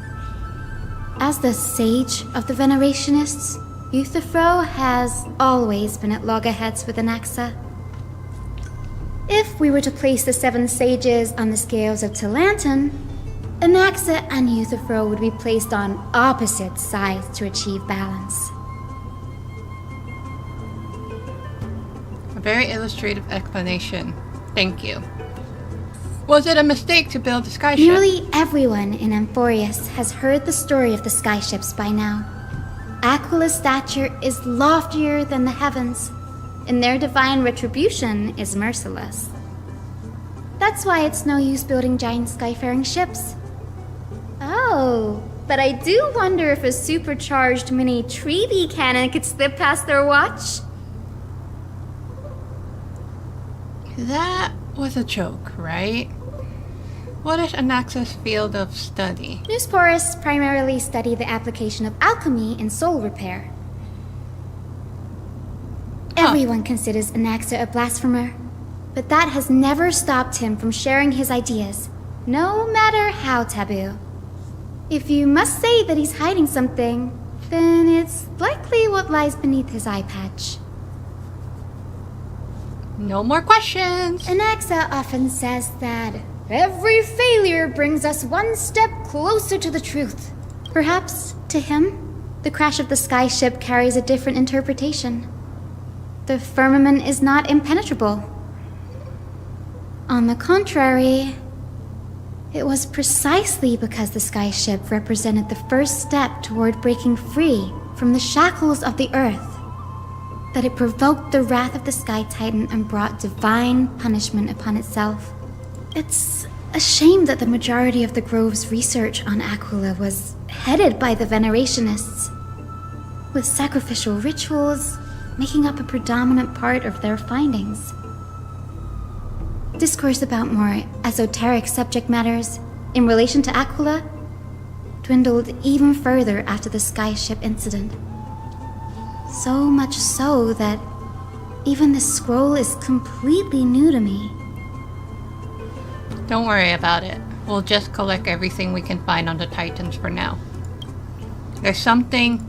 As the sage of the Venerationists, Euthyphro has always been at loggerheads with Anaxa. If we were to place the 7 sages on the scales of Talanton, Anaxa and Euthyphro would be placed on opposite sides to achieve balance. A very illustrative explanation. Thank you. Was it a mistake to build the skyship? Nearly everyone in Amphorius has heard the story of the skyships by now. Aquila's stature is loftier than the heavens, and their divine retribution is merciless. That's why it's no use building giant skyfaring ships. Oh, but I do wonder if a supercharged mini treaty cannon could slip past their watch. That was a joke, right? What is Anaxa's field of study? Newsporists primarily study the application of alchemy in soul repair. Everyone considers Anaxa a blasphemer, but that has never stopped him from sharing his ideas, no matter how taboo. If you must say that he's hiding something, then it's likely what lies beneath his eye patch. No more questions! Anaxa often says that every failure brings us one step closer to the truth. Perhaps, to him, the crash of the skyship carries a different interpretation. The firmament is not impenetrable. On the contrary, it was precisely because the skyship represented the first step toward breaking free from the shackles of the earth that it provoked the wrath of the Sky Titan and brought divine punishment upon itself. It's a shame that the majority of the Grove's research on Aquila was headed by the Venerationists, with sacrificial rituals making up a predominant part of their findings. Discourse about more esoteric subject matters in relation to Aquila dwindled even further after the skyship incident. So much so that even this scroll is completely new to me. Don't worry about it. We'll just collect everything we can find on the Titans for now. There's something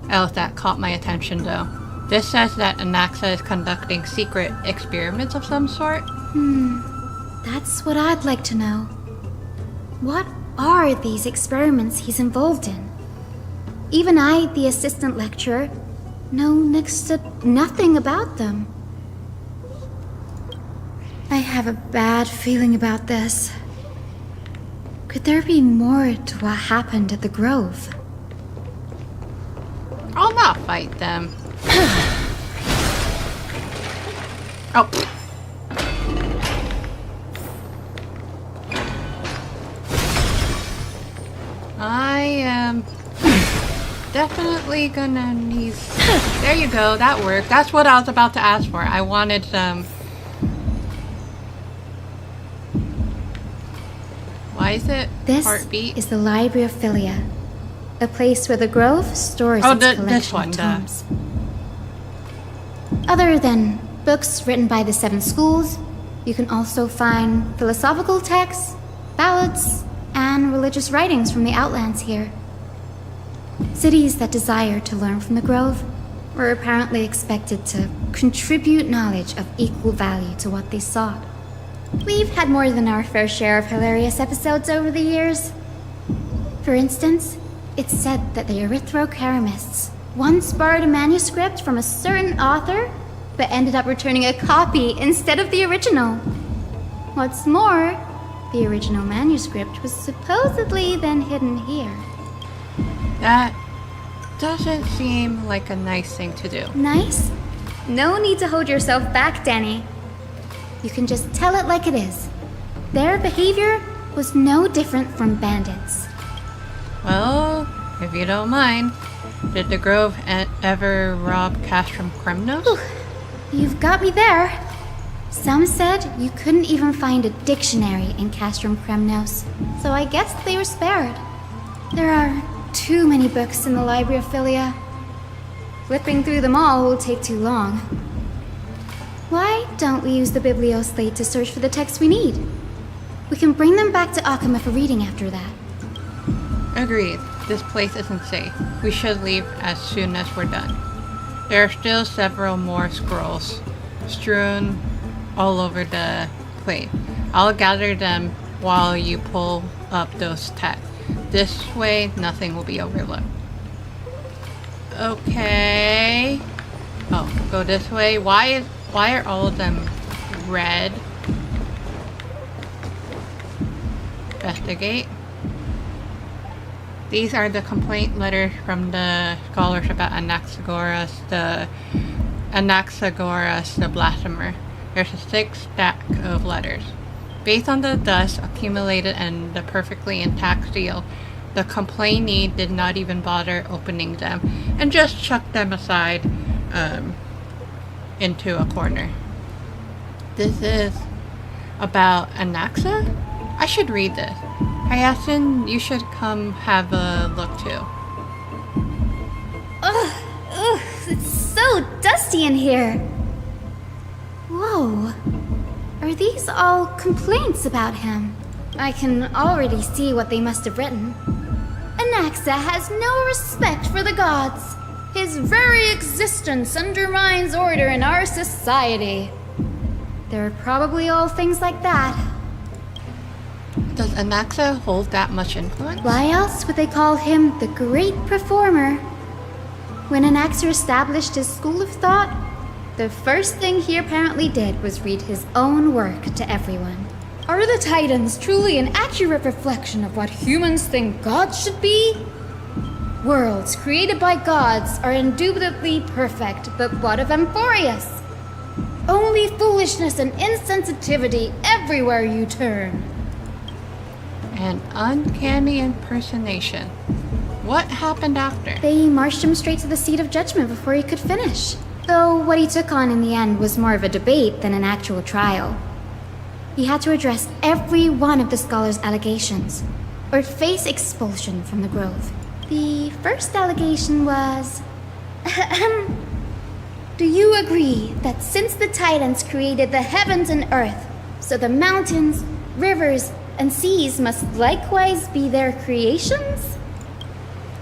else that caught my attention though. This says that Anaxa is conducting secret experiments of some sort. That's what I'd like to know. What are these experiments he's involved in? Even I, the assistant lecturer, know next to nothing about them. I have a bad feeling about this. Could there be more to what happened at the Grove? I'll not fight them. Oh. I am definitely gonna need... There you go, that worked. That's what I was about to ask for. I wanted some... Why is it This heartbeat? is the Library of Philia, a place where the Grove stores its collection this one, of tomes. Other than books written by the 7 schools, you can also find philosophical texts, ballads, and religious writings from the Outlands here. Cities that desire to learn from the Grove were apparently expected to contribute knowledge of equal value to what they sought. We've had more than our fair share of hilarious episodes over the years. For instance, it's said that the Erythrocheramists once borrowed a manuscript from a certain author, but ended up returning a copy instead of the original. What's more, the original manuscript was supposedly then hidden here. That doesn't seem like a nice thing to do. Nice? No need to hold yourself back, Danny. You can just tell it like it is. Their behavior was no different from bandits. Well, if you don't mind, did the Grove ever rob Castrum Kremnos? You've got me there. Some said you couldn't even find a dictionary in Castrum Kremnos, so I guess they were spared. There are too many books in the Library of Philia. Flipping through them all will take too long. Why don't we use the Biblioslate to search for the texts we need? We can bring them back to Akama for reading after that. Agreed. This place isn't safe. We should leave as soon as we're done. There are still several more scrolls strewn all over the place. I'll gather them while you pull up those texts. This way, nothing will be overlooked. Okay. Oh, go this way. Why are all of them red? Investigate. These are the complaint letters from the scholars about Anaxagoras the blasphemer. There's a thick stack of letters. Based on the dust accumulated and the perfectly intact seal, the complainee did not even bother opening them and just chucked them aside into a corner. This is about Anaxa? I should read this. Hyacinth, you should come have a look too. Ugh, it's so dusty in here. Whoa. Are these all complaints about him? I can already see what they must have written. Anaxa has no respect for the gods. His very existence undermines order in our society. They're probably all things like that. Does Anaxa hold that much influence? Why else would they call him the Great Performer? When Anaxa established his school of thought, the first thing he apparently did was read his own work to everyone. Are the Titans truly an accurate reflection of what humans think gods should be? Worlds created by gods are indubitably perfect, but what of Amphorius? Only foolishness and insensitivity everywhere you turn. An uncanny impersonation. What happened after? They marched him straight to the seat of judgment before he could finish. Though what he took on in the end was more of a debate than an actual trial. He had to address every one of the scholar's allegations, or face expulsion from the Grove. The first allegation was... Do you agree that since the Titans created the heavens and earth, so the mountains, rivers, and seas must likewise be their creations?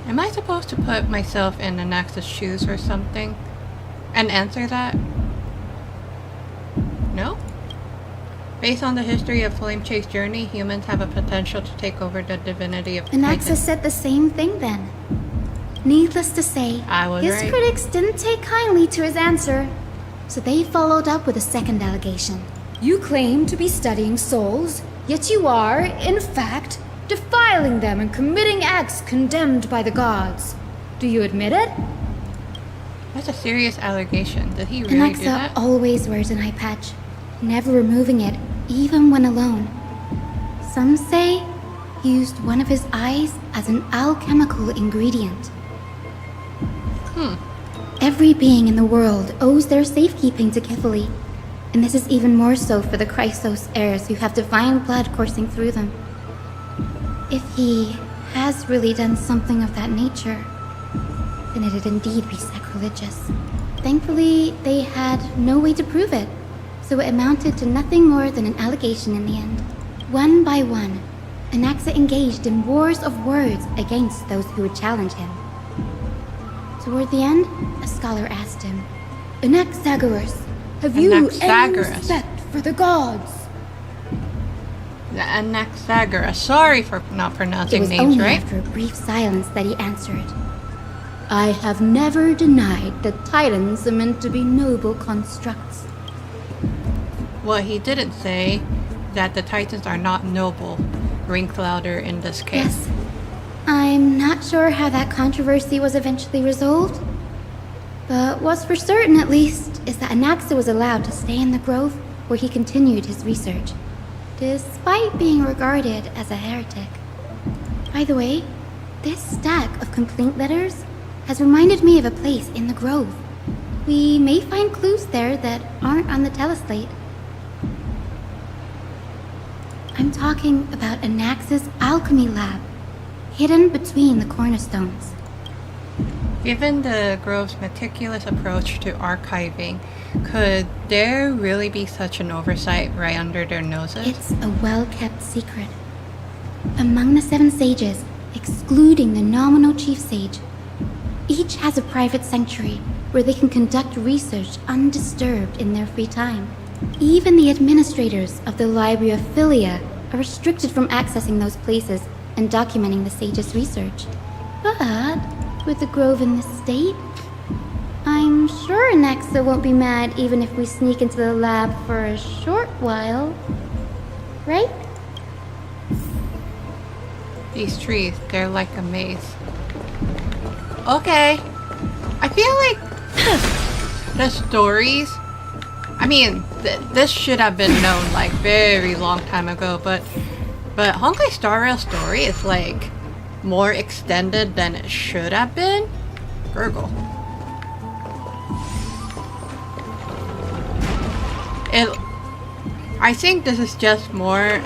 Am I supposed to put myself in Anax's shoes or something and answer that? No? Based on the history of Flame Chase Journey, humans have a potential to take over the divinity of Anaxa said the same thing then. Needless to say, his right. critics didn't take kindly to his answer, so they followed up with a second allegation. You claim to be studying souls, yet you are, in fact, defiling them and committing acts condemned by the gods. Do you admit it? That's a serious allegation. Did he really do Anaxa that? always wears an eye patch, never removing it, even when alone. Some say he used one of his eyes as an alchemical ingredient. Every being in the world owes their safekeeping to Kifili, and this is even more so for the Chrysos heirs who have divine blood coursing through them. If he has really done something of that nature, then it'd indeed be sacrilegious. Thankfully, they had no way to prove it, so it amounted to nothing more than an allegation in the end. One by one, Anaxa engaged in wars of words against those who would challenge him. Toward the end, a scholar asked him, Anaxagoras, have you any Anaxagoras. respect for the gods? The Anaxagoras. Sorry for not It pronouncing was names only right. after a brief silence that he answered, I have never denied that titans are meant to be noble constructs. Well, he didn't say that the Titans are not noble. Ring louder in this case. Yes. I'm not sure how that controversy was eventually resolved, but what's for certain at least is that Anaxa was allowed to stay in the grove where he continued his research, despite being regarded as a heretic. By the way, this stack of complaint letters has reminded me of a place in the grove. We may find clues there that aren't on the teleslate. I'm talking about Anaxa's alchemy lab, hidden between the cornerstones. Given the Grove's meticulous approach to archiving, could there really be such an oversight right under their noses? It's a well-kept secret. Among the 7 sages, excluding the nominal chief sage, each has a private sanctuary where they can conduct research undisturbed in their free time. Even the administrators of the Library of Philia are restricted from accessing those places and documenting the sage's research. But with the grove in this state, I'm sure Anaxa won't be mad even if we sneak into the lab for a short while. Right? These trees, they're like a maze. Okay. I feel like the stories, I mean, this should have been known like very long time ago, but Honkai Star Rail story is like more extended than it should have been. Gurgle. I think this is just more,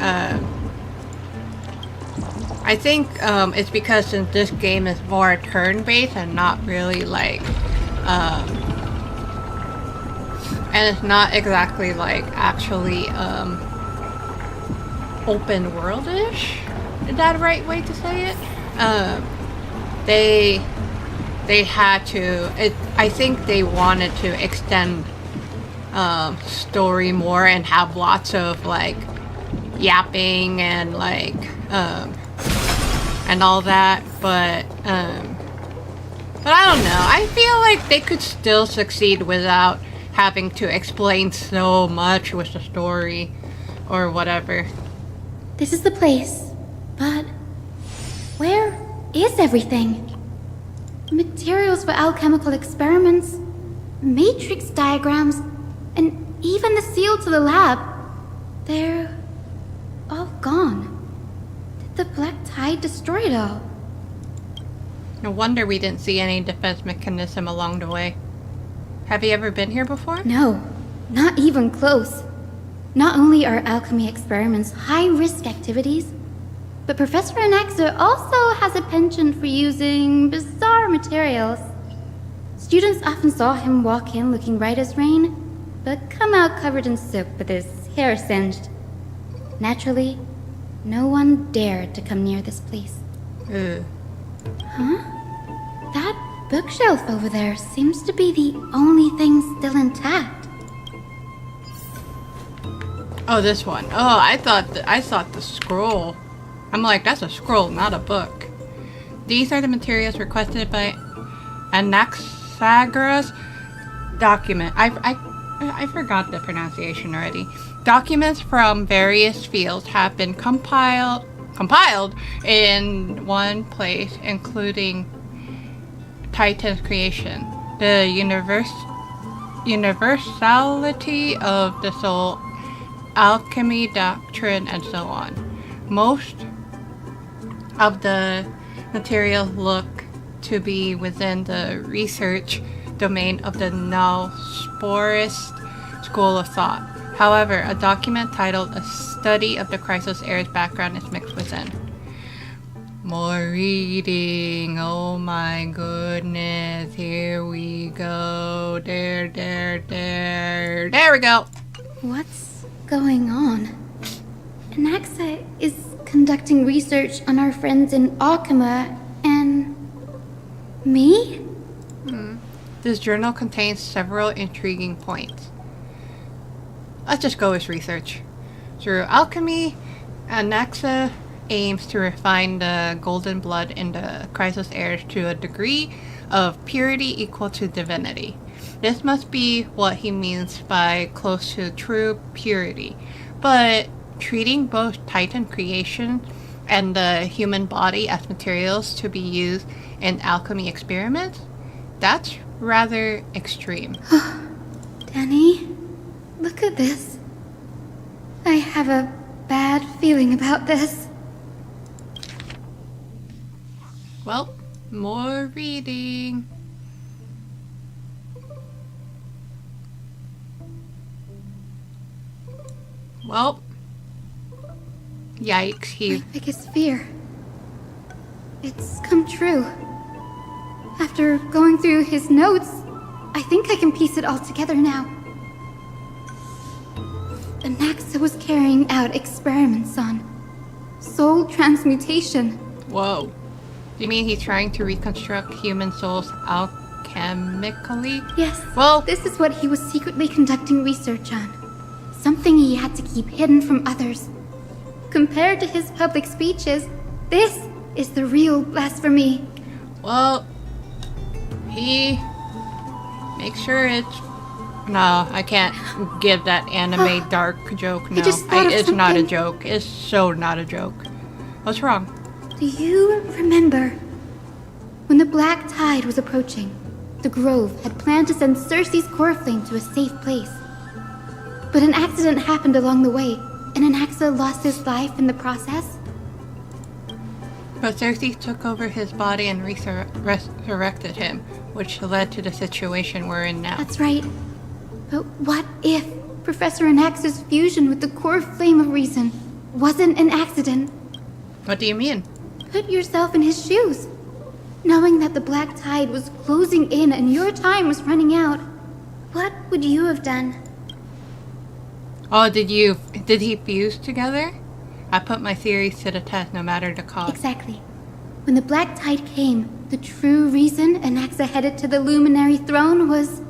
I think it's because since this game is more turn-based and not really like, and it's not exactly like actually open world-ish. Is that the right way to say it? They had to. I think they wanted to extend story more and have lots of like yapping and like and all that, but I don't know. I feel like they could still succeed without having to explain so much with the story or whatever. This is the place, but where is everything? Materials for alchemical experiments, matrix diagrams, and even the seal to the lab. They're all gone. Did the black tide destroy it all? No wonder we didn't see any defense mechanism along the way. Have you ever been here before? No, not even close. Not only are alchemy experiments high-risk activities, but Professor Anaxa also has a penchant for using bizarre materials. Students often saw him walk in looking right as rain, but come out covered in soot with his hair singed. Naturally, No one dared to come near this place. Huh? That bookshelf over there seems to be the only thing still intact. Oh, this one. Oh, I thought the scroll. I'm like, that's a scroll, not a book. These are the materials requested by Anaxagoras document. I forgot the pronunciation already. Documents from various fields have been compiled in one place, including Titan's creation, the universality of the soul, alchemy doctrine, and so on. Most of the materials look to be within the research domain of the Nullsporist school of thought. However, a document titled A Study of the Chrysos Heir's Background is mixed within. More reading. Oh my goodness. Here we go. There we go. What's going on? Anaxa is conducting research on our friends in Alchema and... me? This journal contains several intriguing points. Let's just go with research. Through alchemy, Anaxa aims to refine the golden blood in the Chrysos heirs to a degree of purity equal to divinity. This must be what he means by close to true purity. But treating both Titan creation and the human body as materials to be used in alchemy experiments? That's rather extreme. Danny, look at this. I have a bad feeling about this. Well, more reading. Well, yikes, My biggest fear. It's come true. After going through his notes, I think I can piece it all together now. Anaxa was carrying out experiments on soul transmutation. Whoa. You mean he's trying to reconstruct human souls alchemically? Yes. Well, this is what he was secretly conducting research on. Something he had to keep hidden from others. Compared to his public speeches, this is the real blasphemy. Well, he makes sure it's... No, I can't give that anime dark joke. No, it's not a joke. It's so not a joke. What's wrong? Do you remember when the Black Tide was approaching? The Grove had planned to send Cersei's core flame to a safe place. But an accident happened along the way, and Anaxa lost his life in the process? But Cersei took over his body and resurrected him, which led to the situation we're in now. That's right. But what if Professor Anaxa's fusion with the core flame of reason wasn't an accident? What do you mean? Put yourself in his shoes. Knowing that the Black Tide was closing in and your time was running out, what would you have done? Oh, did he fuse together? I put my theories to the test no matter the cost. Exactly. When the Black Tide came, the true reason Anaxa headed to the Luminary Throne was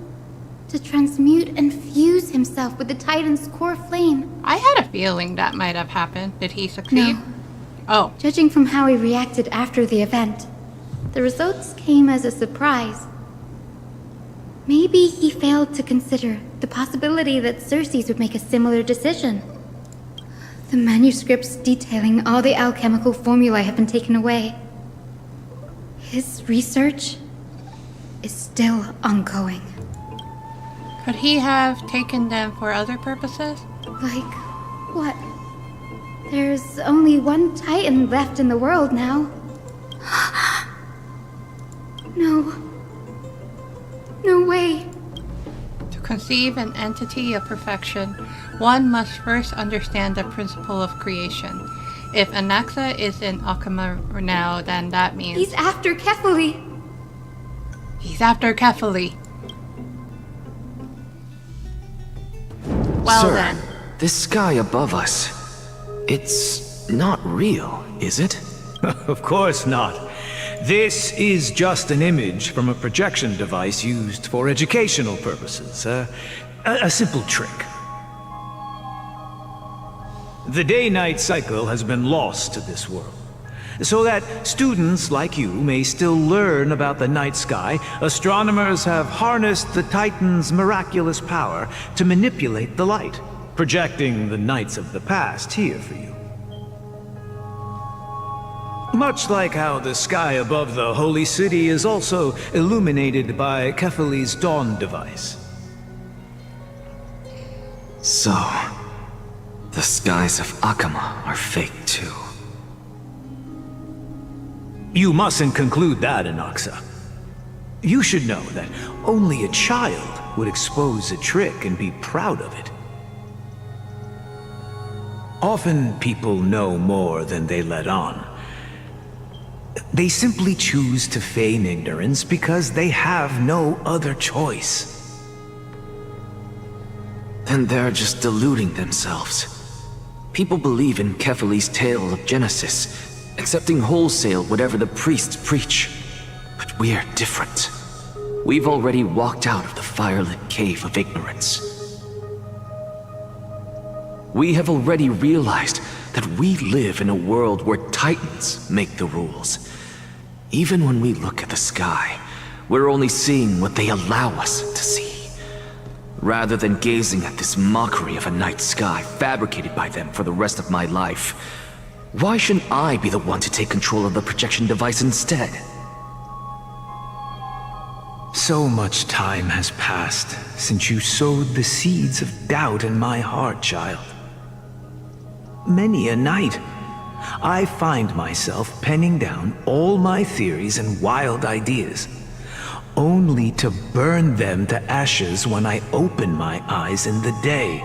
to transmute and fuse himself with the Titan's core flame. I had a feeling that might have happened. Did he succeed? No. Oh. Judging from how he reacted after the event, the results came as a surprise. Maybe he failed to consider the possibility that Cersei's would make a similar decision. The manuscripts detailing all the alchemical formulae have been taken away. His research is still ongoing. Could he have taken them for other purposes? Like what? There's only one Titan left in the world now. No. No way. To conceive an entity of perfection, one must first understand the principle of creation. If Anaxa is in Alchema now, then that means... He's after Kefali. He's after Kefali. Well Sir, then. this sky above us, it's not real, is it? Of course not. This is just an image from a projection device used for educational purposes. A simple trick. The day-night cycle has been lost to this world, so that students like you may still learn about the night sky. Astronomers have harnessed the Titan's miraculous power to manipulate the light, projecting the nights of the past here for you. Much like how the sky above the Holy City is also illuminated by Kefali's dawn device. So, the skies of Akama are fake too. You mustn't conclude that, Anaxa. You should know that only a child would expose a trick and be proud of it. Often people know more than they let on. They simply choose to feign ignorance because they have no other choice. Then they're just deluding themselves. People believe in Kefali's tale of Genesis, accepting wholesale whatever the priests preach. But we're different. We've already walked out of the firelit cave of ignorance. We have already realized that we live in a world where Titans make the rules. Even when we look at the sky, we're only seeing what they allow us to see. Rather than gazing at this mockery of a night sky fabricated by them for the rest of my life, why shouldn't I be the one to take control of the projection device instead? So much time has passed since you sowed the seeds of doubt in my heart, child. Many a night, I find myself penning down all my theories and wild ideas, only to burn them to ashes when I open my eyes in the day.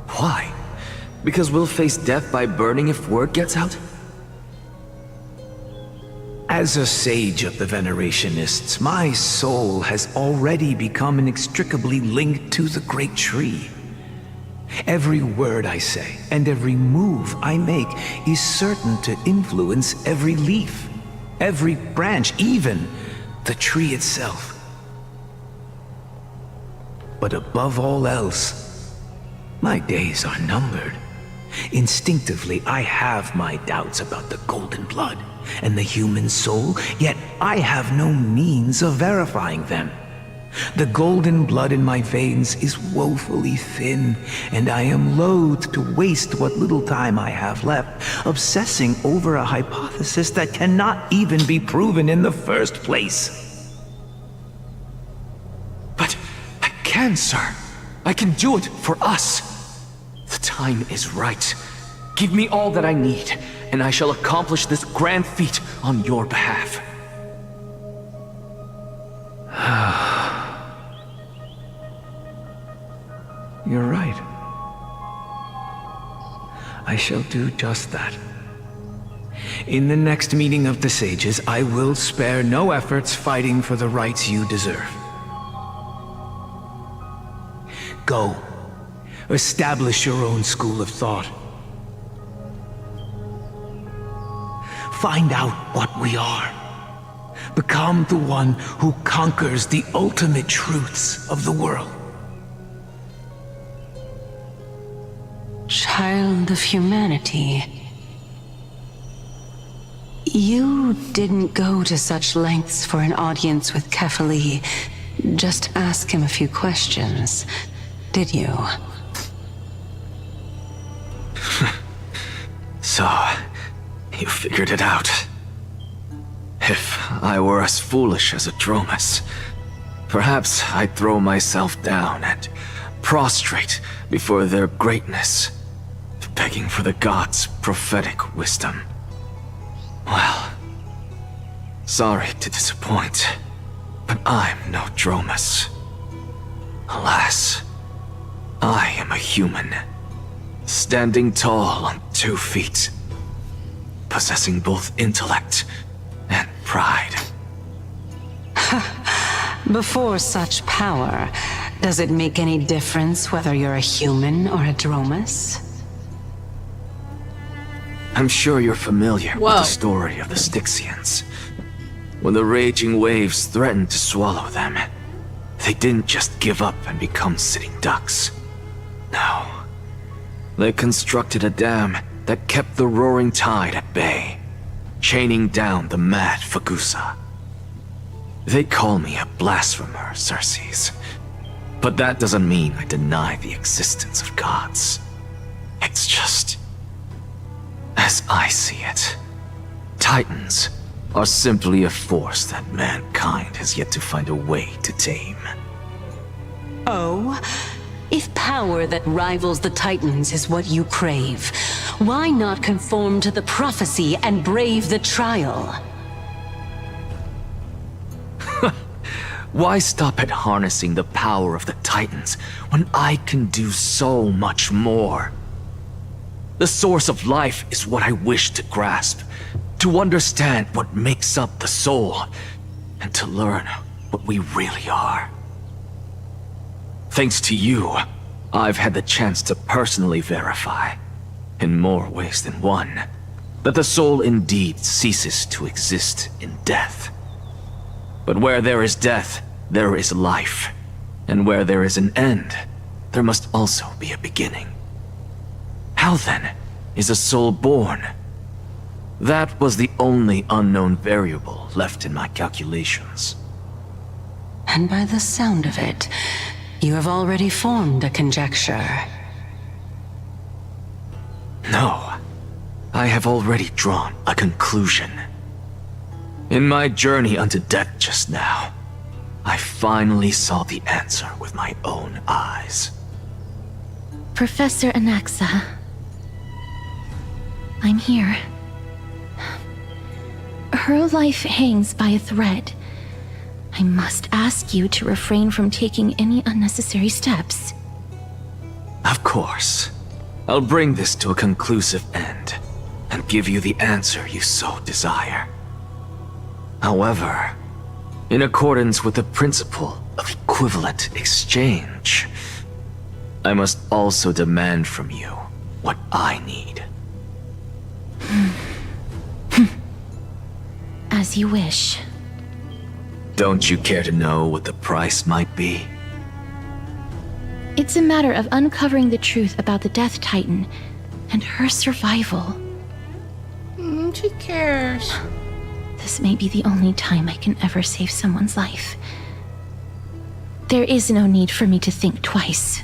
Why? Because we'll face death by burning if word gets out? As a sage of the Venerationists, my soul has already become inextricably linked to the great tree. Every word I say and every move I make is certain to influence every leaf, every branch, even the tree itself. But above all else, my days are numbered. Instinctively, I have my doubts about the golden blood and the human soul, yet I have no means of verifying them. The golden blood in my veins is woefully thin, and I am loath to waste what little time I have left obsessing over a hypothesis that cannot even be proven in the first place. But I can, sir. I can do it for us. The time is right. Give me all that I need, and I shall accomplish this grand feat on your behalf. You're right. I shall do just that. In the next meeting of the sages, I will spare no efforts fighting for the rights you deserve. Go. Establish your own school of thought. Find out what we are. Become the one who conquers the ultimate truths of the world. Child of humanity. You didn't go to such lengths for an audience with Kefali. Just ask him a few questions, did you? So, you figured it out. If I were as foolish as a Dromus, perhaps I'd throw myself down and prostrate before their greatness, begging for the gods' prophetic wisdom. Well, sorry to disappoint, but I'm no Dromus. Alas, I am a human, standing tall on 2 feet, possessing both intellect and pride. Before such power, does it make any difference whether you're a human or a Dromus? I'm sure you're familiar with Whoa. the story of the Styxians. When the raging waves threatened to swallow them, they didn't just give up and become sitting ducks. No. They constructed a dam that kept the roaring tide at bay, chaining down the mad Fagusa. They call me a blasphemer, Circes. But that doesn't mean I deny the existence of gods. It's just... as I see it, Titans are simply a force that mankind has yet to find a way to tame. Oh? If power that rivals the Titans is what you crave, why not conform to the prophecy and brave the trial? Why stop at harnessing the power of the Titans when I can do so much more? The source of life is what I wish to grasp, to understand what makes up the soul, and to learn what we really are. Thanks to you, I've had the chance to personally verify, in more ways than one, that the soul indeed ceases to exist in death. But where there is death, there is life. And where there is an end, there must also be a beginning. How then is a soul born? That was the only unknown variable left in my calculations. And by the sound of it, you have already formed a conjecture. No, I have already drawn a conclusion. In my journey unto death just now, I finally saw the answer with my own eyes. Professor Anaxa, I'm here. Her life hangs by a thread. I must ask you to refrain from taking any unnecessary steps. Of course. I'll bring this to a conclusive end, and give you the answer you so desire. However, in accordance with the principle of equivalent exchange, I must also demand from you what I need. As you wish. Don't you care to know what the price might be? It's a matter of uncovering the truth about the Death Titan and her survival. She cares. This may be the only time I can ever save someone's life. There is no need for me to think twice.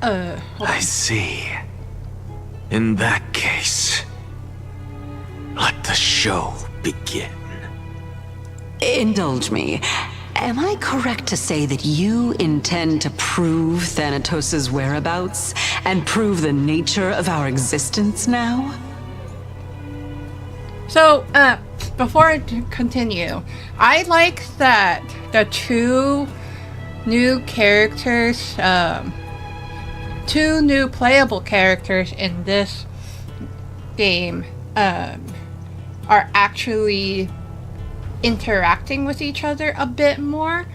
I see. In that case, let the show begin. Indulge me. Am I correct to say that you intend to prove Thanatos' whereabouts and prove the nature of our existence now? So, before I continue, I like that the two new characters, two new playable characters in this game, are actually interacting with each other a bit more,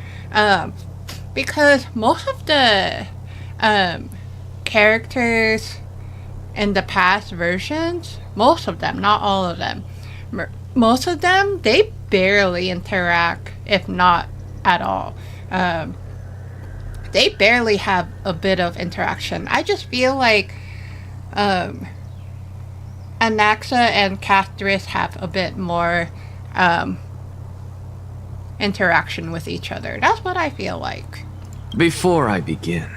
because most of the characters in the past versions, most of them, not all of them, most of them, they barely interact, if not at all. They barely have a bit of interaction. I just feel like Anaxa and Cathris have a bit more interaction with each other. That's what I feel like. Before I begin,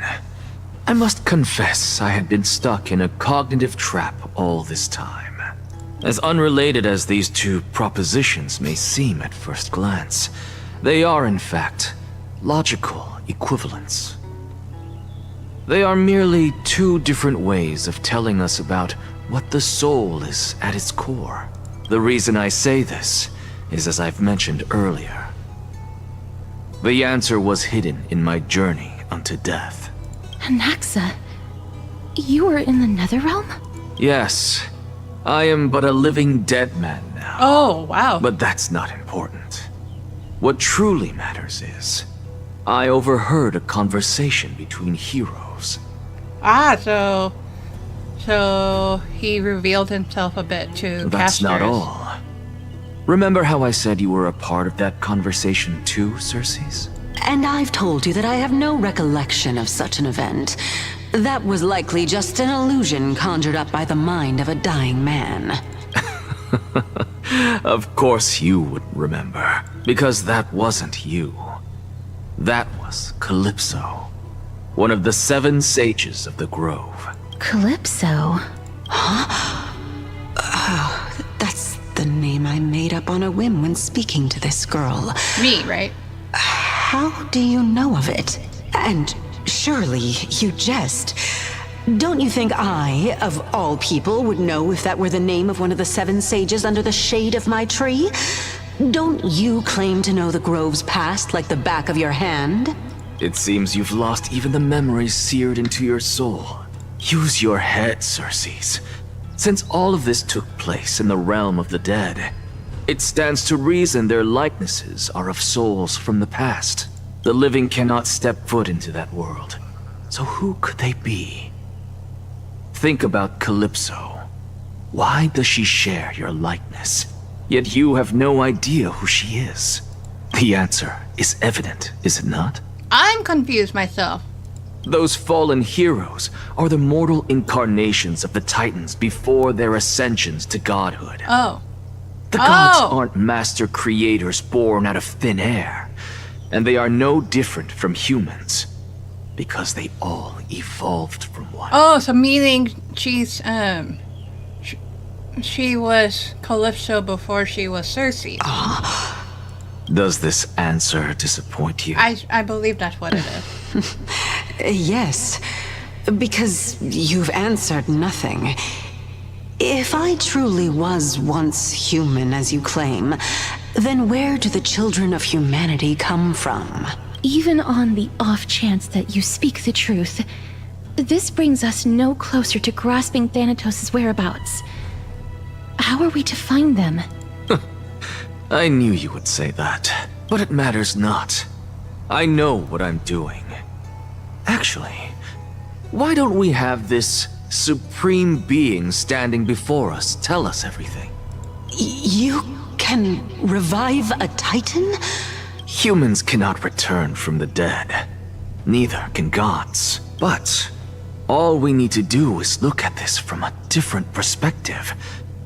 I must confess I had been stuck in a cognitive trap all this time. As unrelated as these two propositions may seem at first glance, they are in fact logical equivalents. They are merely two different ways of telling us about what the soul is at its core. The reason I say this is, as I've mentioned earlier, the answer was hidden in my journey unto death. Anaxa, you were in the Netherrealm? Yes, I am but a living dead man now. Oh, wow. But that's not important. What truly matters is, I overheard a conversation between heroes. Ah, so So he revealed himself a bit to That's not casters. all. Remember how I said you were a part of that conversation too, Circes? And I've told you that I have no recollection of such an event. That was likely just an illusion conjured up by the mind of a dying man. Of course you would remember, because that wasn't you. That was Calypso, one of the 7 sages of the Grove. Calypso? Huh? Oh, that's the name I made up on a whim when speaking to this girl. Me, right? How do you know of it? And surely you jest. Don't you think I, of all people, would know if that were the name of one of the 7 sages under the shade of my tree? Don't you claim to know the Grove's past like the back of your hand? It seems you've lost even the memories seared into your soul. Use your head, Circes. Since all of this took place in the realm of the dead, it stands to reason their likenesses are of souls from the past. The living cannot step foot into that world. So who could they be? Think about Calypso. Why does she share your likeness? Yet you have no idea who she is. The answer is evident, is it not? I'm confused myself. Those fallen heroes are the mortal incarnations of the Titans before their ascensions to godhood. Oh. The gods aren't master creators born out of thin air, and they are no different from humans, because they all evolved from one. Oh, so meaning she's, she was Calypso before she was Circe. Does this answer disappoint you? I believe that's what it is. Yes, because you've answered nothing. If I truly was once human, as you claim, then where do the children of humanity come from? Even on the off chance that you speak the truth, this brings us no closer to grasping Thanatos' whereabouts. How are we to find them? I knew you would say that, but it matters not. I know what I'm doing. Actually, why don't we have this supreme being standing before us tell us everything? You can revive a Titan? Humans cannot return from the dead. Neither can gods. But all we need to do is look at this from a different perspective,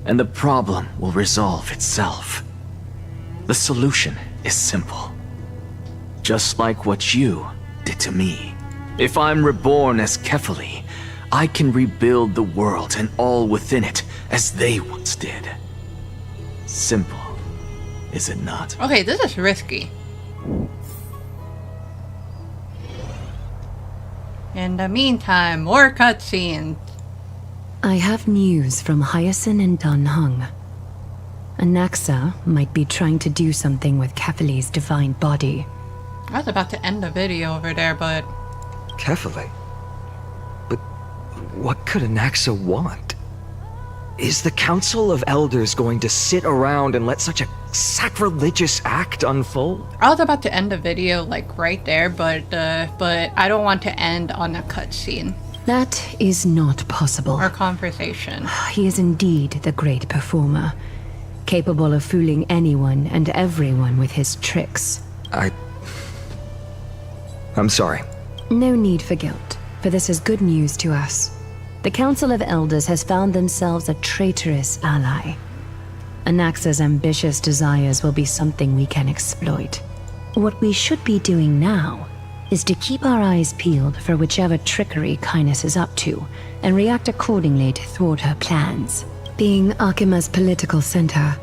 and the problem will resolve itself. The solution is simple. Just like what you did to me. If I'm reborn as Kefali, I can rebuild the world and all within it as they once did. Simple, is it not? Okay, this is risky. In the meantime, more cutscenes. I have news from Hyacinth and Dan Heng. Anaxa might be trying to do something with Kefali's divine body. I was about to end the video over there, but... Kefali? But what could Anaxa want? Is the Council of Elders going to sit around and let such a sacrilegious act unfold? I was about to end the video, like, right there, but I don't want to end on a cutscene. That is not possible. Or conversation. He is indeed the great performer, capable of fooling anyone and everyone with his tricks. I'm sorry. No need for guilt, for this is good news to us. The Council of Elders has found themselves a traitorous ally. Anaxa's ambitious desires will be something we can exploit. What we should be doing now is to keep our eyes peeled for whichever trickery Kynus is up to, and react accordingly to thwart her plans. Being Akima's political center,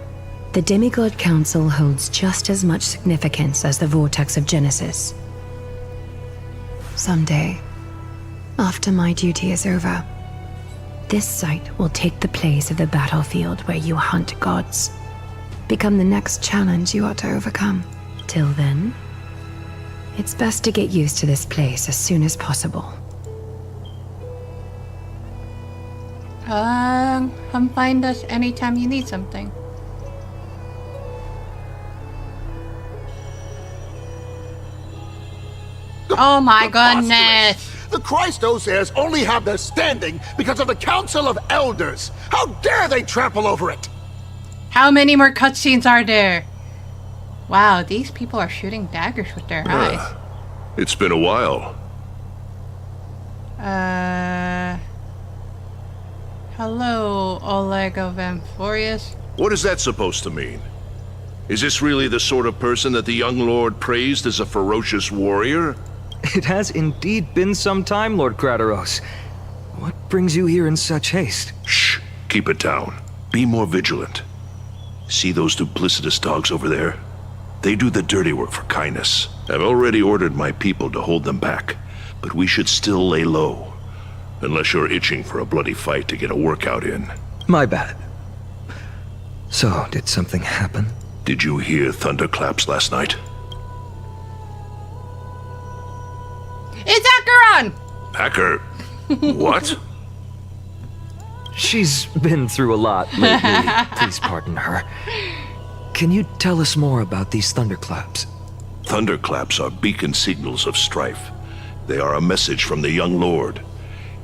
the Demigod Council holds just as much significance as the Vortex of Genesis. Someday, after my duty is over, this site will take the place of the battlefield where you hunt gods. Become the next challenge you ought to overcome. Till then, it's best to get used to this place as soon as possible. Come find us anytime you need something. Oh my goodness! The Christos heirs only have their standing because of the Council of Elders. How dare they trample over it? How many more cutscenes are there? Wow, these people are shooting daggers with their eyes. It's been a while. Hello, Oleg of Amphorius. What is that supposed to mean? Is this really the sort of person that the young lord praised as a ferocious warrior? It has indeed been some time, Lord Crateros. What brings you here in such haste? Shh! Keep it down. Be more vigilant. See those duplicitous dogs over there? They do the dirty work for kindness. I've already ordered my people to hold them back, but we should still lay low. Unless you're itching for a bloody fight to get a workout in. My bad. So, did something happen? Did you hear thunderclaps last night? It's Acheron! Hacker? What? She's been through a lot lately. Please pardon her. Can you tell us more about these thunderclaps? Thunderclaps are beacon signals of strife. They are a message from the young lord.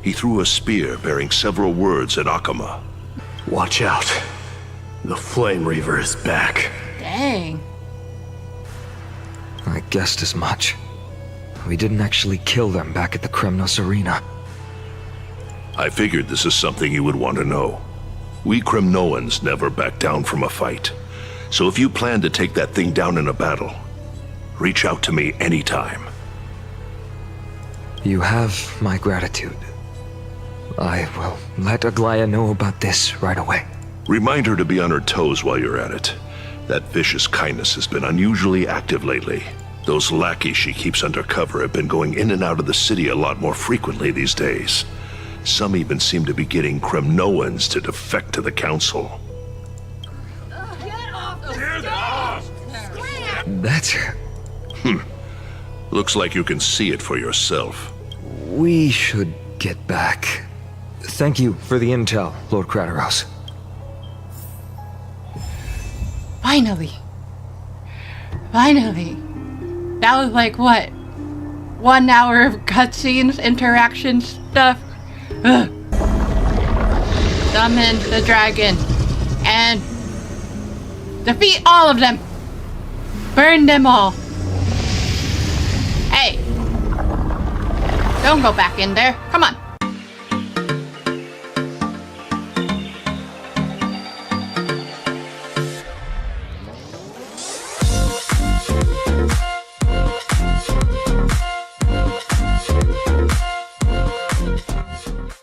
He threw a spear bearing several words at Akama. Watch out. The Flame Reaver is back. Dang. I guessed as much. We didn't actually kill them back at the Kremnos Arena. I figured this is something you would want to know. We Kremnoans never back down from a fight. So if you plan to take that thing down in a battle, reach out to me anytime. You have my gratitude. I will let Aglaya know about this right away. Remind her to be on her toes while you're at it. That vicious kindness has been unusually active lately. Those lackeys she keeps under cover have been going in and out of the city a lot more frequently these days. Some even seem to be getting Kremnoans to defect to the council. That's her. Looks like you can see it for yourself. We should get back. Thank you for the intel, Lord Crateros. Finally. Finally. That was like, what? 1 hour of cutscenes, interactions, stuff. Ugh. Summon the dragon. And defeat all of them. Burn them all. Hey. Don't go back in there. Come on.